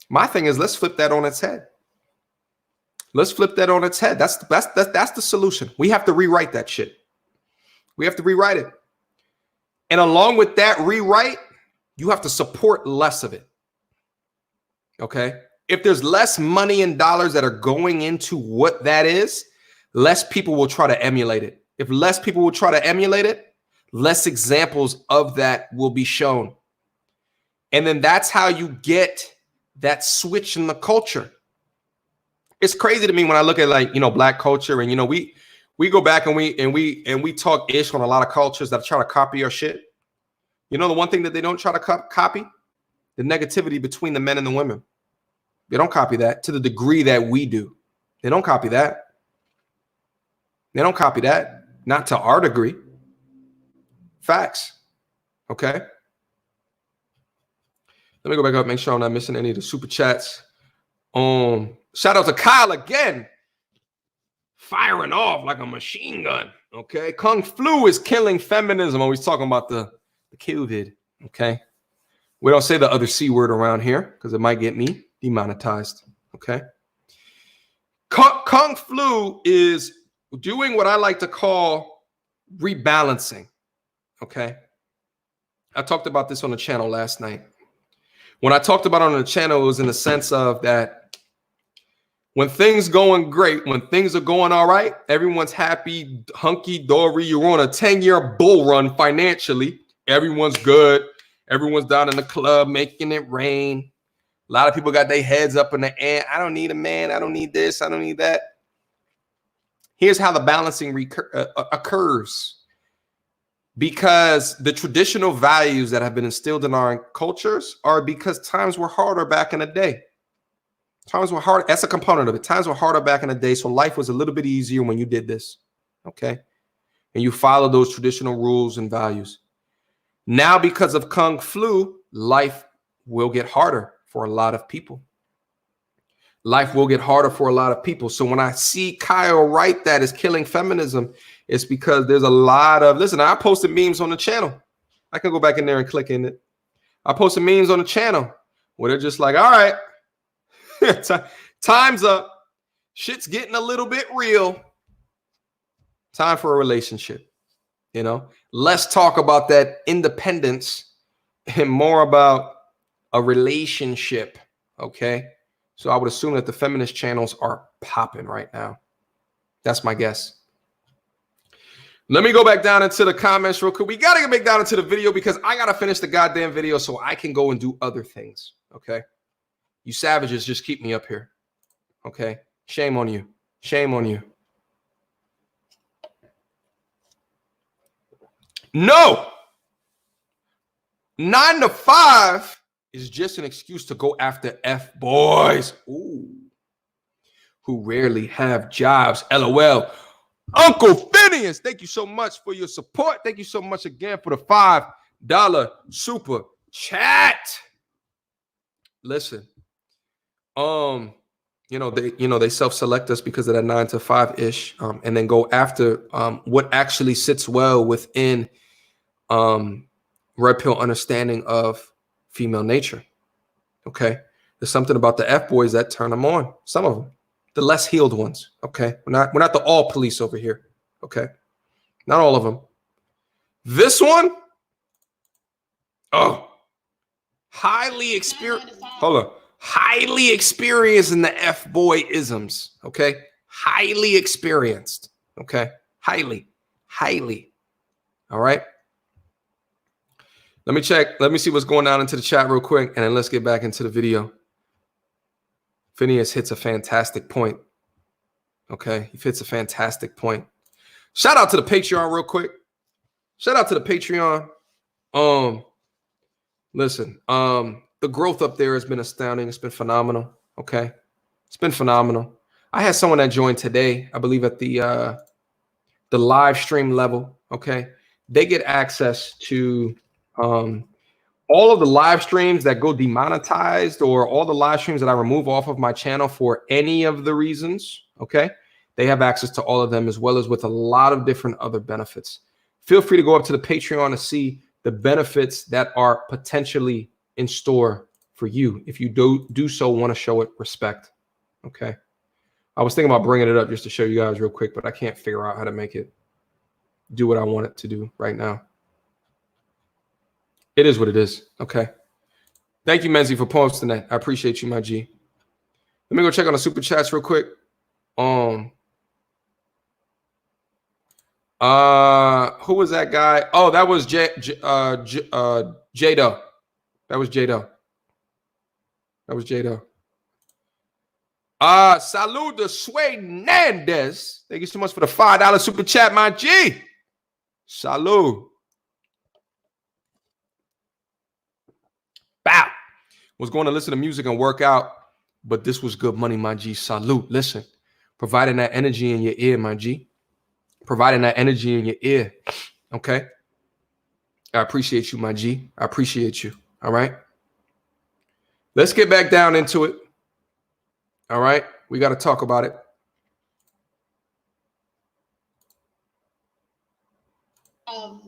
My thing is, let's flip that on its head. Let's flip that on its head. That's the solution. We have to rewrite that shit. We have to rewrite it. And along with that rewrite, you have to support less of it. Okay. If there's less money and dollars that are going into what that is, less people will try to emulate it. If less people will try to emulate it, less examples of that will be shown. And then that's how you get that switch in the culture. It's crazy to me when I look at, like, you know, Black culture, and, you know, we go back and we talk ish on a lot of cultures that try to copy our shit. You know, the one thing that they don't try to copy, the negativity between the men and the women. They don't copy that to the degree that we do. They don't copy that. They don't copy that. Not to our degree. Facts. Okay. Let me go back up, make sure I'm not missing any of the super chats. Shout out to Kyle again. Firing off like a machine gun. Okay. Kung Flu is killing feminism. Always talking about the COVID. Okay. We don't say the other C word around here because it might get me demonetized. Okay. Kung Flu is doing what I like to call rebalancing. Okay. I talked about this on the channel last night. When I talked about it on the channel, it was in the sense of that when things going great, when things are going all right, everyone's happy, hunky-dory, you're on a 10-year bull run financially. Everyone's good. Everyone's down in the club making it rain. A lot of people got their heads up in the air. I don't need a man. I don't need this. I don't need that. Here's how the balancing occurs. because the traditional values that have been instilled in our cultures are because times were harder back in the day. Times were hard. That's a component of it. Times were harder back in the day. So life was a little bit easier when you did this. Okay. And you follow those traditional rules and values. Now, because of Kung Flu, life will get harder for a lot of people. Life will get harder for a lot of people. So when I see Kyle write that is killing feminism, it's because there's a lot of, listen, I posted memes on the channel. I can go back in there and click in it. I posted memes on the channel where they're just like, all right, time's up. Shit's getting a little bit real. Time for a relationship. You know, let's talk about that independence and more about a relationship. Okay. So I would assume that the feminist channels are popping right now. That's my guess. Let me go back down into the comments real quick. We got to get back down into the video because I got to finish the goddamn video so I can go and do other things. Okay. You savages just keep me up here. Okay. Shame on you. Shame on you. No. 9 to 5 is just an excuse to go after F boys. Ooh. Who rarely have jobs. LOL. Uncle Phineas, thank you so much for your support. Thank you so much again for the $5 super chat. Listen, they self-select us because of that 9 to 5 ish, and then go after what actually sits well within red pill understanding of female nature. Okay, there's something about the F boys that turn them on. Some of them. The less healed ones, okay? We're not the all police over here, okay? Not all of them. This one, highly experienced. Hold on, highly experienced in the F boy isms, okay? Highly experienced, okay? Highly. All right. Let me check. Let me see what's going on into the chat real quick, and then let's get back into the video. Phineas hits a fantastic point. Okay, he hits a fantastic point. Shout out to the Patreon real quick. Shout out to the Patreon. Listen, the growth up there has been astounding. It's been phenomenal. Okay, it's been phenomenal. I had someone that joined today, I believe at the live stream level. Okay, they get access to all of the live streams that go demonetized, or all the live streams that I remove off of my channel for any of the reasons, okay? They have access to all of them, as well as with a lot of different other benefits. Feel free to go up to the Patreon to see the benefits that are potentially in store for you. If you do so want to show it respect, okay? I was thinking about bringing it up just to show you guys real quick, but I can't figure out how to make it do what I want it to do right now. It is what it is. Okay. Thank you, Menzi, for posting that. I appreciate you, my G. Let me go check on the super chats real quick. Who was that guy? Oh, that was Jado. That was Jado. Salud to Sway Nandez. Thank you so much for the $5 super chat, my G. Salud. Bow. Was going to listen to music and work out, but this was good money, my G. Salute. Listen, providing that energy in your ear, my G. Providing that energy in your ear. Okay. I appreciate you, my G. I appreciate you. All right. Let's get back down into it. All right. We got to talk about it.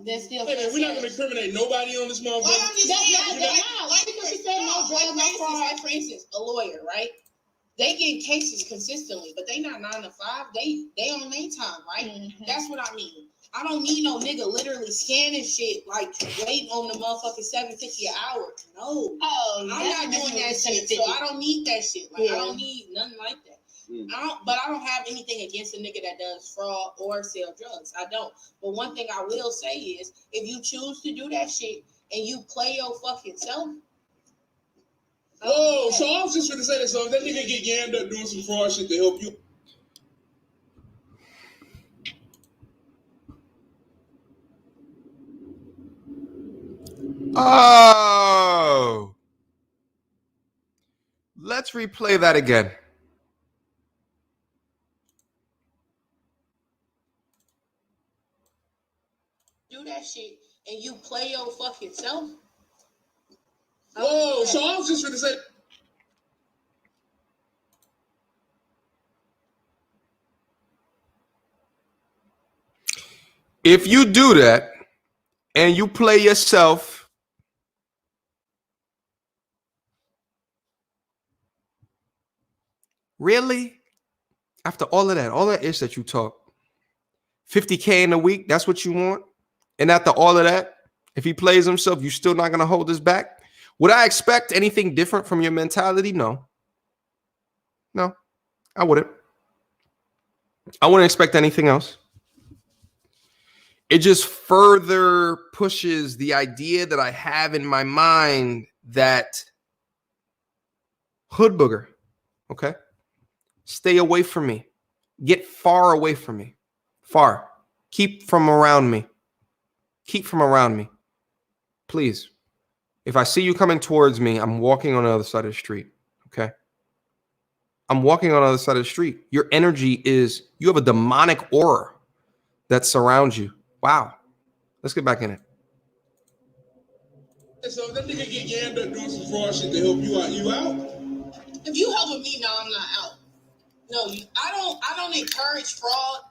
That's still. Hey man, we're not gonna incriminate nobody on this motherfucker. Why I'm just saying, like because she said no drugs, no fraud. Like for instance, a lawyer, right? They get cases consistently, but they not 9 to 5. They on their time, right? Mm-hmm. That's what I mean. I don't need no nigga literally scanning shit, like waiting on the motherfucking $7.50 an hour. No, I'm not doing that shit. So I don't need that shit. Like I don't need nothing like that. But I don't have anything against a nigga that does fraud or sell drugs. I don't. But one thing I will say is, if you choose to do that shit and you play your fucking self. Whoa, so I was just gonna say that. So if that nigga get yammed up doing some fraud shit to help you. Oh, let's replay that again. Do that shit and you play your fucking self. Whoa, so I was just gonna say. If you do that and you play yourself, really? After all that ish that you talk, 50K in a week, that's what you want? And after all of that, if he plays himself, you still not going to hold this back? Would I expect anything different from your mentality? No. No, I wouldn't. I wouldn't expect anything else. It just further pushes the idea that I have in my mind that hood booger, okay? Stay away from me. Get far away from me. Far. Keep from around me. Keep from around me. Please. If I see you coming towards me, I'm walking on the other side of the street, okay? I'm walking on the other side of the street. Your energy is, you have a demonic aura that surrounds you. Wow. Let's get back in it. So if that nigga get yammed up doing some fraud shit to help you out, you out? If you helping me, no, I'm not out. No, I don't encourage fraud,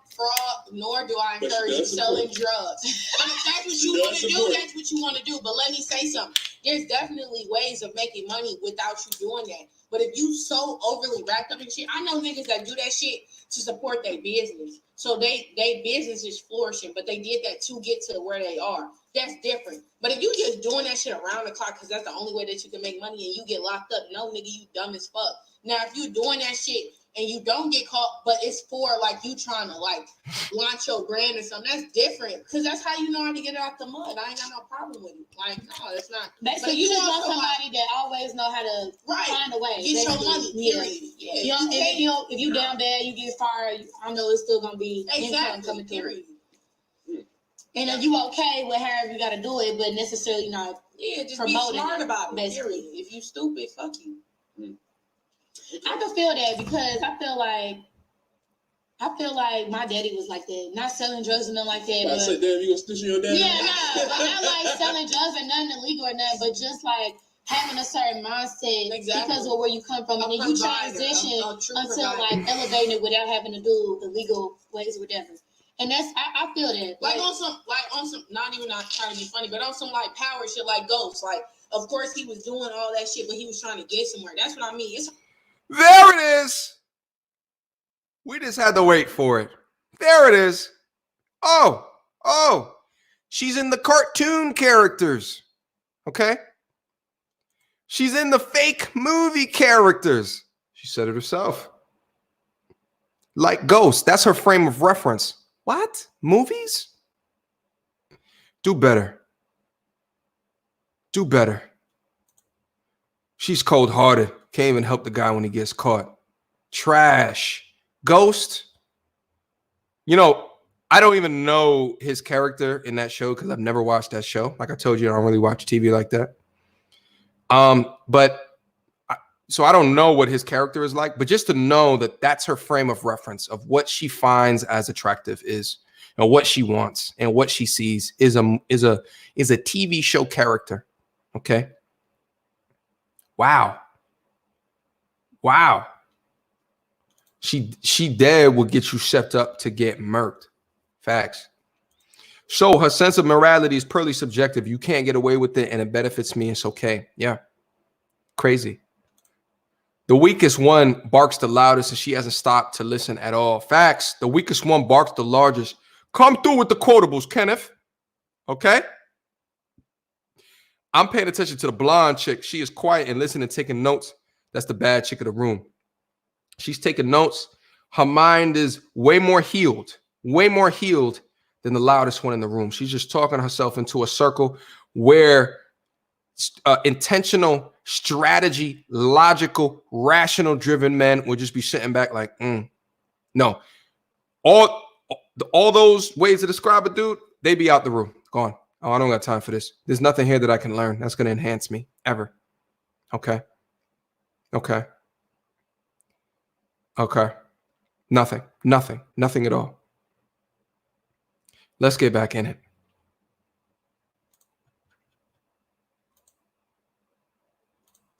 nor do I encourage you selling drugs. But if that's what you want to do, that's what you want to do. But let me say something. There's definitely ways of making money without you doing that. But if you so overly wrapped up in shit, I know niggas that do that shit to support their business. So they business is flourishing, but they did that to get to where they are. That's different. But if you just doing that shit around the clock because that's the only way that you can make money and you get locked up, no, nigga, you dumb as fuck. Now, if you doing that shit and you don't get caught, but it's for like you trying to like launch your brand or something, that's different. Because that's how you know how to get it out the mud. I ain't got no problem with it. Like, no, it's not. So you just want somebody that always know how to find a way. Get your money, period. Yeah. If you down bad, you get fired, I know it's still going to be income coming through. And if you okay with however you got to do it, but necessarily not just promoting be smart about it, basically. If you stupid, fuck you. I can feel that because I feel like my daddy was like that. Not selling drugs and nothing like that. I said, damn, you gonna stitch your daddy? Yeah, no, but not like selling drugs or nothing illegal or nothing, but just like having a certain mindset because of where you come from, and then you transition until like elevating it without having to do illegal ways or whatever. And that's I feel that. Like on some not even not trying to be funny, but on some like power shit like Ghost. Like, of course he was doing all that shit, but he was trying to get somewhere. That's what I mean. There it is. We just had to wait for it. There it is. Oh, she's in the cartoon characters. Okay. She's in the fake movie characters. She said it herself. Like Ghost. That's her frame of reference. What? Movies? Do better. Do better. She's cold-hearted. Can't even help the guy when he gets caught. Trash. Ghost. You know, I don't even know his character in that show because I've never watched that show. Like I told you, I don't really watch TV like that. So I don't know what his character is like, but just to know that that's her frame of reference of what she finds as attractive is, and what she wants and what she sees is a TV show character. Okay. Wow. She dead will get you set up to get murked. Facts. So her sense of morality is purely subjective. You can't get away with it and it benefits me. It's okay. Yeah. Crazy. The weakest one barks the loudest and she hasn't stopped to listen at all. Facts. The weakest one barks the largest. Come through with the quotables, Kenneth. Okay. I'm paying attention to the blonde chick. She is quiet and listening and taking notes. That's the bad chick of the room. She's taking notes. Her mind is way more healed than the loudest one in the room. She's just talking herself into a circle where intentional, strategy, logical, rational driven men would just be sitting back like, no. All those ways to describe a dude, they be out the room. Gone. Oh, I don't got time for this. There's nothing here that I can learn that's going to enhance me ever. Okay. Okay. Okay. Nothing at all. Let's get back in it.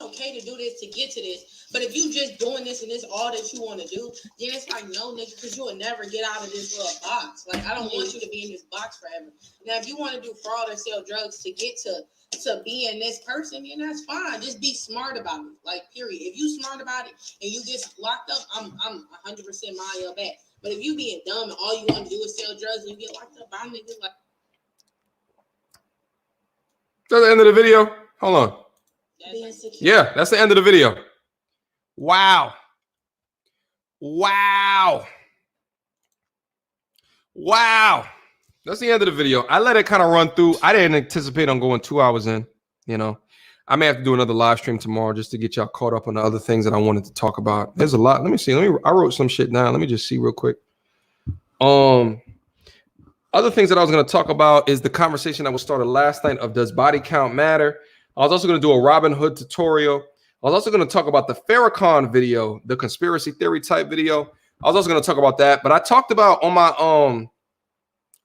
Okay to do this to get to this, but if you just doing this and this all that you want to do, then it's like no, nigga, because you will never get out of this little box. Like I don't want you to be in this box forever. Now, if you want to do fraud or sell drugs to get to being this person, then that's fine. Just be smart about it. Like period. If you smart about it and you get locked up, I'm 100% mind your back. But if you being dumb and all you want to do is sell drugs and you get locked up, I'm niggas like. That's the end of the video. Hold on. Yeah, that's the end of the video. Wow. That's the end of the video. I let it kind of run through. I didn't anticipate on going 2 hours in. You know, I may have to do another live stream tomorrow just to get y'all caught up on the other things that I wanted to talk about. There's a lot. Let me see. I wrote some shit down. Let me just see real quick. Other things that I was going to talk about is the conversation that was started last night of does body count matter? I was also going to do a Robin Hood tutorial. I was also going to talk about the Farrakhan video, the conspiracy theory type video. I was also going to talk about that, but I talked about on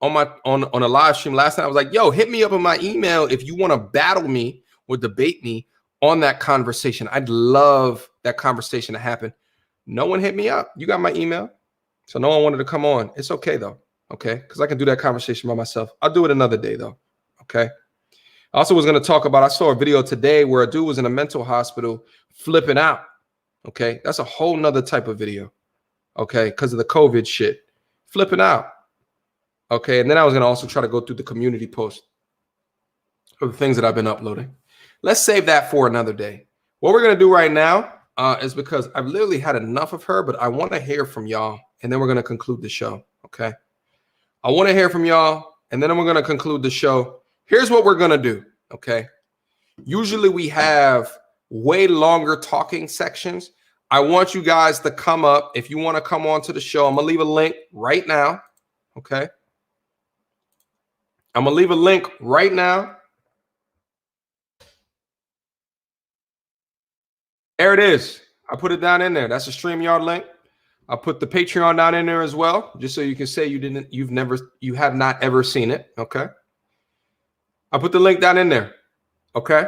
a live stream last night. I was like, yo, hit me up in my email if you want to battle me or debate me on that conversation. I'd love that conversation to happen. No one hit me up. You got my email. So no one wanted to come on. It's okay though. Okay. Because I can do that conversation by myself. I'll do it another day though. Okay. I also was going to talk about, I saw a video today where a dude was in a mental hospital flipping out. Okay. That's a whole nother type of video. Okay. Because of the COVID shit. Flipping out. Okay. And then I was going to also try to go through the community post of the things that I've been uploading. Let's save that for another day. What we're going to do right now is because I've literally had enough of her, but I want to hear from y'all. And then we're going to conclude the show. Okay. I want to hear from y'all. And then we're going to conclude the show. Here's what we're going to do, okay? Usually we have way longer talking sections. I want you guys to come up. If you want to come on to the show, I'm going to leave a link right now, okay? I'm going to leave a link right now. There it is. I put it down in there. That's a StreamYard link. I'll put the Patreon down in there as well, just so you can say you have not ever seen it, okay? I put the link down in there. Okay.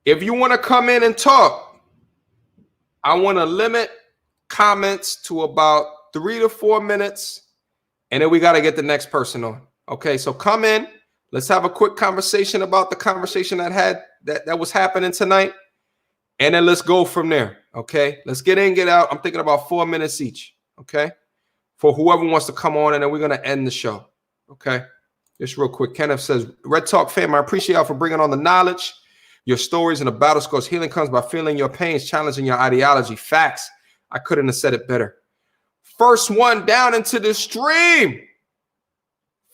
If you want to come in and talk, I want to limit comments to about 3 to 4 minutes. And then we got to get the next person on. Okay. So come in. Let's have a quick conversation about the conversation that was happening tonight. And then let's go from there. Okay. Let's get in, get out. I'm thinking about 4 minutes each. Okay. For whoever wants to come on, and then we're going to end the show. Okay. Just real quick, Kenneth says, Red Talk fam, I appreciate y'all for bringing on the knowledge, your stories, and the battle scores. Healing comes by feeling your pains, challenging your ideology. Facts. I couldn't have said it better. First one down into the stream.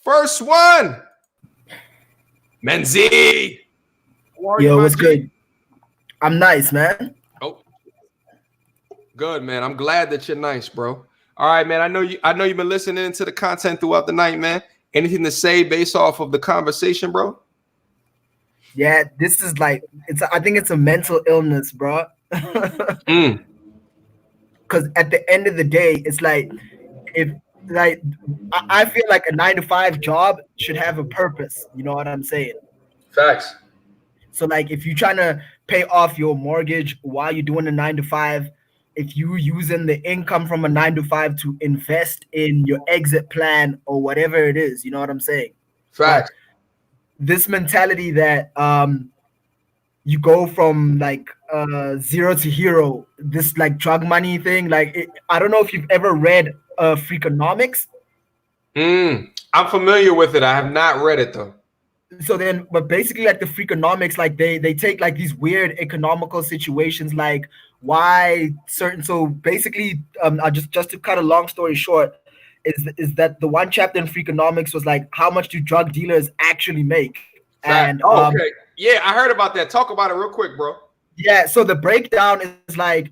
First one. Menzi. Yo, what's good? I'm nice, man. Oh, good, man. I'm glad that you're nice, bro. All right, man. I know you've been listening to the content throughout the night, man. Anything to say based off of the conversation, bro? Yeah, this is like I think it's a mental illness, bro. Because at the end of the day, it's like I feel like a 9-to-5 job should have a purpose. You know what I'm saying? Facts. So like if you're trying to pay off your mortgage while you're doing a 9-to-5, if you're using the income from a 9-to-5 to invest in your exit plan or whatever it is, you know what I'm saying? Facts. This mentality that you go from like 0 to hero, this like drug money thing, I don't know if you've ever read Freakonomics. I'm familiar with it. I have not read it though. So then, but basically like the Freakonomics, like they take like these weird economical situations, like why certain, so basically just to cut a long story short, is that the one chapter in Freakonomics was like, how much do drug dealers actually make? And okay, yeah, I heard about that. Talk about it real quick, bro. Yeah, so the breakdown is like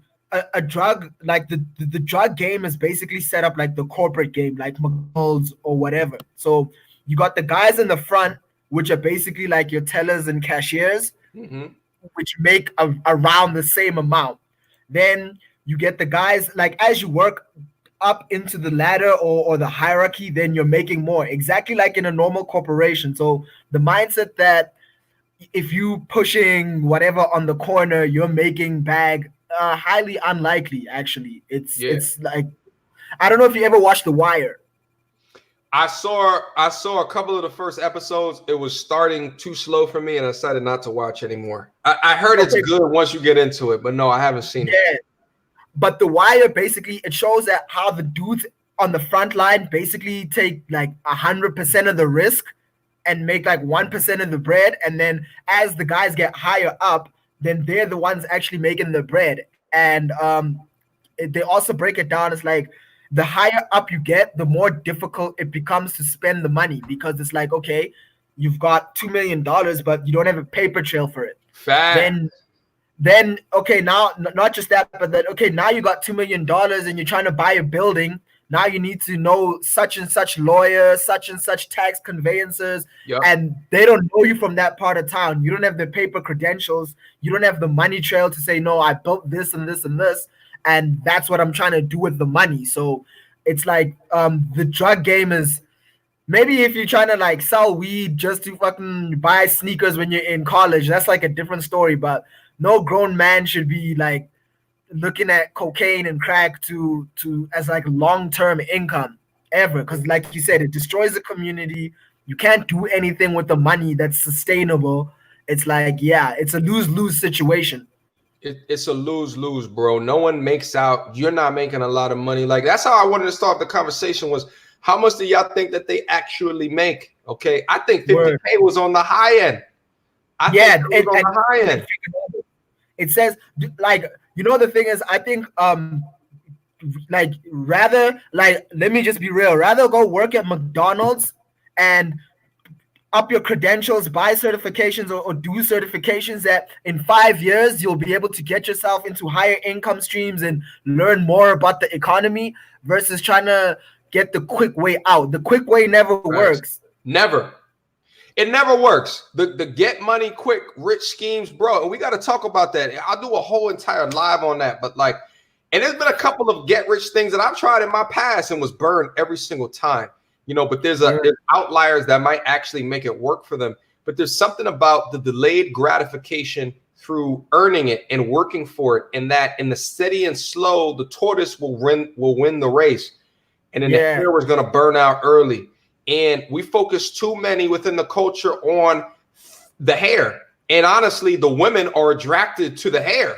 a drug, like the drug game is basically set up like the corporate game, like McDonald's or whatever. So you got the guys in the front which are basically like your tellers and cashiers, Mm-hmm. which make around the same amount. Then you get the guys, like as you work up into the ladder or the hierarchy, then you're making more, exactly like in a normal corporation. So the mindset that if you pushing whatever on the corner, you're making bag, highly unlikely. Actually, it's like, I don't know if you ever watched The Wire. I saw a couple of the first episodes. It was starting too slow for me, and I decided not to watch anymore. I heard it's good once you get into it, but no, I haven't seen it. But The Wire, basically, it shows that how the dudes on the front line basically take like 100% of the risk and make like 1% of the bread. And then as the guys get higher up, then they're the ones actually making the bread. And they also break it down as like, the higher up you get, the more difficult it becomes to spend the money, because it's like, okay, you've got $2 million, but you don't have a paper trail for it. Fact. Then okay, now not just that, but then okay, now you got $2 million and you're trying to buy a building. Now you need to know such and such lawyer, such and such tax conveyancers, and they don't know you from that part of town. You don't have the paper credentials. You don't have the money trail to say, no, I built this and this and this, and that's what I'm trying to do with the money. So it's like the drug game is, maybe if you're trying to like sell weed just to fucking buy sneakers when you're in college, that's like a different story. But no grown man should be like looking at cocaine and crack to as like long-term income ever, because like you said, it destroys the community. You can't do anything with the money that's sustainable. It's like, yeah, it's a lose-lose situation. It's a lose-lose, bro. No one makes out. You're not making a lot of money. Like, that's how I wanted to start the conversation, was how much do y'all think that they actually make? Okay, I think 50K was on the high end. I think it was on the high end. It says, like, you know, the thing is, I think like, rather, like, let me just be real, rather go work at McDonald's and up your credentials, buy certifications or do certifications that in 5 years you'll be able to get yourself into higher income streams and learn more about the economy, versus trying to get the quick way out. The quick way never works. Never. It never works. The get money quick, rich schemes, bro. And we got to talk about that. I'll do a whole entire live on that. But like, and there's been a couple of get rich things that I've tried in my past and was burned every single time. You know, but there's outliers that might actually make it work for them. But there's something about the delayed gratification through earning it and working for it, and that in the steady and slow, the tortoise will win the race, and then the hare was going to burn out early. And we focus too many within the culture on the hare. And honestly, the women are attracted to the hare.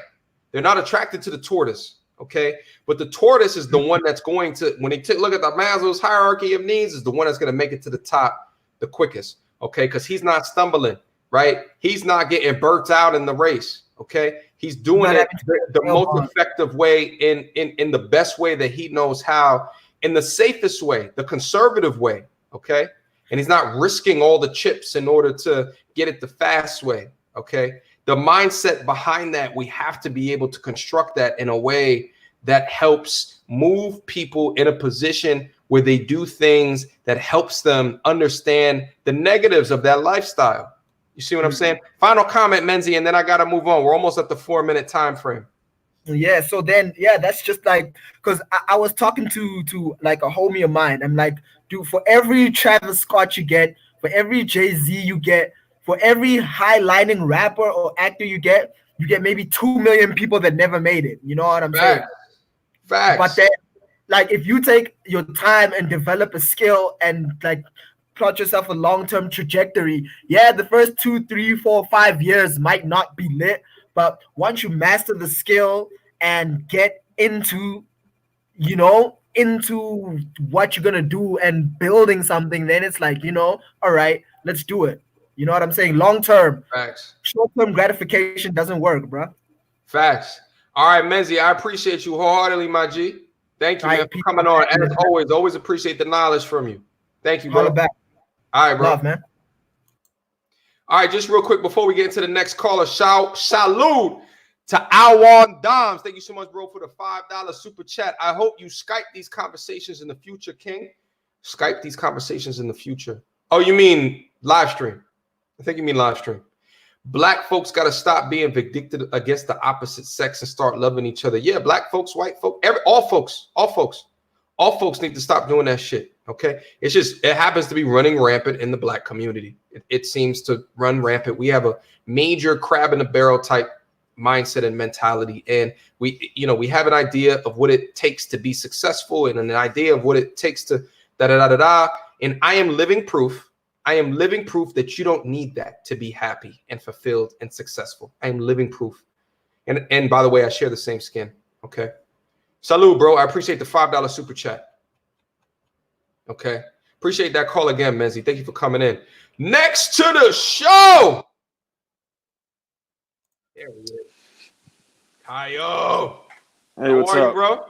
They're not attracted to the tortoise. Okay. But the tortoise is the one that's going to, when they look at the Maslow's hierarchy of needs, is the one that's going to make it to the top the quickest. Okay. Because he's not stumbling, right? He's not getting burnt out in the race. Okay. He's doing it the most effective way, in the best way that he knows how, in the safest way, the conservative way. Okay. And he's not risking all the chips in order to get it the fast way. Okay. The mindset behind that, we have to be able to construct that in a way that helps move people in a position where they do things that helps them understand the negatives of that lifestyle. You see what I'm saying? Final comment, Menzi, and then I got to move on. We're almost at the 4-minute time frame. Yeah, so then, yeah, that's just like, because I was talking to like a homie of mine. I'm like, dude, for every Travis Scott you get, for every Jay-Z you get, for every high-lining rapper or actor you get maybe 2 million people that never made it. You know what I'm saying? Facts. But then, like, if you take your time and develop a skill and like plot yourself a long-term trajectory, yeah, the first 2, 3, 4, 5 years might not be lit. But once you master the skill and get into, you know, into what you're going to do and building something, then it's like, you know, all right, let's do it. You know what I'm saying? Long-term. Facts. Short-term gratification doesn't work, bro. Facts. All right, Menzi, I appreciate you wholeheartedly, my G. Thank you, man, for coming on. And as always appreciate the knowledge from you. Thank you, bro. All right, bro. Love, man. All right, just real quick before we get into the next caller, salute to Alwan Doms. Thank you so much, bro, for the $5 super chat. I hope you Skype these conversations in the future, King. Skype these conversations in the future. Oh, you mean live stream? I think you mean live stream. Black folks got to stop being vindictive against the opposite sex and start loving each other. Yeah, black folks, white folks, all folks need to stop doing that shit. Okay, it's just it happens to be running rampant in the black community. It seems to run rampant. We have a major crab in the barrel type mindset and mentality, and we have an idea of what it takes to be successful and an idea of what it takes to da da da da da. And I am living proof that you don't need that to be happy and fulfilled and successful. I am living proof. And by the way, I share the same skin. Okay. Salud, bro. I appreciate the $5 super chat. Okay. Appreciate that call again, Menzi. Thank you for coming in. Next to the show. There we go. Kayo. Hey, what's How are up, you, bro?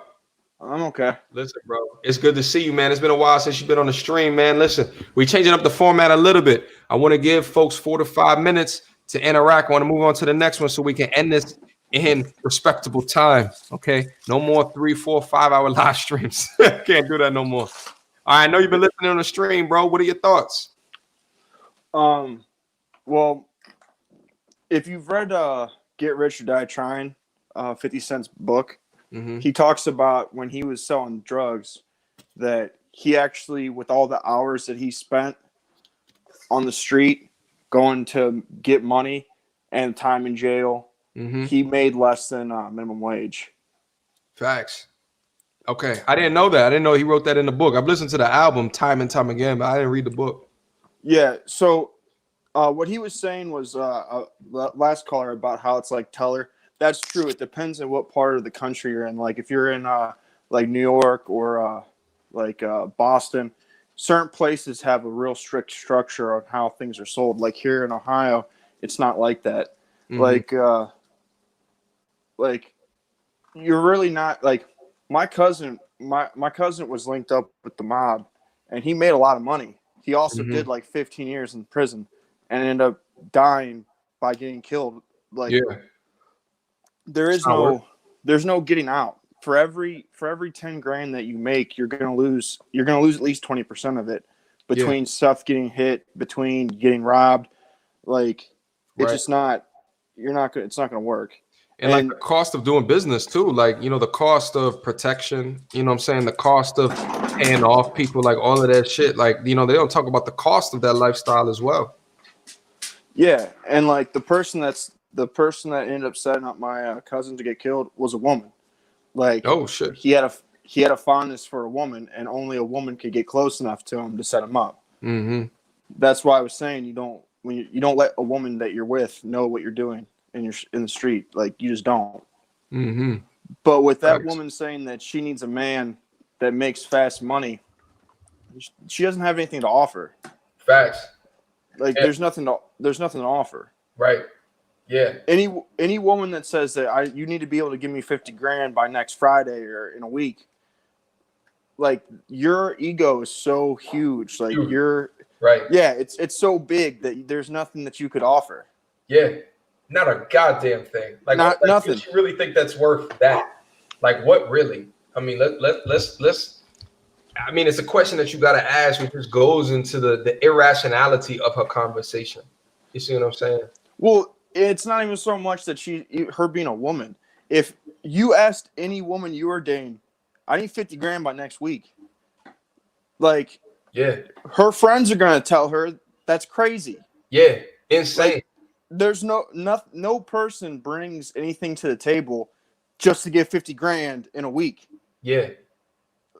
I'm okay. Listen, bro, it's good to see you, man. It's been a while since you've been on the stream, man. Listen, we're changing up the format a little bit. I want to give folks 4 to 5 minutes to interact. I want to move on to the next one so we can end this in respectable time. Okay, no more 3, 4, 5 hour live streams. Can't do that no more. All right, I know you've been listening on the stream, bro. What are your thoughts? Well, if you've read Get Rich or Die Trying, 50 Cent's book, he talks about when he was selling drugs that he actually, with all the hours that he spent on the street going to get money and time in jail, he made less than minimum wage. Facts. Okay, I didn't know that. I didn't know he wrote that in the book. I've listened to the album time and time again, but I didn't read the book. Yeah, so what he was saying was last caller about how it's like teller. That's true. It depends on what part of the country you're in. Like if you're in like New York or Boston, certain places have a real strict structure on how things are sold. Like here in Ohio, it's not like that. Like you're really not like my cousin. My cousin was linked up with the mob, and he made a lot of money. He also did like 15 years in prison, and ended up dying by getting killed. Like. Yeah. There's no getting out. For every 10 grand that you make, you're gonna lose at least 20% of it between stuff getting hit, between getting robbed. Like it's just not it's not gonna work. And like the cost of doing business too, like the cost of protection, what I'm saying, the cost of paying off people, like all of that shit. Like, they don't talk about the cost of that lifestyle as well. Yeah, and like the person that ended up setting up my cousin to get killed was a woman. Like, oh shit, he had a fondness for a woman, and only a woman could get close enough to him to set him up. That's why I was saying you don't let a woman that you're with know what you're doing in the street. Like you just don't. But with that woman saying that she needs a man that makes fast money, she doesn't have anything to offer. Facts. Like there's nothing to offer. Right. Yeah. Any woman that says that you need to be able to give me 50 grand by next Friday or in a week, like your ego is so huge. Like you're right. Yeah, it's so big that there's nothing that you could offer. Yeah. Not a goddamn thing. Like nothing. You really think that's worth that? Like what really? I mean, let's I mean, it's a question that you got to ask, which just goes into the irrationality of her conversation. You see what I'm saying? Well, it's not even so much that her being a woman. If you asked any woman you were dating, I need 50 grand by next week. Like, yeah, her friends are going to tell her that's crazy. Yeah. Insane. Like, there's no person brings anything to the table just to get 50 grand in a week. Yeah.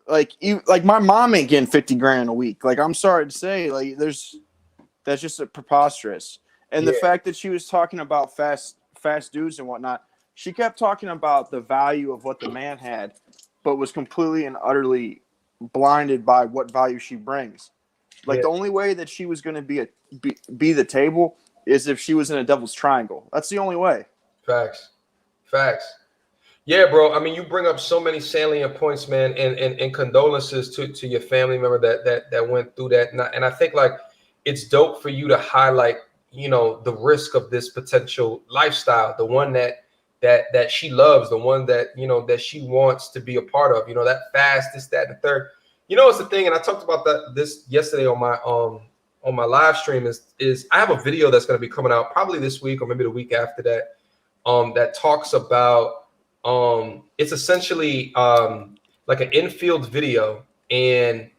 Like my mom ain't getting 50 grand a week. Like, I'm sorry to say, like that's just preposterous. And the fact that she was talking about fast dudes and whatnot, she kept talking about the value of what the man had, but was completely and utterly blinded by what value she brings. Like the only way that she was going to be the table is if she was in a devil's triangle. That's the only way. Facts. Yeah, bro. I mean, you bring up so many salient points, man, and condolences to your family member that went through that. And I think like it's dope for you to highlight, the risk of this potential lifestyle, the one that she loves, the one that, that she wants to be a part of, that fast, this, that, and the third. It's the thing. And I talked about this yesterday on on my live stream is I have a video that's going to be coming out probably this week or maybe the week after that. That talks about it's essentially like an infield video, and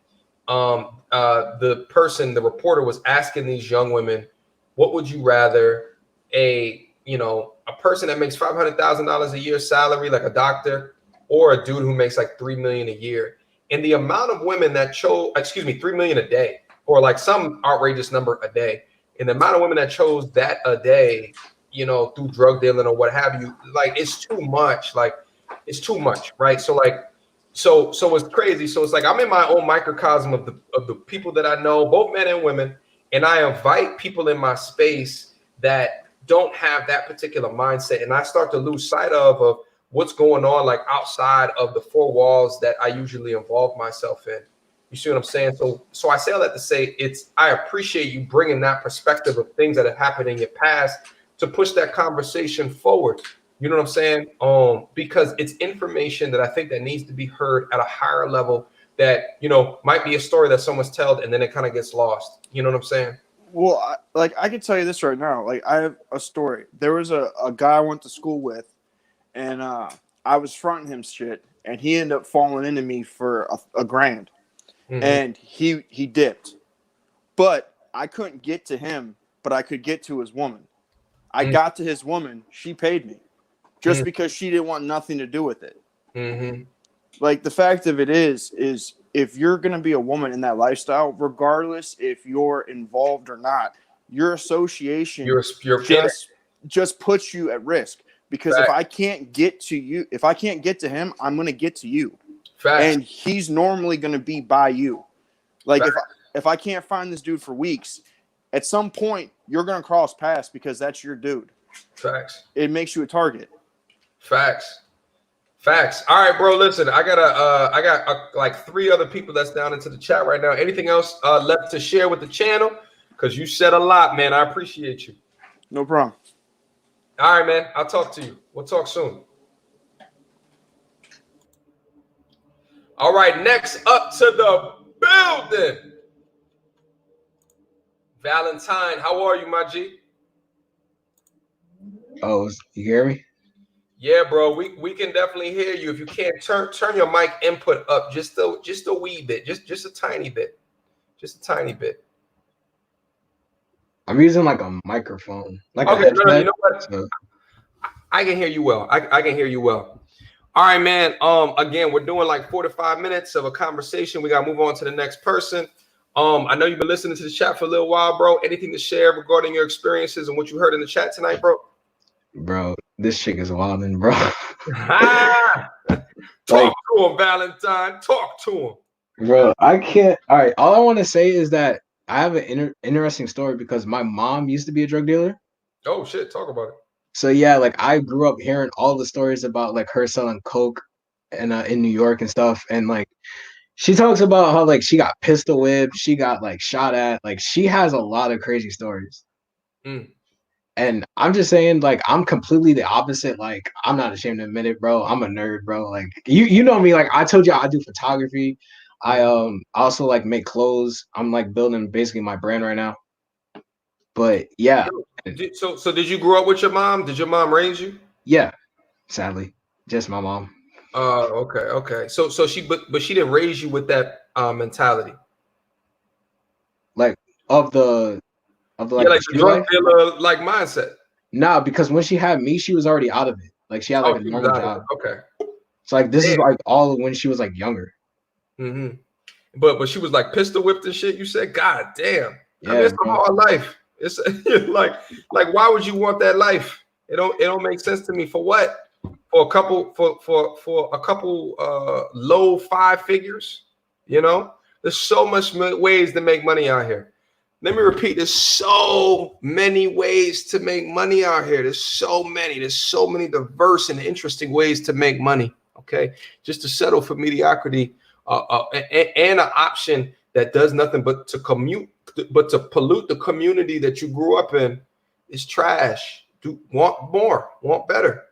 the reporter was asking these young women, what would you rather, a person that makes $500,000 a year salary, like a doctor, or a dude who makes like $3 million a year? And the amount of women that chose, $3 million a day, or like some outrageous number a day, and the amount of women that chose that a day, through drug dealing or what have you, like it's too much. Like it's too much, right? So it's crazy. So it's like I'm in my own microcosm of the people that I know, both men and women, and I invite people in my space that don't have that particular mindset, and I start to lose sight of what's going on like outside of the four walls that I usually involve myself in. You see what I'm saying? So I say all that to say I appreciate you bringing that perspective of things that have happened in your past to push that conversation forward. You know what I'm saying? Because it's information that I think that needs to be heard at a higher level that, might be a story that someone's told and then it kind of gets lost. You know what I'm saying? Well, I can tell you this right now. Like, I have a story. There was a guy I went to school with, and I was fronting him shit, and he ended up falling into me for a grand. Mm-hmm. And he dipped. But I couldn't get to him, but I could get to his woman. I got to his woman. She paid me just because she didn't want nothing to do with it. Mm-hmm. Like, the fact of it is if you're going to be a woman in that lifestyle, regardless if you're involved or not, your association just puts you at risk. Because if I can't get to you, if I can't get to him, I'm going to get to you. And he's normally going to be by you. Like, if I can't find this dude for weeks, at some point you're going to cross paths because that's your dude. Facts. It makes you a target. Facts. All right, bro. Listen, I got like 3 other people that's down into the chat right now. Anything else left to share with the channel? Because you said a lot, man. I appreciate you. No problem. All right, man. I'll talk to you. We'll talk soon. All right, next up to the building, Valentine. How are you, my G? Oh, you hear me? Yeah, bro. We can definitely hear you. If you can't turn your mic input up just a wee bit, just a tiny bit, I'm using like a microphone, like okay. a headset. No, you know what? So. I can hear you well. I can hear you well. All right, man. Again, we're doing like 4 to 5 minutes of a conversation. We gotta move on to the next person. I know you've been listening to the chat for a little while, bro. Anything to share regarding your experiences and what you heard in the chat tonight, bro? Bro, this chick is wilding, bro. Talk to him, Valentine. Talk to him. Bro, I can't. All right, all I want to say is that I have an interesting story because my mom used to be a drug dealer. Oh, shit. Talk about it. So, yeah, like I grew up hearing all the stories about like her selling coke and in New York and stuff. And like she talks about how like she got pistol whipped, she got like shot at. Like she has a lot of crazy stories. And I'm just saying, like, I'm completely the opposite. Like, I'm not ashamed to admit it, bro. I'm a nerd, bro. Like, you know me. Like, I told you I do photography. I also like make clothes. I'm like building basically my brand right now. But yeah. So did you grow up with your mom? Did your mom raise you? Yeah, sadly, just my mom. Okay. So she but she didn't raise you with that mentality. Like of the like, the drug dealer like mindset. Nah, because when she had me, she was already out of it. Like she had like a normal job. Okay. So like this is like all when she was like younger. Mm-hmm. But she was like pistol whipped and shit. You said, God damn. Yeah, I mean, it's a hard life. It's like why would you want that life? It don't make sense to me. For what? For a couple low 5 figures, There's so much ways to make money out here. Let me repeat, there's so many ways to make money out here. There's so many diverse and interesting ways to make money. Okay. Just to settle for mediocrity and an option that does nothing but to pollute the community that you grew up in is trash. Want more, want better.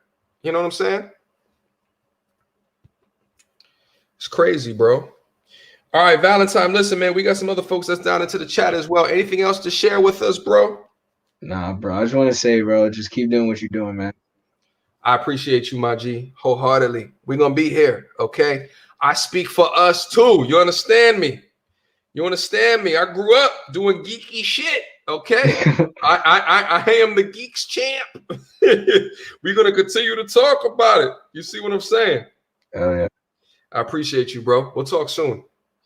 You know what I'm saying? It's crazy, bro. All right, Valentine, listen, man, we got some other folks that's down into the chat as well. Anything else to share with us, bro? Nah, bro. I just want to say, bro, just keep doing what you're doing, man. I appreciate you, my G, wholeheartedly. We're going to be here, okay? I speak for us too. You understand me? You understand me? I grew up doing geeky shit, okay? I am the geeks champ. We're going to continue to talk about it. You see what I'm saying? Oh, yeah. I appreciate you, bro. We'll talk soon.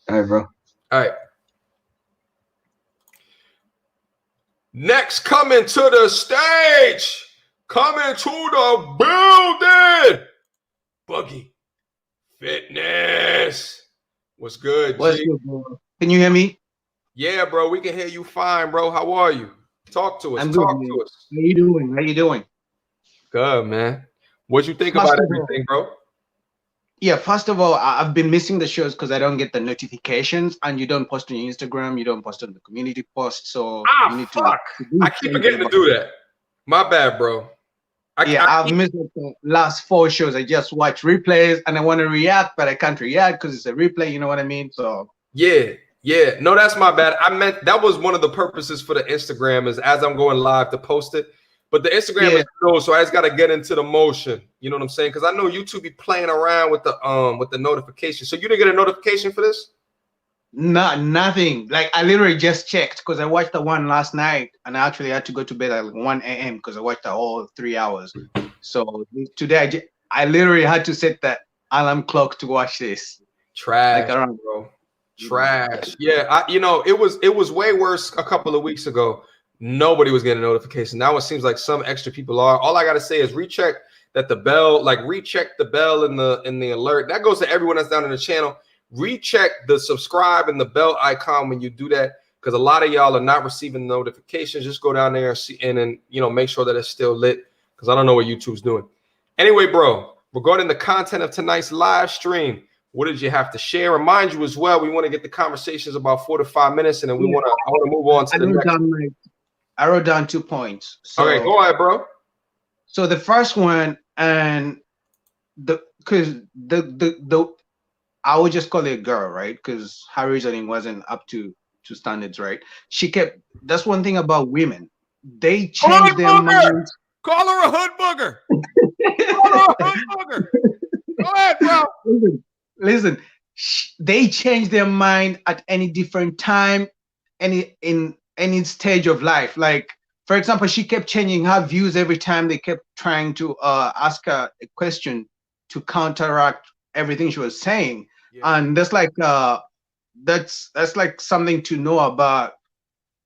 All right, bro. All right. Next, coming to the stage, coming to the building, Boogie Fitness. What's good, What's G? good, bro? Can you hear me? Yeah, bro, we can hear you fine, bro. How are you? Talk to us. I'm good, Talk man. to us. How you doing? How you doing? Good, man. What you think First about of all- everything, bro? Yeah, first of all, I've been missing the shows because I don't get the notifications, and you don't post on your Instagram, you don't post on the community post, so you need Fuck. to do I keep something forgetting to about do it. that. My bad, bro. I've missed the last 4 shows. I just watch replays, and I want to react, but I can't react because it's a replay. You know what I mean? So Yeah. No, that's my bad. I meant that was one of the purposes for the Instagram is as I'm going live to post it. But the Instagram is slow, so I just gotta get into the motion. You know what I'm saying? Because I know YouTube be playing around with the notification. So you didn't get a notification for this? nothing. Like I literally just checked because I watched the one last night, and I actually had to go to bed at like 1 a.m. because I watched the whole 3 hours. So today I literally had to set that alarm clock to watch this. Trash, Like around, bro. Trash. Yeah, it was way worse a couple of weeks ago. Nobody was getting a notification. Now it seems like some extra people are. All I gotta say is recheck that the bell, like recheck the bell in the alert. That goes to everyone that's down in the channel. Recheck the subscribe and the bell icon when you do that, because a lot of y'all are not receiving notifications. Just go down there and see, and then make sure that it's still lit, because I don't know what YouTube's doing. Anyway, bro, regarding the content of tonight's live stream, what did you have to share? Remind you as well, we want to get the conversations about 4 to 5 minutes, and then I want to move on to the next. I wrote down 2 points. So, okay, go ahead, bro. So the first one, and because the I would just call it a girl, right? Because her reasoning wasn't up to standards, right? That's one thing about women. They change their minds. Call her a hood booger. Call her a hood booger. Go ahead, bro. Listen, they change their mind at any different time, in any stage of life. Like, for example, she kept changing her views every time they kept trying to ask her a question to counteract everything she was saying. Yeah. And that's like something to know about.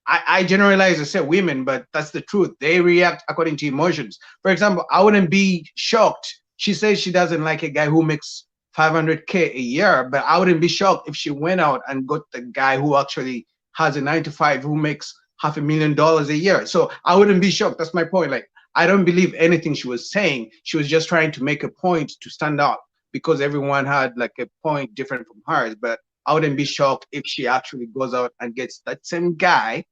I generalize, I say women, but that's the truth. They react according to emotions. For example, I wouldn't be shocked. She says she doesn't like a guy who makes $500K a year, but I wouldn't be shocked if she went out and got the guy who actually has a 9 to 5 who makes $500,000 a year. So I wouldn't be shocked. That's my point. Like, I don't believe anything she was saying. She was just trying to make a point to stand out because everyone had like a point different from hers. But I wouldn't be shocked if she actually goes out and gets that same guy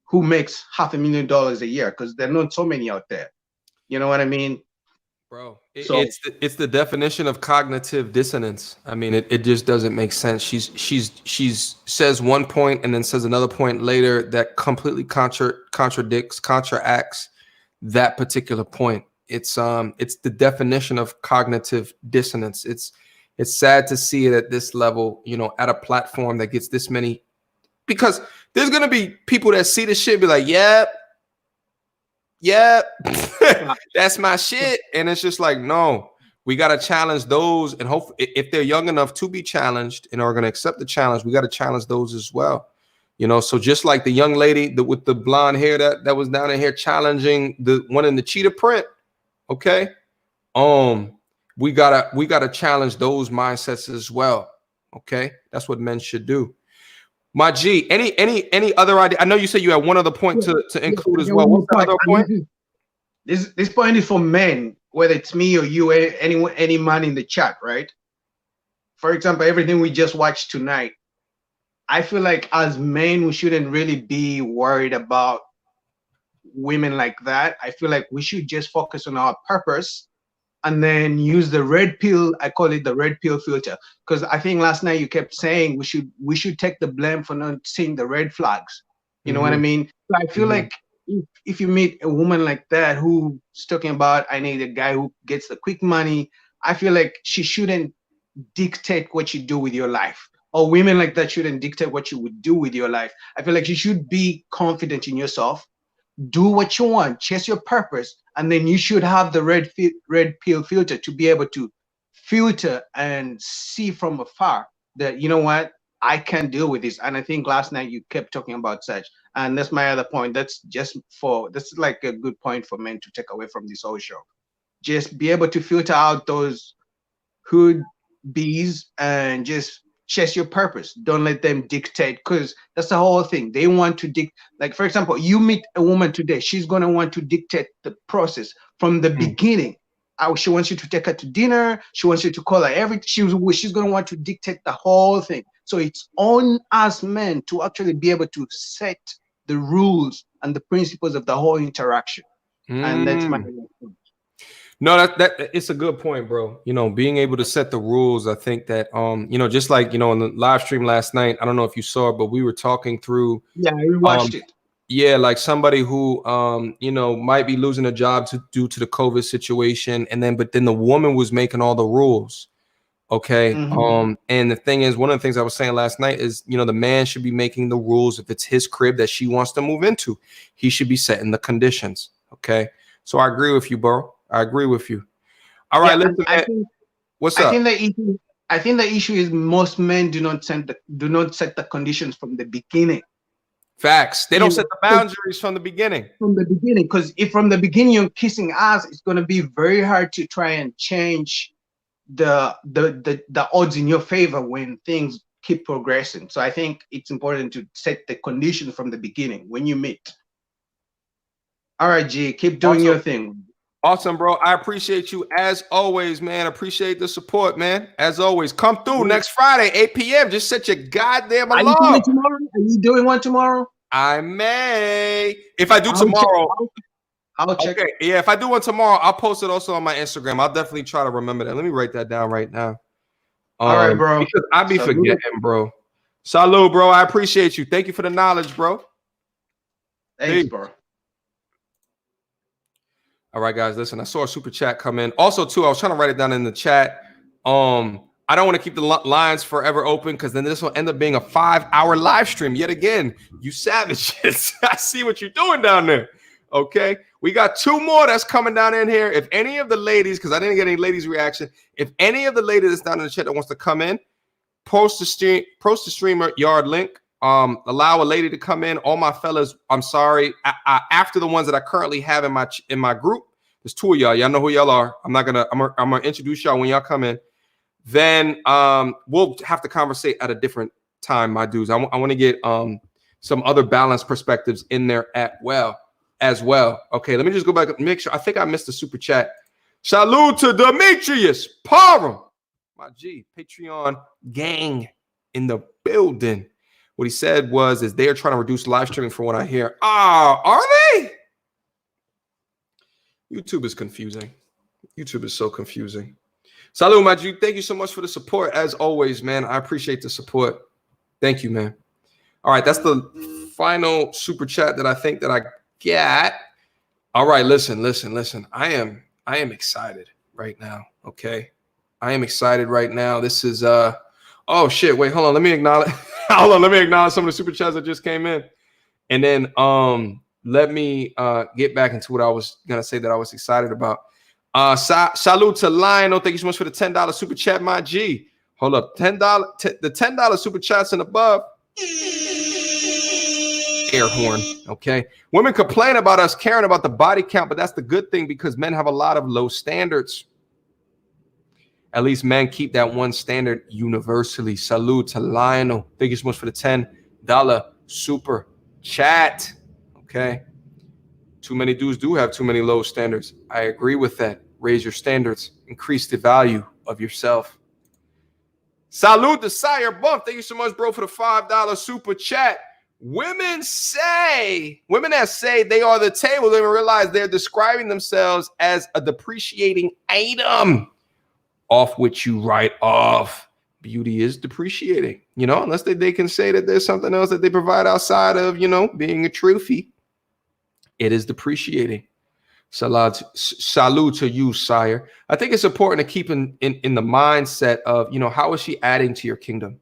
who makes $500,000 a year, because there are not so many out there. You know what I mean? Bro, it's the definition of cognitive dissonance. I mean, it just doesn't make sense. She's says one point and then says another point later that completely counteracts that particular point. It's the definition of cognitive dissonance. It's sad to see it at this level, at a platform that gets this many, because there's gonna be people that see the shit be like, yep, that's my shit. And it's just like, no, we got to challenge those. And hope if they're young enough to be challenged and are going to accept the challenge, we got to challenge those as well. So just like the young lady with the blonde hair that was down in here challenging the one in the cheetah print. Okay. We gotta challenge those mindsets as well. Okay. That's what men should do. My G, any other idea? I know you said you had one other point to include as well. What's the other point? This point is for men, whether it's me or you, any man in the chat, right? For example, everything we just watched tonight, I feel like as men, we shouldn't really be worried about women like that. I feel like we should just focus on our purpose and then use the red pill. I call it the red pill filter, because I think last night you kept saying we should take the blame for not seeing the red flags. You know what I mean? So I feel like if you meet a woman like that who's talking about, I need a guy who gets the quick money, I feel like she shouldn't dictate what you do with your life. Or women like that shouldn't dictate what you would do with your life. I feel like you should be confident in yourself, do what you want, chase your purpose, and then you should have the red pill filter to be able to filter and see from afar that, you know what, I can't deal with this. And I think last night you kept talking about such, and that's my other point. That's like a good point for men to take away from this whole show. Just be able to filter out those hood bees and just chase your purpose. Don't let them dictate, because that's the whole thing. They want to like, for example, you meet a woman today, she's going to want to dictate the process from the beginning. She wants you to take her to dinner, she wants you to call her everything. She's going to want to dictate the whole thing. So it's on us men to actually be able to set the rules and the principles of the whole interaction. And that's my point. No, that it's a good point, bro. You know, being able to set the rules. I think that you know, just like, you know, on the live stream last night, I don't know if you saw it, but we were talking through. Yeah, we watched it. Yeah, like somebody who you know, might be losing a job due to the COVID situation, but then the woman was making all the rules. Okay. And the thing is, one of the things I was saying last night is, you know, the man should be making the rules. If it's his crib that she wants to move into, he should be setting the conditions. Okay. So I agree with you, bro. I agree with you. All right, listen, man. What's up? I think the issue is most men do not set the conditions from the beginning. Facts. They don't set the boundaries from the beginning. Because if from the beginning you're kissing ass, it's going to be very hard to try and change the odds in your favor when things keep progressing. So I think it's important to set the conditions from the beginning when you meet. All right, G, keep doing your thing. Awesome, bro. I appreciate you as always, man. Appreciate the support, man. As always, come through next Friday, 8 p.m. Just set your goddamn alarm. Are you doing one tomorrow? I may. If I do tomorrow, I'll check. Okay, yeah. If I do one tomorrow, I'll post it also on my Instagram. I'll definitely try to remember that. Let me write that down right now. All right, bro. Because I be forgetting, bro. Salud, bro. I appreciate you. Thank you for the knowledge, bro. Thanks, bro. All right, guys, listen, I saw a super chat come in. Also, too, I was trying to write it down in the chat. I don't want to keep the lines forever open, because then this will end up being a 5-hour live stream yet again. You savages. I see what you're doing down there. Okay, we got 2 more that's coming down in here. If any of the ladies, because I didn't get any ladies' reaction, if any of the ladies that's down in the chat that wants to come in, post the streamer yard link. Allow a lady to come in. All my fellas, I'm sorry. After the ones that I currently have in my group, there's 2 of y'all. Y'all know who y'all are. I'm gonna introduce y'all when y'all come in. Then we'll have to conversate at a different time, my dudes. I want to get some other balanced perspectives in there as well. Okay, let me just go back and make sure. I think I missed the super chat. Salute to Demetrius Parham, my G, Patreon gang in the building. What he said is they are trying to reduce live streaming from what I hear. Are they? YouTube is confusing. YouTube is so confusing. Salud, my G. Thank you so much for the support. As always, man, I appreciate the support. Thank you, man. All right, that's the final super chat that I think that I got. All right, listen. I am excited right now, okay? I am excited right now. This is oh shit, wait, hold on. Let me acknowledge some of the super chats that just came in. And then let me get back into what I was gonna say that I was excited about. Salute to Lionel. Thank you so much for the $10 super chat, my G. Hold up. $10 the $10 super chats and above. Air horn. Okay. Women complain about us caring about the body count, but that's the good thing, because men have a lot of low standards. At least men keep that one standard universally. Salute to Lionel. Thank you so much for the $10 super chat. Okay. Too many dudes do have too many low standards. I agree with that. Raise your standards. Increase the value of yourself. Salute to Sire Bump. Thank you so much, bro, for the $5 super chat. women that say they are the table, they realize they're describing themselves as a depreciating item off which you write off. Beauty is depreciating, unless they can say that there's something else that they provide outside of, being a trophy. It is depreciating. Salute to you, sire. I think it's important to keep in the mindset of, how is she adding to your kingdom?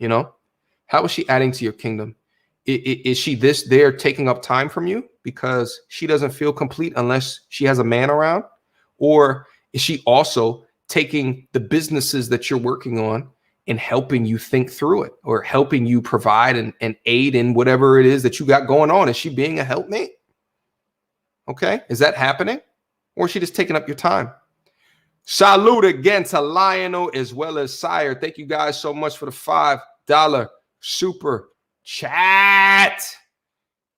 How is she adding to your kingdom? Is she there taking up time from you because she doesn't feel complete unless she has a man around? Or is she also taking the businesses that you're working on and helping you think through it, or helping you provide and aid in whatever it is that you got going on? Is she being a helpmate? Okay. Is that happening? Or is she just taking up your time? Salute again to Lionel as well as Sire. Thank you guys so much for the $5 super chat.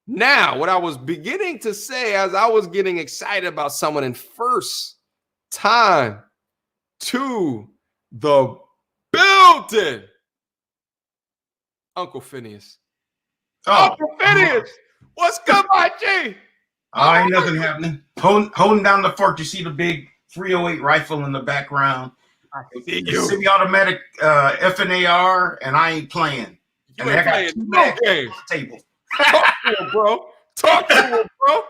Now, what I was beginning to say as I was getting excited about someone in first time to the building, Uncle Phineas. Oh, Uncle Phineas, what's good, my G? Ain't nothing happening. Holding down the fort. You see the big 308 rifle in the background. It's semi-automatic FNAR, and I ain't playing. And I got 2 mags on the table. Talk to him, bro. Talk to him, bro.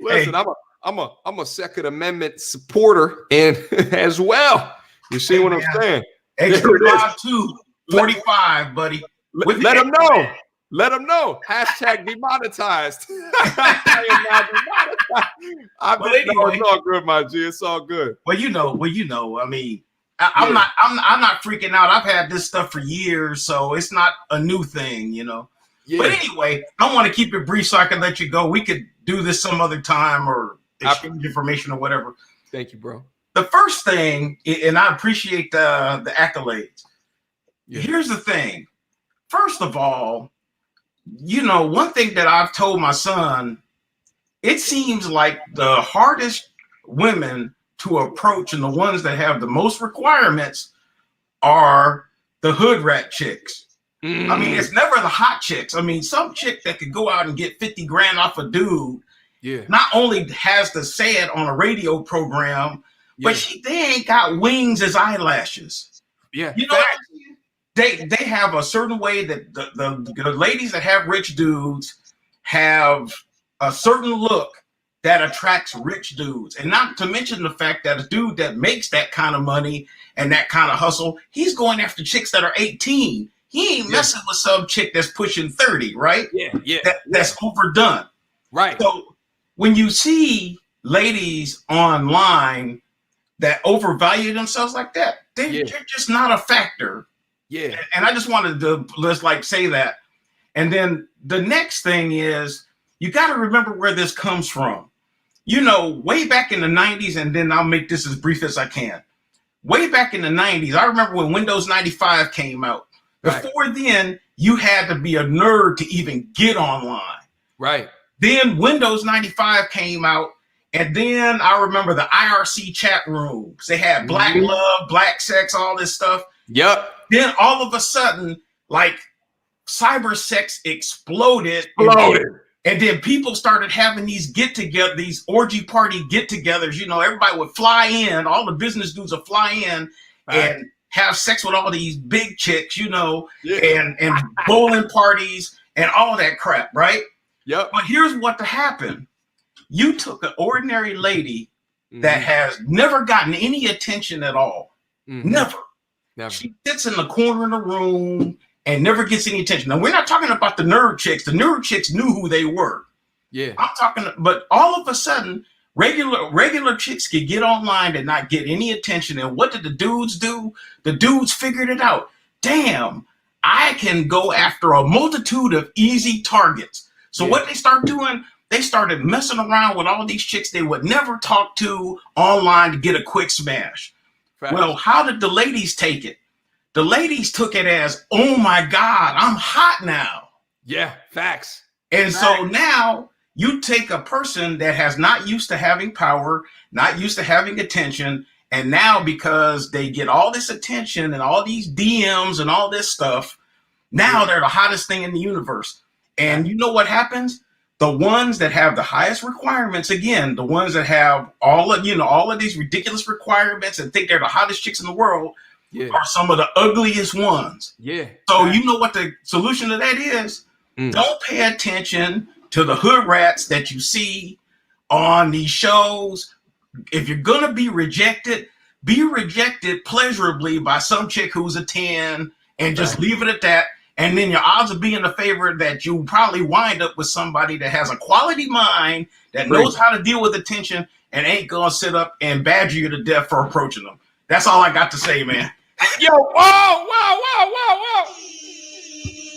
Listen, hey. I'm a Second Amendment supporter and as well. You see what I'm saying? Extra 245, buddy. Let him know. Let them know. Hashtag demonetized. I am not demonetized. Anyway, it's all good, my G. It's all good. Well, I mean, I'm not freaking out. I've had this stuff for years, so it's not a new thing, Yeah. But anyway, I want to keep it brief so I can let you go. We could do this some other time or exchange information or whatever. Thank you, bro. The first thing, and I appreciate the accolades. Yeah. Here's the thing. First of all, one thing that I've told my son, it seems like the hardest women to approach and the ones that have the most requirements are the hood rat chicks. Mm. I mean, it's never the hot chicks. I mean, some chick that could go out and get 50 grand off a dude, not only has to say it on a radio program, but they ain't got wings as eyelashes. Yeah. You know what I mean? They have a certain way that the ladies that have rich dudes have a certain look that attracts rich dudes. And not to mention the fact that a dude that makes that kind of money and that kind of hustle, he's going after chicks that are 18. He ain't messing with some chick that's pushing 30, right? That's overdone. Right. So when you see ladies online that overvalue themselves like that, they're just not a factor. Yeah. And I just wanted to say that. And then the next thing is you got to remember where this comes from. Way back in the 90s, and then I'll make this as brief as I can. Way back in the 90s, I remember when Windows 95 came out. Before then, you had to be a nerd to even get online. Right. Then Windows 95 came out. And then I remember the IRC chat rooms. They had black love, black sex, all this stuff. Yep. Then all of a sudden, like cyber sex exploded. And then people started having these get-together, these orgy party get-togethers. Everybody would fly in. All the business dudes would fly in and have sex with all these big chicks, and bowling parties and all that crap, right? Yep. But here's what happened. You took an ordinary lady that has never gotten any attention at all. Mm-hmm. Never. She sits in the corner of the room and never gets any attention. Now, we're not talking about the nerd chicks. The nerd chicks knew who they were. Yeah. I'm talking, but all of a sudden, regular chicks could get online and not get any attention. And what did the dudes do? The dudes figured it out. Damn, I can go after a multitude of easy targets. So what they start doing, they started messing around with all these chicks they would never talk to online to get a quick smash. Facts. Well, how did the ladies take it? The ladies took it as, oh my God, I'm hot now. Yeah, facts. And so now you take a person that has not used to having power, not used to having attention, and now because they get all this attention and all these DMs and all this stuff, now they're the hottest thing in the universe. And you know what happens? The ones that have the highest requirements, again, the ones that have all of these ridiculous requirements and think they're the hottest chicks in the world, are some of the ugliest ones. Yeah. So you know what the solution to that is? Don't pay attention to the hood rats that you see on these shows. If you're gonna be rejected pleasurably by some chick who's a 10 and just leave it at that. And then your odds of being the favorite that you probably wind up with somebody that has a quality mind, that knows how to deal with attention, and ain't gonna sit up and badger you to death for approaching them. That's all I got to say, man. Yo, whoa.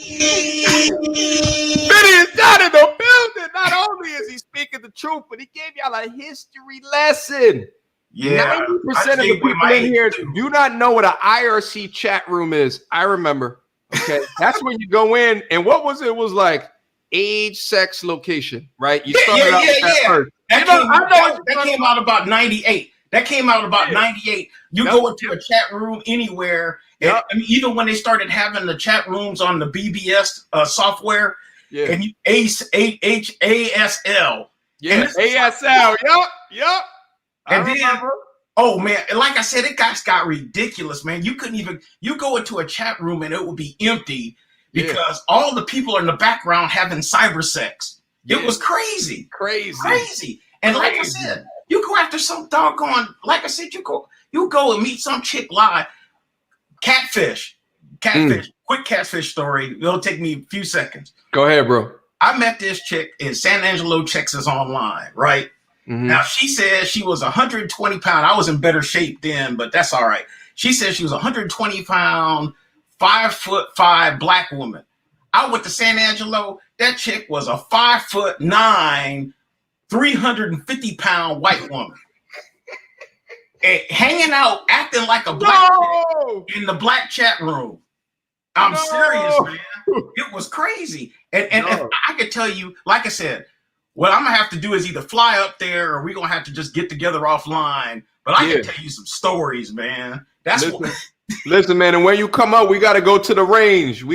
Benny is down in the building. Not only is he speaking the truth, but he gave y'all a history lesson. Yeah. 90% of the people in here do not know what an IRC chat room is. I remember. Okay. That's when you go in, and what was it? It was like age, sex, location, right? You started out with that first. That came out about 98. That came out about 98. You go into a chat room anywhere. And, I mean, even when they started having the chat rooms on the BBS software, and you ASL. Yeah, ASL. Yup. And then, oh man, like I said, it got ridiculous, man. You go into a chat room and it would be empty because all the people are in the background having cyber sex. It was crazy. And like I said, you go after some doggone, like I said, you go and meet some chick live. Catfish. Quick catfish story. It'll take me a few seconds. Go ahead, bro. I met this chick in San Angelo, Texas online, right? Now, she said she was 120 pounds. I was in better shape then, but that's all right. She said she was 120 pound, 5'5" black woman. I went to San Angelo. That chick was a 5'9", 350 pound white woman. And hanging out, acting like a black chick in the black chat room. I'm serious, man. It was crazy. And if I could tell you, like I said, what I'm gonna have to do is either fly up there or we're gonna have to just get together offline. But I can tell you some stories, man. Listen, man, and when you come up, we gotta go to the range. You know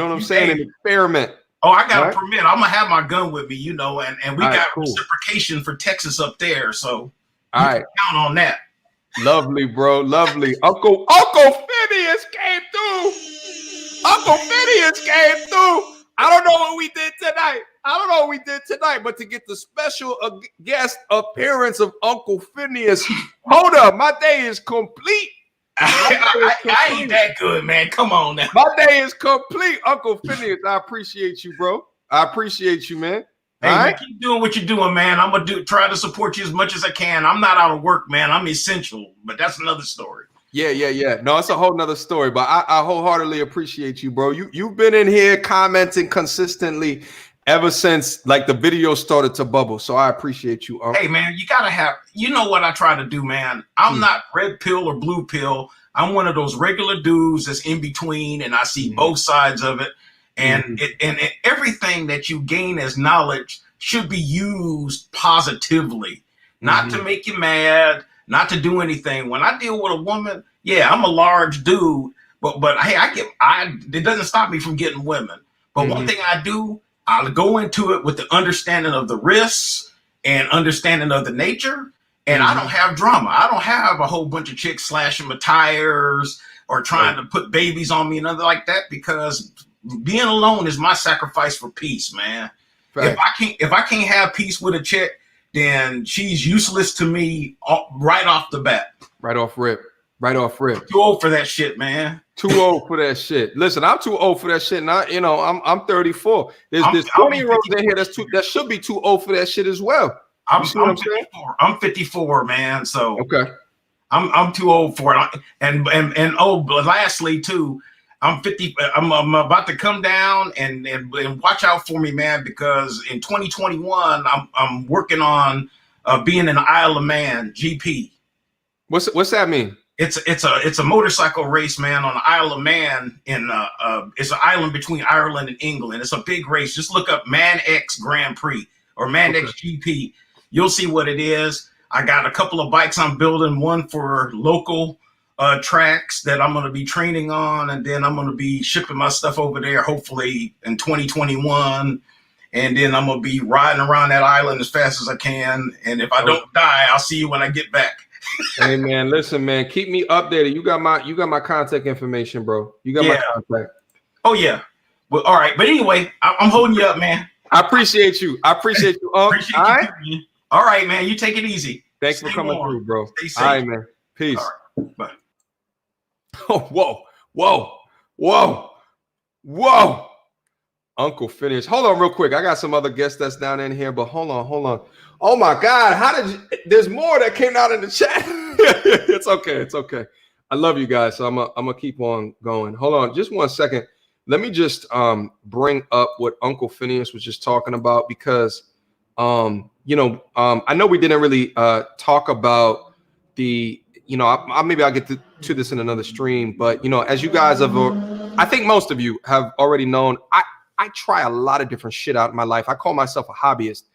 what I'm saying? And experiment. Oh, I got a permit. I'm gonna have my gun with me, and we got reciprocation for Texas up there. So count on that. Lovely, bro. Lovely. Uncle Phineas came through. I don't know what we did tonight. But to get the special guest appearance of Uncle Phineas, hold up, my day is complete. I ain't that good, man. Come on now. My day is complete, Uncle Phineas. I appreciate you, bro. I appreciate you, man. Hey, man, keep doing what you're doing, man. I'm gonna try to support you as much as I can. I'm not out of work, man. I'm essential, but that's another story. Yeah. No, it's a whole nother story, but I wholeheartedly appreciate you, bro. You've been in here commenting consistently ever since like the video started to bubble. So I appreciate you. Hey, man, you gotta have. You know what I try to do, man. I'm not red pill or blue pill. I'm one of those regular dudes that's in between, and I see both sides of it. And and everything that you gain as knowledge should be used positively, not to make you mad, not to do anything. When I deal with a woman, I'm a large dude, but hey, it doesn't stop me from getting women. But one thing I do, I'll go into it with the understanding of the risks and understanding of the nature. And I don't have drama. I don't have a whole bunch of chicks slashing my tires or trying to put babies on me and nothing like that, because being alone is my sacrifice for peace, man. Right. If I can't have peace with a chick, then she's useless to me right off the bat. Right off rip. Too old for that shit, man. Too old for that shit. Listen, I'm too old for that shit. And I'm 34. There's 20-year-olds in here that should be too old for that shit as well. I'm 54. I'm 54, man. So I'm too old for it. And lastly too, I'm 50. I'm about to come down and watch out for me, man, because in 2021 I'm working on being an Isle of Man GP. What's that mean? It's a motorcycle race, man, on the Isle of Man. It's an island between Ireland and England. It's a big race. Just look up Man X Grand Prix or Man X GP. You'll see what it is. I got a couple of bikes I'm building. One for local tracks that I'm going to be training on, and then I'm going to be shipping my stuff over there hopefully in 2021. And then I'm going to be riding around that island as fast as I can. And if I don't die, I'll see you when I get back. Hey man, listen, man, keep me updated. You got my contact information, bro. You got my contact. Oh yeah. Well, all right. But anyway, I'm holding you up, man. I appreciate you. Appreciate you. Appreciate you right? too, man. All right, man. You take it easy. Thanks Stay for coming warm. through, bro. Stay safe. All right, man. Peace. All right. Bye. Oh, whoa. Uncle Phineas. Hold on real quick. I got some other guests that's down in here, but hold on. Oh my God. How did you, there's more that came out in the chat. It's okay. I love you guys. So I'm gonna keep on going. Hold on just 1 second. Let me just bring up what Uncle Phineas was just talking about, because I know we didn't really talk about the, maybe I'll get to this in another stream, but as you guys have, I think most of you have already known, I try a lot of different shit out in my life. I call myself a hobbyist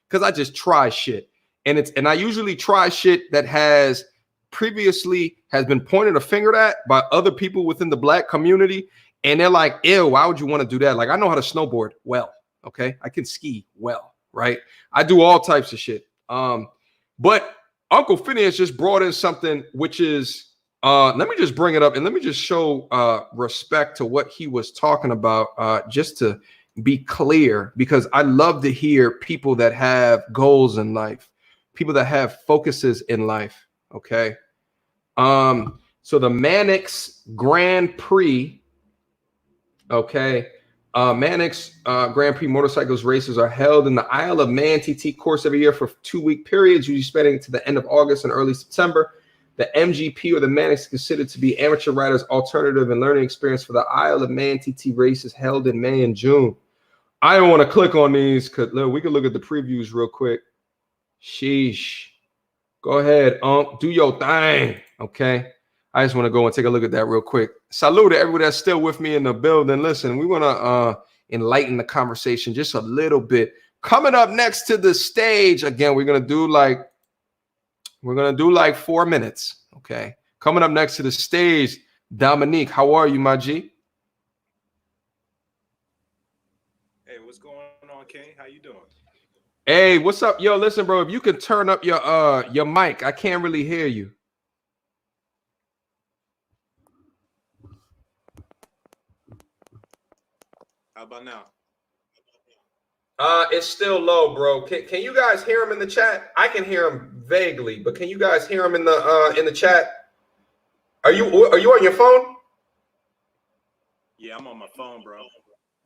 because I just try shit. And I usually try shit that has previously been pointed a finger at by other people within the Black community. And they're like, ew, why would you want to do that? Like, I know how to snowboard well. Okay. I can ski well. Right. I do all types of shit. But Uncle Phineas just brought in something, which is, let me just bring it up and let me just show respect to what he was talking about, just to be clear, because I love to hear people that have goals in life, people that have focuses in life. Okay. So the Mannix Grand Prix, okay. Mannix Grand Prix motorcycles races are held in the Isle of Man TT course every year for 2-week periods, usually spanning to the end of August and early September. The MGP, or the Mannix, is considered to be amateur riders' alternative and learning experience for the Isle of Man TT races held in May and June. I don't want to click on these because we can look at the previews real quick. Sheesh. Go ahead, do your thing. Okay. I just want to go and take a look at that real quick. Salute to everybody that's still with me in the building. Listen, we want to enlighten the conversation just a little bit. Coming up next to the stage, again, we're gonna do like 4 minutes. Okay. Coming up next to the stage, Dominique. How are you, my G? Hey, what's going on, King? How you doing? Hey, what's up? Yo, listen, bro. If you could turn up your mic, I can't really hear you. How about now? It's still low, bro. Can you guys hear him in the chat? I can hear him vaguely, but can you guys hear him in the chat? Are you on your phone? Yeah, I'm on my phone, bro.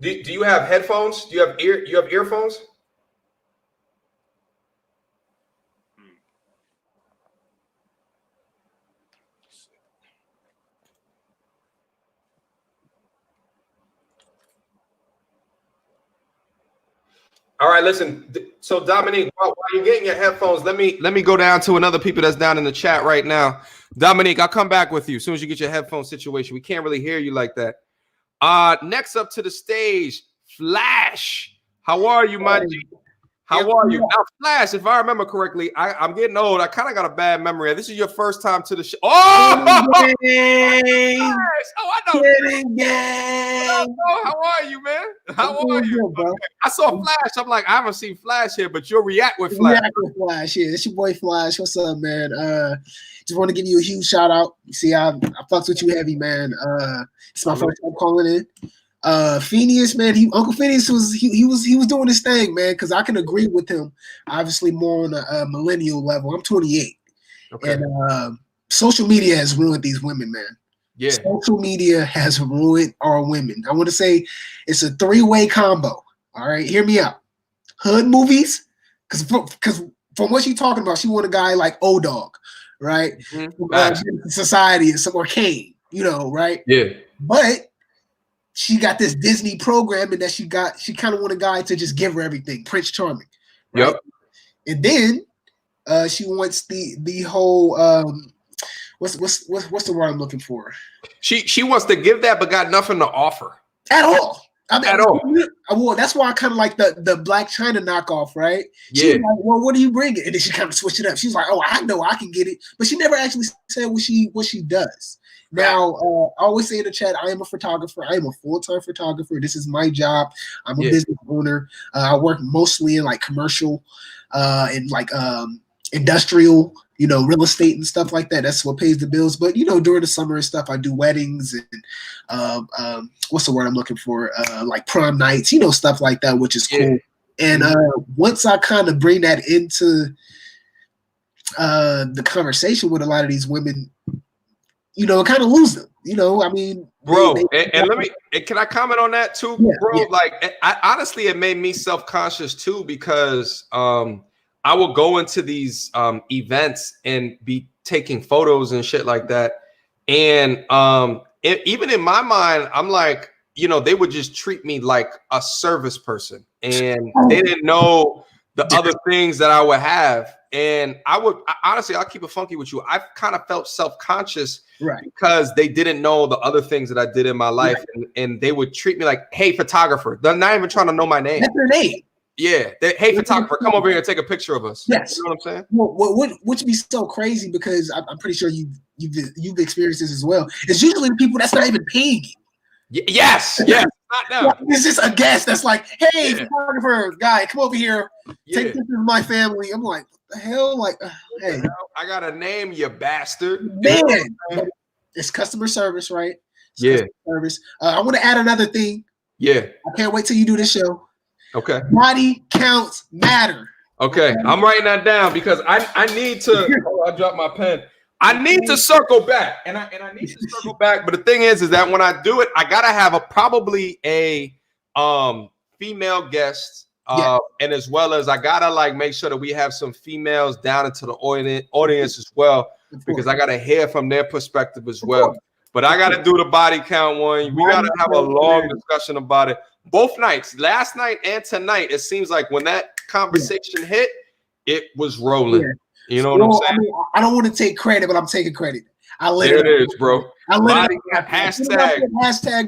Do you have headphones? Do you have earphones? All right, listen. So Dominique, while you're getting your headphones, let me go down to another people that's down in the chat right now. Dominique, I'll come back with you as soon as you get your headphone situation. We can't really hear you like that. Next up to the stage, Flash. How are you, my G? How are you? Now, Flash, if I remember correctly, I'm getting old. I kind of got a bad memory. This is your first time to the show. Oh, I know. How are you, man? How are you, bro? I saw Flash. I'm like, I haven't seen Flash here, but you'll react with Flash. React with Flash. Yeah, it's your boy Flash. What's up, man? Just want to give you a huge shout out. See, I fucked with you heavy, man. It's my first time calling in. Phineas, man, Uncle Phineas was doing his thing, man, because I can agree with him. Obviously, more on a millennial level. I'm 28, okay. And social media has ruined these women, man. Yeah, social media has ruined our women. I want to say it's a 3-way combo. All right, hear me out. Hood movies, because from what she's talking about, she want a guy like O-Dog, right? Mm-hmm. Society or Kane, right? Yeah, but she got this Disney program, and that she kind of want a guy to just give her everything, Prince Charming. Right? Yep. And then she wants the whole what's the word I'm looking for? She wants to give that, but got nothing to offer at all. I mean, at all. well, that's why I kind of like the Black China knockoff, right? She Yeah. was like, well, what are you bringing? And then she kind of switched it up. She's like, oh, I know I can get it, but she never actually said what she does. Now, I always say in the chat, I am a photographer. I am a full-time photographer. This is my job. I'm a business owner. I work mostly in like commercial, and like industrial, real estate and stuff like that. That's what pays the bills. But during the summer and stuff, I do weddings and what's the word I'm looking for? Like prom nights, stuff like that, which is cool. And once I kind of bring that into the conversation with a lot of these women, kind of lose them. I mean, bro. And let me. Can I comment on that too, bro? Yeah. Like, I honestly, it made me self-conscious too because I will go into these events and be taking photos and shit like that, and even in my mind, I'm like, they would just treat me like a service person, and they didn't know the other things that I would have. And honestly, I'll keep it funky with you. I've kind of felt self-conscious because they didn't know the other things that I did in my life. And they would treat me like, hey, photographer. They're not even trying to know my name. That's their name. Yeah. Hey, photographer, come over here and take a picture of us. Yes. You know what I'm saying? Well, which be so crazy because I'm pretty sure you've experienced this as well. It's usually the people that's not even paying you. Yes. Not them. It's just a guest that's like, hey, photographer guy, come over here. Take pictures of my family. I'm like, what the hell? Like, hey. I got a name, you bastard. Man, it's customer service, right? It's customer service. I want to add another thing. Yeah. I can't wait till you do this show. Okay. Body counts matter. Okay. I'm writing that down because I need to. Oh, I dropped my pen. I need to circle back, and I need to circle back. But the thing is that when I do it, I gotta have probably a female guest, and as well as I gotta like make sure that we have some females down into the audience as well, because I gotta hear from their perspective as well. But I gotta do the body count one. We gotta have a long discussion about it. Both nights, last night and tonight, it seems like when that conversation hit, it was rolling. You know what I'm saying? I mean, I don't want to take credit, but I'm taking credit. There it is, bro. Hashtag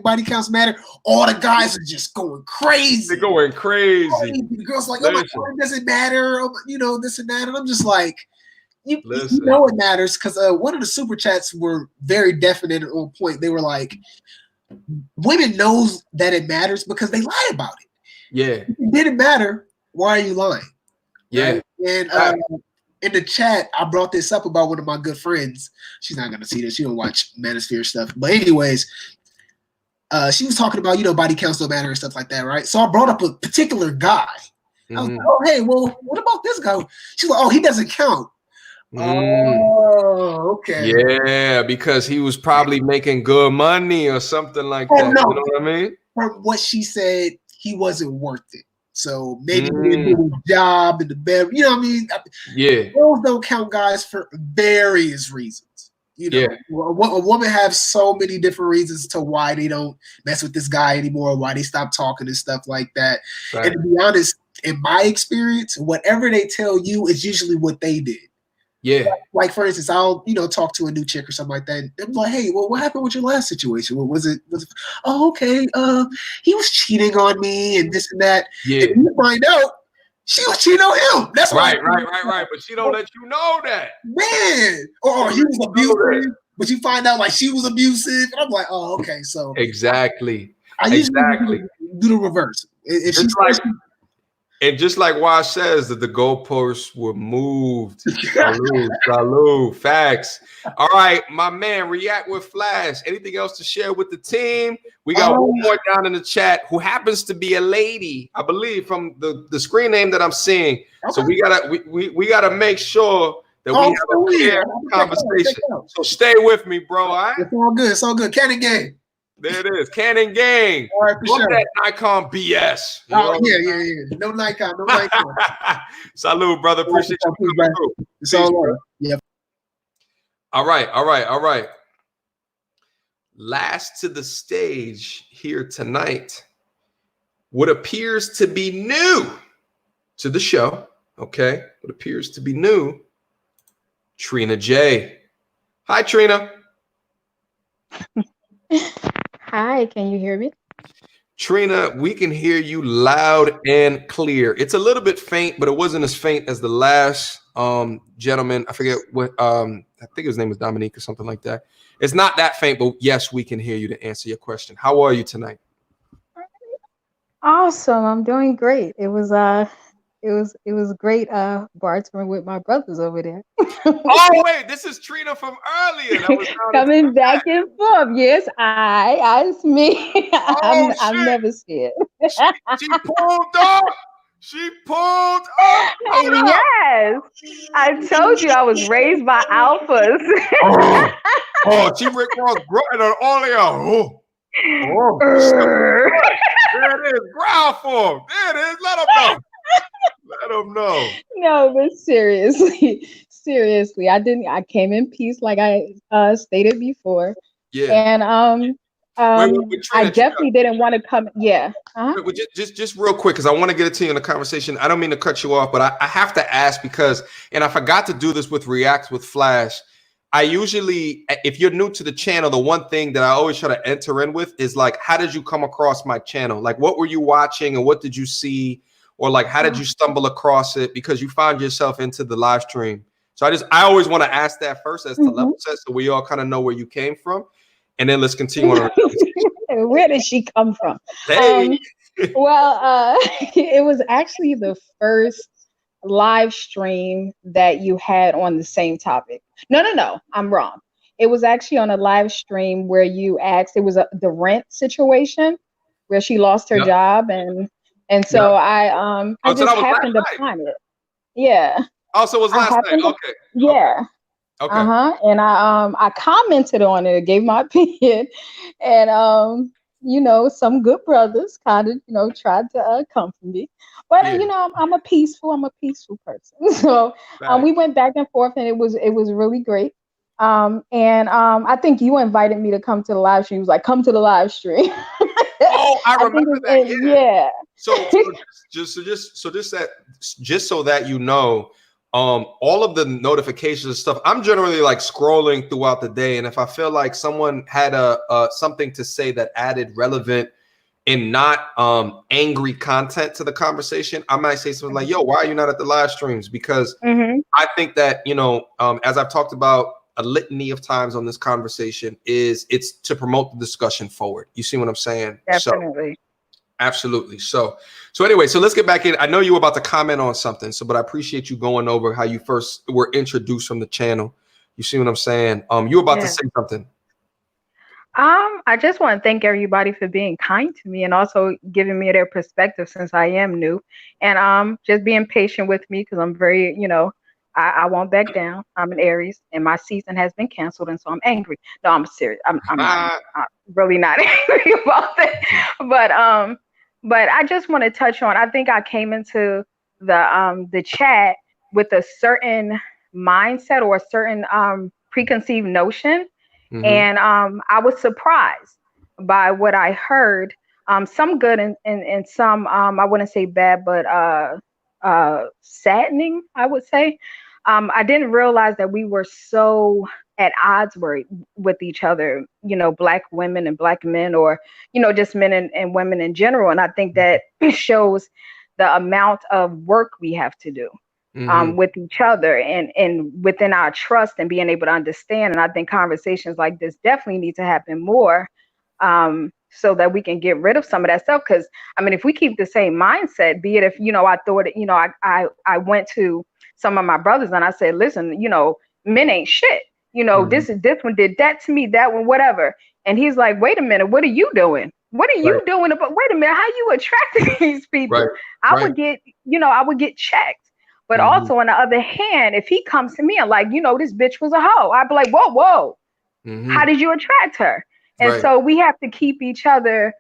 body counts matter. All the guys are just going crazy. They're going crazy. The girls like, oh my God, it doesn't matter. This and that. And I'm just like, you know it matters because one of the super chats were very definite and on point. They were like, women knows that it matters because they lie about it. Yeah. If it didn't matter, why are you lying? Yeah. Right? And in the chat, I brought this up about one of my good friends. She's not gonna see this. She don't watch Manosphere stuff. But anyways, she was talking about body counts don't matter and stuff like that, right? So I brought up a particular guy. I was like, oh hey, well, what about this guy? She's like, oh, he doesn't count. Oh, okay. Yeah, because he was probably making good money or something like that. No. You know what I mean? From what she said, he wasn't worth it. So maybe he didn't do his job in the bed. You know what I mean? Yeah. Girls don't count guys for various reasons. A woman has so many different reasons to why they don't mess with this guy anymore, why they stop talking and stuff like that. Right. And to be honest, in my experience, whatever they tell you is usually what they did. Yeah. Like for instance, I'll talk to a new chick or something like that. And I'm like, hey, well, what happened with your last situation? What was it? Oh, okay. He was cheating on me and this and that. Yeah. And you find out she was cheating on him. That's right. But she don't let you know that. Man. Or he was abusive. But you find out like she was abusive. And I'm like, oh, okay. So exactly. I usually do the reverse. If she's and just like Wash says that the goalposts were moved. Salute. Facts. All right, my man, react with Flash. Anything else to share with the team? We got one more down in the chat who happens to be a lady, I believe, from the screen name that I'm seeing. Okay. So we gotta make sure that we have a clear conversation. So stay with me, bro. All right? It's all good. Cannon gang. There it is. Cannon gang. All right, for sure. That Icon BS. Oh, yeah. No Nikon. Salute, brother. Appreciate you coming through. It's all right. Yeah. All right. Last to the stage here tonight, what appears to be new to the show, okay? What appears to be new, Trina J. Hi, Trina. Hi, can you hear me? Trina, we can hear you loud and clear. It's a little bit faint, but it wasn't as faint as the last gentleman. I forget what I think his name was Dominique or something like that. It's not that faint, but yes, we can hear you to answer your question. How are you tonight? Awesome. I'm doing great. It was great bartering with my brothers over there. Oh wait, this is Trina from earlier. That was Coming back and forth. Yes, it's me. Oh, I'm never scared. She pulled up. She pulled up. Hold up. Yes. I told you I was raised by alphas. Oh, she Rick Ross grunting on all of y'all. Oh. There it is. Growl for him. There it is. Let him know. Let him know. No, but seriously, I came in peace like I stated before. Yeah. And Wait, Trina, I definitely didn't want to come. Yeah. Wait, just real quick, because I want to get it to you in the conversation. I don't mean to cut you off, but I have to ask because, and I forgot to do this with React with Flash. I usually, if you're new to the channel, the one thing that I always try to enter in with is like, how did you come across my channel? Like, what were you watching and what did you see? Or like, how did you stumble across it? Because you found yourself into the live stream. So I always want to ask that first as to level set, so we all kind of know where you came from. And then let's continue on. Where did she come from? Hey. Well, it was actually the first live stream that you had on the same topic. No, I'm wrong. It was actually on a live stream where you asked, it was the rent situation where she lost her job, and so I just happened to find it. Yeah. Also, it was last night. Okay. Yeah. Okay. And I commented on it, gave my opinion, and some good brothers kind of tried to comfort me, but I'm a peaceful person. So we went back and forth, and it was really great. And I think you invited me to come to the live stream. He was like, "Come to the live stream." Oh, I remember that. Yeah. So just so that you know, all of the notifications and stuff, I'm generally like scrolling throughout the day, and if I feel like someone had something to say that added relevant and not angry content to the conversation, I might say something like, "Yo, why are you not at the live streams?" Because I think that as I've talked about a litany of times on this conversation, it's to promote the discussion forward. You see what I'm saying? Definitely. Absolutely. So anyway, so let's get back in. I know you were about to comment on something, but I appreciate you going over how you first were introduced from the channel. You see what I'm saying? You were about to say something. I just want to thank everybody for being kind to me and also giving me their perspective since I am new, and just being patient with me because I'm very, I won't back down. I'm an Aries, and my season has been canceled, and so I'm angry. No, I'm serious. I'm really not angry about that. But I just want to touch on. I think I came into the chat with a certain mindset or a certain preconceived notion, and I was surprised by what I heard. Some good and some I wouldn't say bad, but saddening, I would say. I didn't realize that we were so at odds with each other, Black women and Black men, or, just men and women in general. And I think that shows the amount of work we have to do with each other and within our trust and being able to understand. And I think conversations like this definitely need to happen more so that we can get rid of some of that stuff. Because, I mean, if we keep the same mindset, be it if, I thought, I went to some of my brothers and I said, listen, men ain't shit. This one did that to me, that one, whatever. And he's like, wait a minute, what are you doing? What are you doing about, wait a minute, how you attracting these people? I would get checked. But also on the other hand, if he comes to me and like, this bitch was a hoe, I'd be like, whoa. How did you attract her? And so we have to keep each other,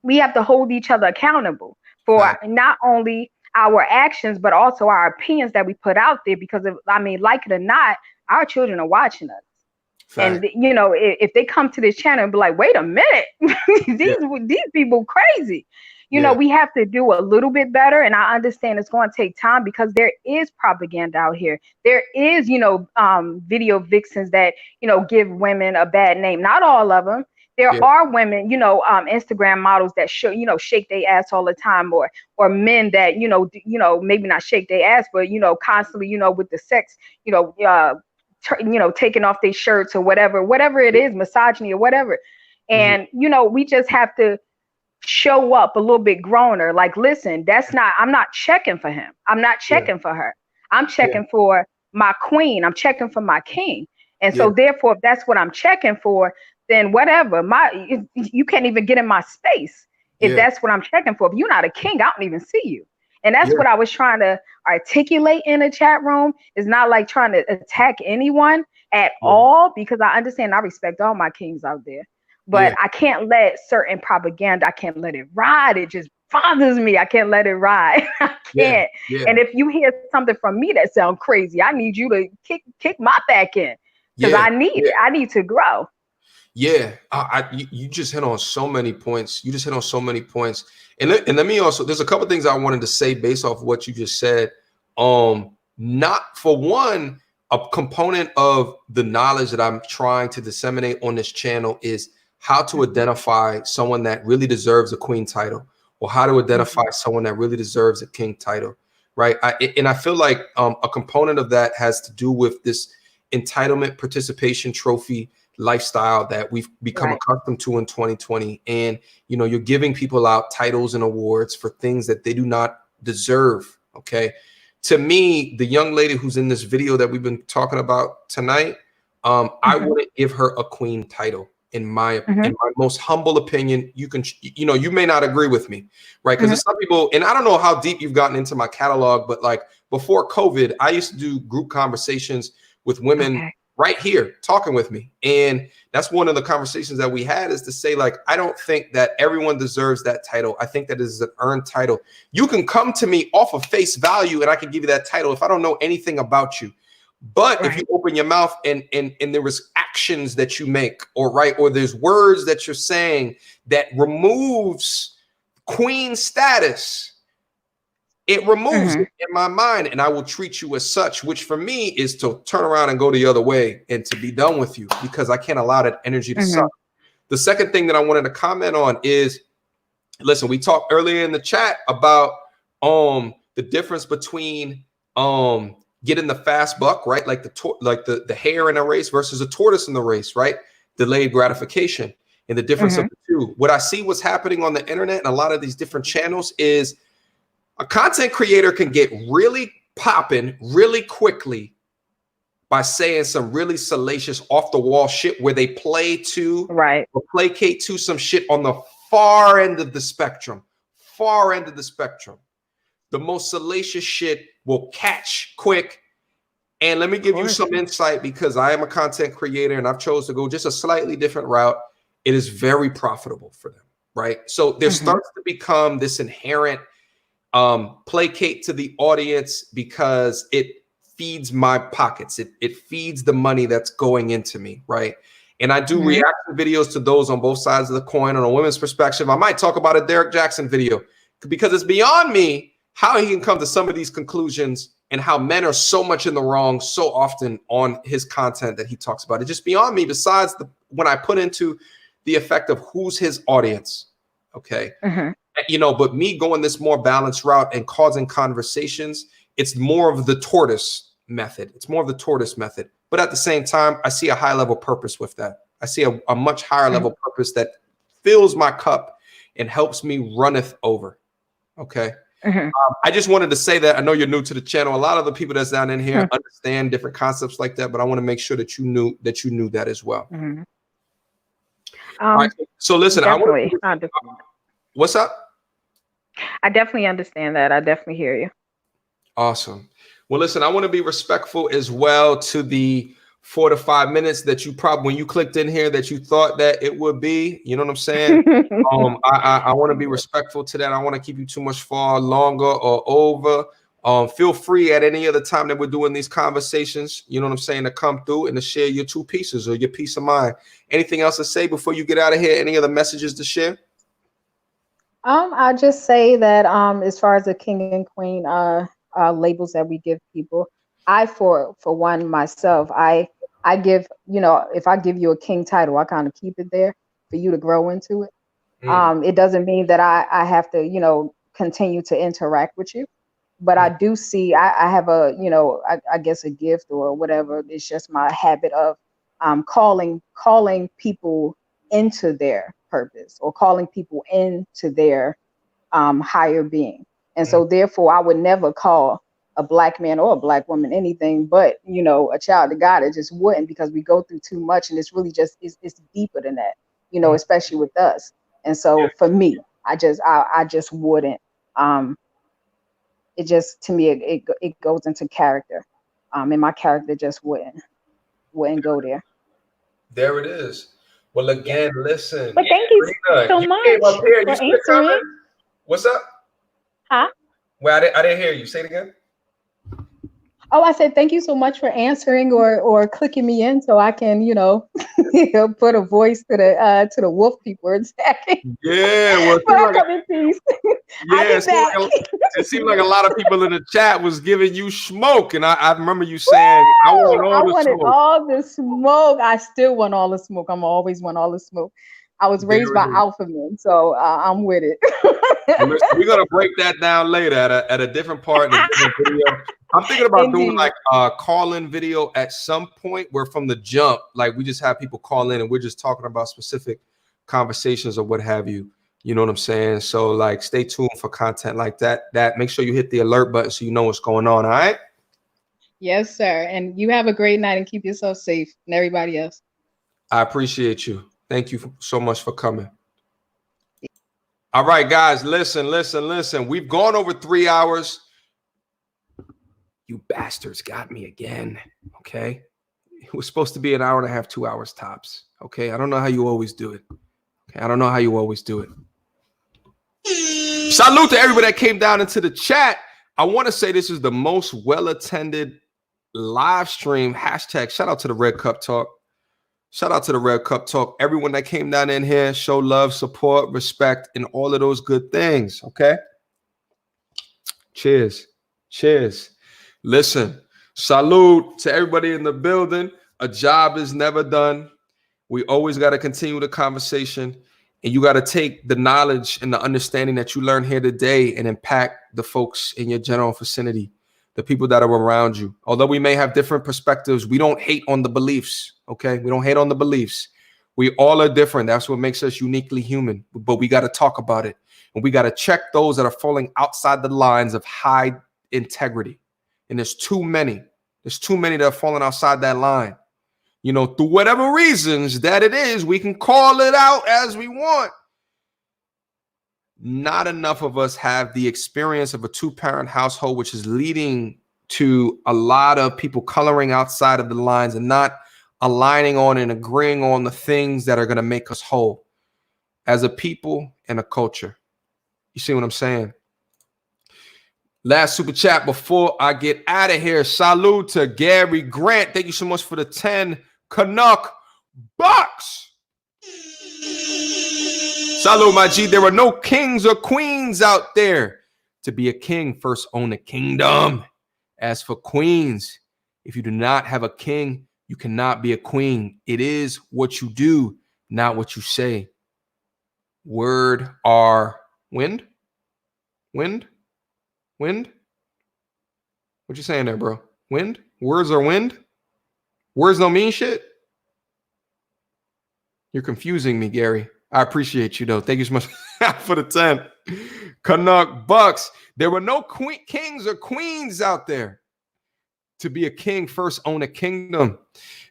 we have to hold each other accountable for not only our actions, but also our opinions that we put out there, because like it or not, our children are watching us. And if they come to this channel and be like, wait a minute, these people crazy, we have to do a little bit better. And I understand it's going to take time because there is propaganda out here. There is, video vixens that, give women a bad name. Not all of them. There Yeah. are women, Instagram models that show, shake their ass all the time, or men that, maybe not shake their ass, but, constantly, with the sex, taking off their shirts or whatever it is, misogyny or whatever. And, we just have to show up a little bit growner. Like, listen, I'm not checking for him. I'm not checking for her. I'm checking for my queen. I'm checking for my king. And so therefore, if that's what I'm checking for, then whatever. You can't even get in my space if that's what I'm checking for. If you're not a king, I don't even see you. And that's what I was trying to articulate in the chat room. It's not like trying to attack anyone at all, because I understand, I respect all my kings out there. But I can't let certain propaganda, I can't let it ride. It just bothers me. I can't let it ride. I can't. And if you hear something from me that sounds crazy, I need you to kick my back in, because I need it. I need to grow. Yeah, you just hit on so many points. You just hit on so many points. And let me also, there's a couple things I wanted to say based off of what you just said. Not for one, a component of the knowledge that I'm trying to disseminate on this channel is how to identify someone that really deserves a queen title, or how to identify someone that really deserves a king title, right? I feel like a component of that has to do with this entitlement participation trophy lifestyle that we've become accustomed to in 2020. And, you're giving people out titles and awards for things that they do not deserve, okay? To me, the young lady who's in this video that we've been talking about tonight, I wouldn't give her a queen title. In my most humble opinion. You can, you may not agree with me, right? Because there's some people, and I don't know how deep you've gotten into my catalog, but like before COVID, I used to do group conversations with women right here talking with me. And that's one of the conversations that we had, is to say, like, I don't think that everyone deserves that title. I think that is an earned title. You can come to me off of face value and I can give you that title if I don't know anything about you. But if you open your mouth and there was actions that you make, or there's words that you're saying that removes queen status, it removes it in my mind, and I will treat you as such, which for me is to turn around and go the other way and to be done with you, because I can't allow that energy to suck. The second thing that I wanted to comment on is, listen, we talked earlier in the chat about the difference between getting the fast buck, right? Like the hare in a race versus a tortoise in the race, right? Delayed gratification, and the difference of the two. What I see what's happening on the internet and a lot of these different channels is a content creator can get really popping really quickly by saying some really salacious off the wall shit, where they play to or placate to some shit on the far end of the spectrum. The most salacious shit will catch quick. And let me give you some insight, because I am a content creator and I've chosen to go just a slightly different route. It is very profitable for them, right? So there starts to become this inherent placate to the audience, because it feeds my pockets. It feeds the money that's going into me, right? And I do reaction videos to those on both sides of the coin. On a women's perspective, I might talk about a Derek Jackson video, because it's beyond me how he can come to some of these conclusions, and how men are so much in the wrong so often on his content that he talks about. It's just beyond me, besides when I put into the effect of who's his audience, okay? But me going this more balanced route and causing conversations, it's more of the tortoise method. But at the same time, I see a high level purpose with that. I see a much higher level purpose that fills my cup and helps me runneth over, okay? I just wanted to say that. I know you're new to the channel. A lot of the people that's down in here understand different concepts like that, but I want to make sure that you knew that as well. All right. So listen, what's up? I definitely understand that. I definitely hear you. Awesome. Well, listen, I want to be respectful as well to the 4 to 5 minutes that you probably, when you clicked in here, that you thought that it would be. You know what I'm saying? I want to be respectful to that. I want to keep you too much far longer or over. Feel free at any other time that we're doing these conversations, you know what I'm saying, to come through and to share your two pieces or your peace of mind. Anything else to say before you get out of here? Any other messages to share? I'll just say that as far as the king and queen labels that we give people, I for one myself, I give, if I give you a king title, I kind of keep it there. for you to grow into it. Mm. It doesn't mean that I have to, you know, continue to interact with you. But I do see, I have a, you know, I guess a gift or whatever. It's just my habit of calling people into their purpose or calling people into their higher being. And so therefore I would never call a black man or a black woman anything but, you know, a child of God. It just wouldn't, because we go through too much, and it's really just it's deeper than that, you know, especially with us. And so for me, I just wouldn't. It just, to me, it goes into character, and my character just wouldn't go there. There it is. Well, again, listen. But thank you so you much came up here. for You still answering. coming? What's up? Huh? Well, I didn't hear you. Say it again. Oh, I said thank you so much for answering or clicking me in so I can, you know, put a voice to the wolf people attacking. Yeah, well, But I'll come in peace. I'll be back. It seemed like a lot of people in the chat was giving you smoke, and I remember you saying, "I want all the wanted smoke." all the smoke. I still want all the smoke. I'm always want all the smoke. I was raised by alpha men, so I'm with it. We're gonna break that down later at a different part in a different video. I'm thinking about doing like a call-in video at some point where from the jump, like we just have people call in and we're just talking about specific conversations or what have you. You know what I'm saying? So like stay tuned for content like that. Make sure you hit the alert button so you know what's going on. All right. Yes, sir. And you have a great night and keep yourself safe and everybody else. I appreciate you. Thank you so much for coming. All right, guys, listen. We've gone over 3 hours. You bastards got me again. Okay. It was supposed to be an hour and a half, 2 hours tops. Okay. I don't know how you always do it. Okay. I don't know how you always do it. Salute to everybody that came down into the chat. I want to say this is the most well-attended live stream. Hashtag shout out to the Red Cup Talk. Shout out to the Red Cup Talk. Everyone that came down in here, show love, support, respect, and all of those good things. Okay. Cheers. Listen, salute to everybody in the building. A job is never done. We always got to continue the conversation, and you got to take the knowledge and the understanding that you learn here today and impact the folks in your general vicinity, the people that are around you. Although we may have different perspectives, we don't hate on the beliefs. Okay. We don't hate on the beliefs. We all are different. That's what makes us uniquely human, but we got to talk about it, and we got to check those that are falling outside the lines of high integrity. And there's too many that are falling outside that line. You know, through whatever reasons that it is, we can call it out as we want. Not enough of us have the experience of a two-parent household, which is leading to a lot of people coloring outside of the lines and not aligning on and agreeing on the things that are going to make us whole as a people and a culture. You see what I'm saying? Last super chat before I get out of here. Salute to Gary Grant. Thank you so much for the 10 Canuck bucks. Salute, my G. There are no kings or queens out there. To be a king, first own a kingdom. As for queens, if you do not have a king, you cannot be a queen. It is what you do, not what you say. Word are wind? Wind? What you saying there, bro? Wind? Words are wind? Words don't mean shit? You're confusing me, Gary. I appreciate you, though. Thank you so much for the 10 Canuck bucks. There were no kings or queens out there. To be a king, first own a kingdom.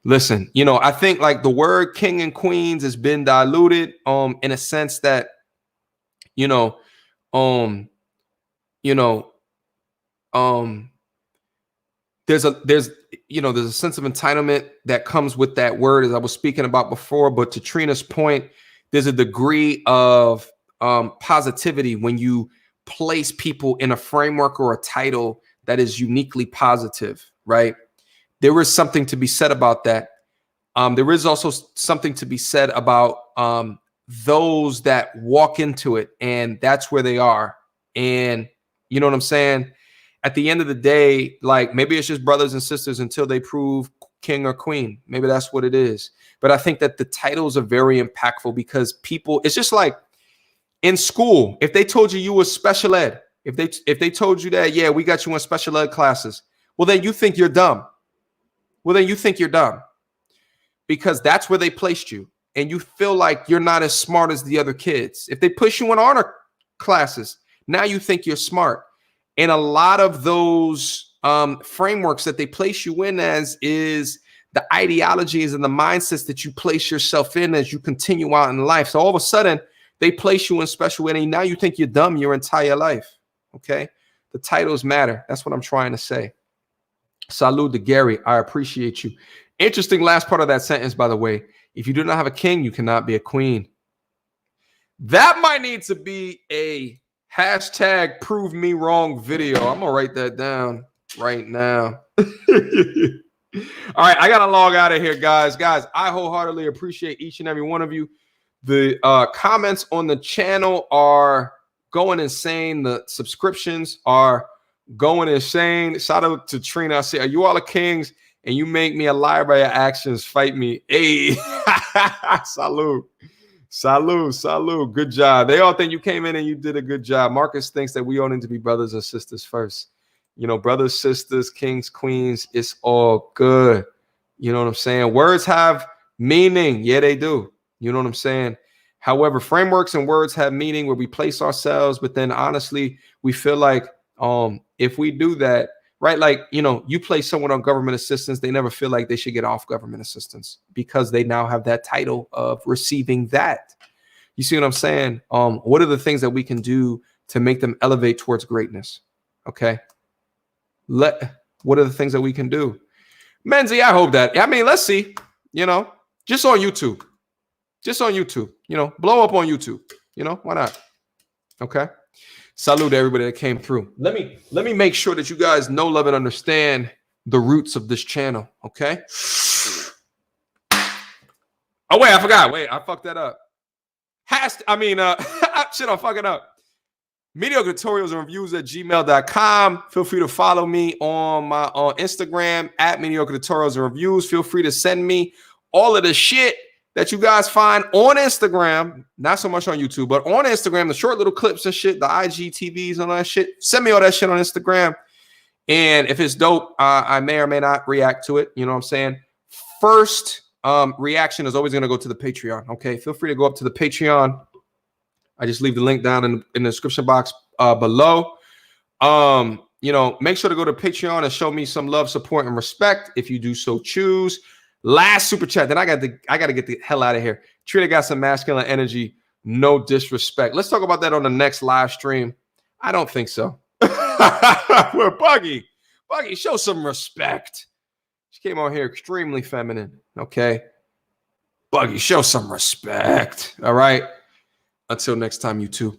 Listen, you know, I think like the word king and queens has been diluted in a sense that, there's a sense of entitlement that comes with that word, as I was speaking about before. But to Trina's point, there's a degree of positivity when you place people in a framework or a title that is uniquely positive, right? There is something to be said about that. There is also something to be said about those that walk into it and that's where they are. And you know what I'm saying? At the end of the day, like maybe it's just brothers and sisters until they prove king or queen. Maybe that's what it is. But I think that the titles are very impactful because people, it's just like in school, if they told you were special ed, if they told you that, yeah, we got you in special ed classes, well, then you think you're dumb. Because that's where they placed you. And you feel like you're not as smart as the other kids. If they push you in honor classes, now you think you're smart. And a lot of those frameworks that they place you in as is the ideologies and the mindsets that you place yourself in as you continue out in life. So all of a sudden, they place you in special ed, and now you think you're dumb your entire life. Okay? The titles matter. That's what I'm trying to say. Salud to Gary. I appreciate you. Interesting last part of that sentence, by the way. If you do not have a king, you cannot be a queen. That might need to be a hashtag prove me wrong video. I'm going to write that down right now. All right, I got to log out of here, guys. Guys, I wholeheartedly appreciate each and every one of you. The comments on the channel are going insane. The subscriptions are going insane. Shout out to Trina. I say, are you all the kings? And you make me a liar by your actions. Fight me. Hey, salute. Salute. Good job. They all think you came in and you did a good job. Marcus thinks that we all need to be brothers and sisters first. You know, brothers, sisters, kings, queens, it's all good. You know what I'm saying? Words have meaning. Yeah, they do. You know what I'm saying? However, frameworks and words have meaning where we place ourselves, but then honestly, we feel like if we do that, right? Like, you know, you place someone on government assistance, they never feel like they should get off government assistance because they now have that title of receiving that. You see what I'm saying? What are the things that we can do to make them elevate towards greatness? Okay. What are the things that we can do? Menzie, I hope that. I mean, let's see, you know, just on YouTube, you know, blow up on YouTube, you know, why not? Okay. Salute to everybody that came through. Let me make sure that you guys know, love, and understand the roots of this channel. Okay. Oh, wait, I forgot. Wait, I fucked that up. Shit, I'm fucking up. Mediocre tutorials and reviews at gmail.com. Feel free to follow me on my Instagram at mediocre tutorials and reviews. Feel free to send me all of the shit that you guys find on Instagram, not so much on YouTube, but on Instagram, the short little clips and shit, the IGTVs and all that shit. Send me all that shit on Instagram. And if it's dope, I may or may not react to it. You know what I'm saying? First reaction is always going to go to the Patreon. Okay. Feel free to go up to the Patreon. I just leave the link down in the description box below. You know, make sure to go to Patreon and show me some love, support, and respect if you do so choose. Last super chat. Then I got to get the hell out of here. Trina got some masculine energy. No disrespect. Let's talk about that on the next live stream. I don't think so. We're Buggy, show some respect. She came on here extremely feminine. Okay. Buggy, show some respect. All right. Until next time, you two.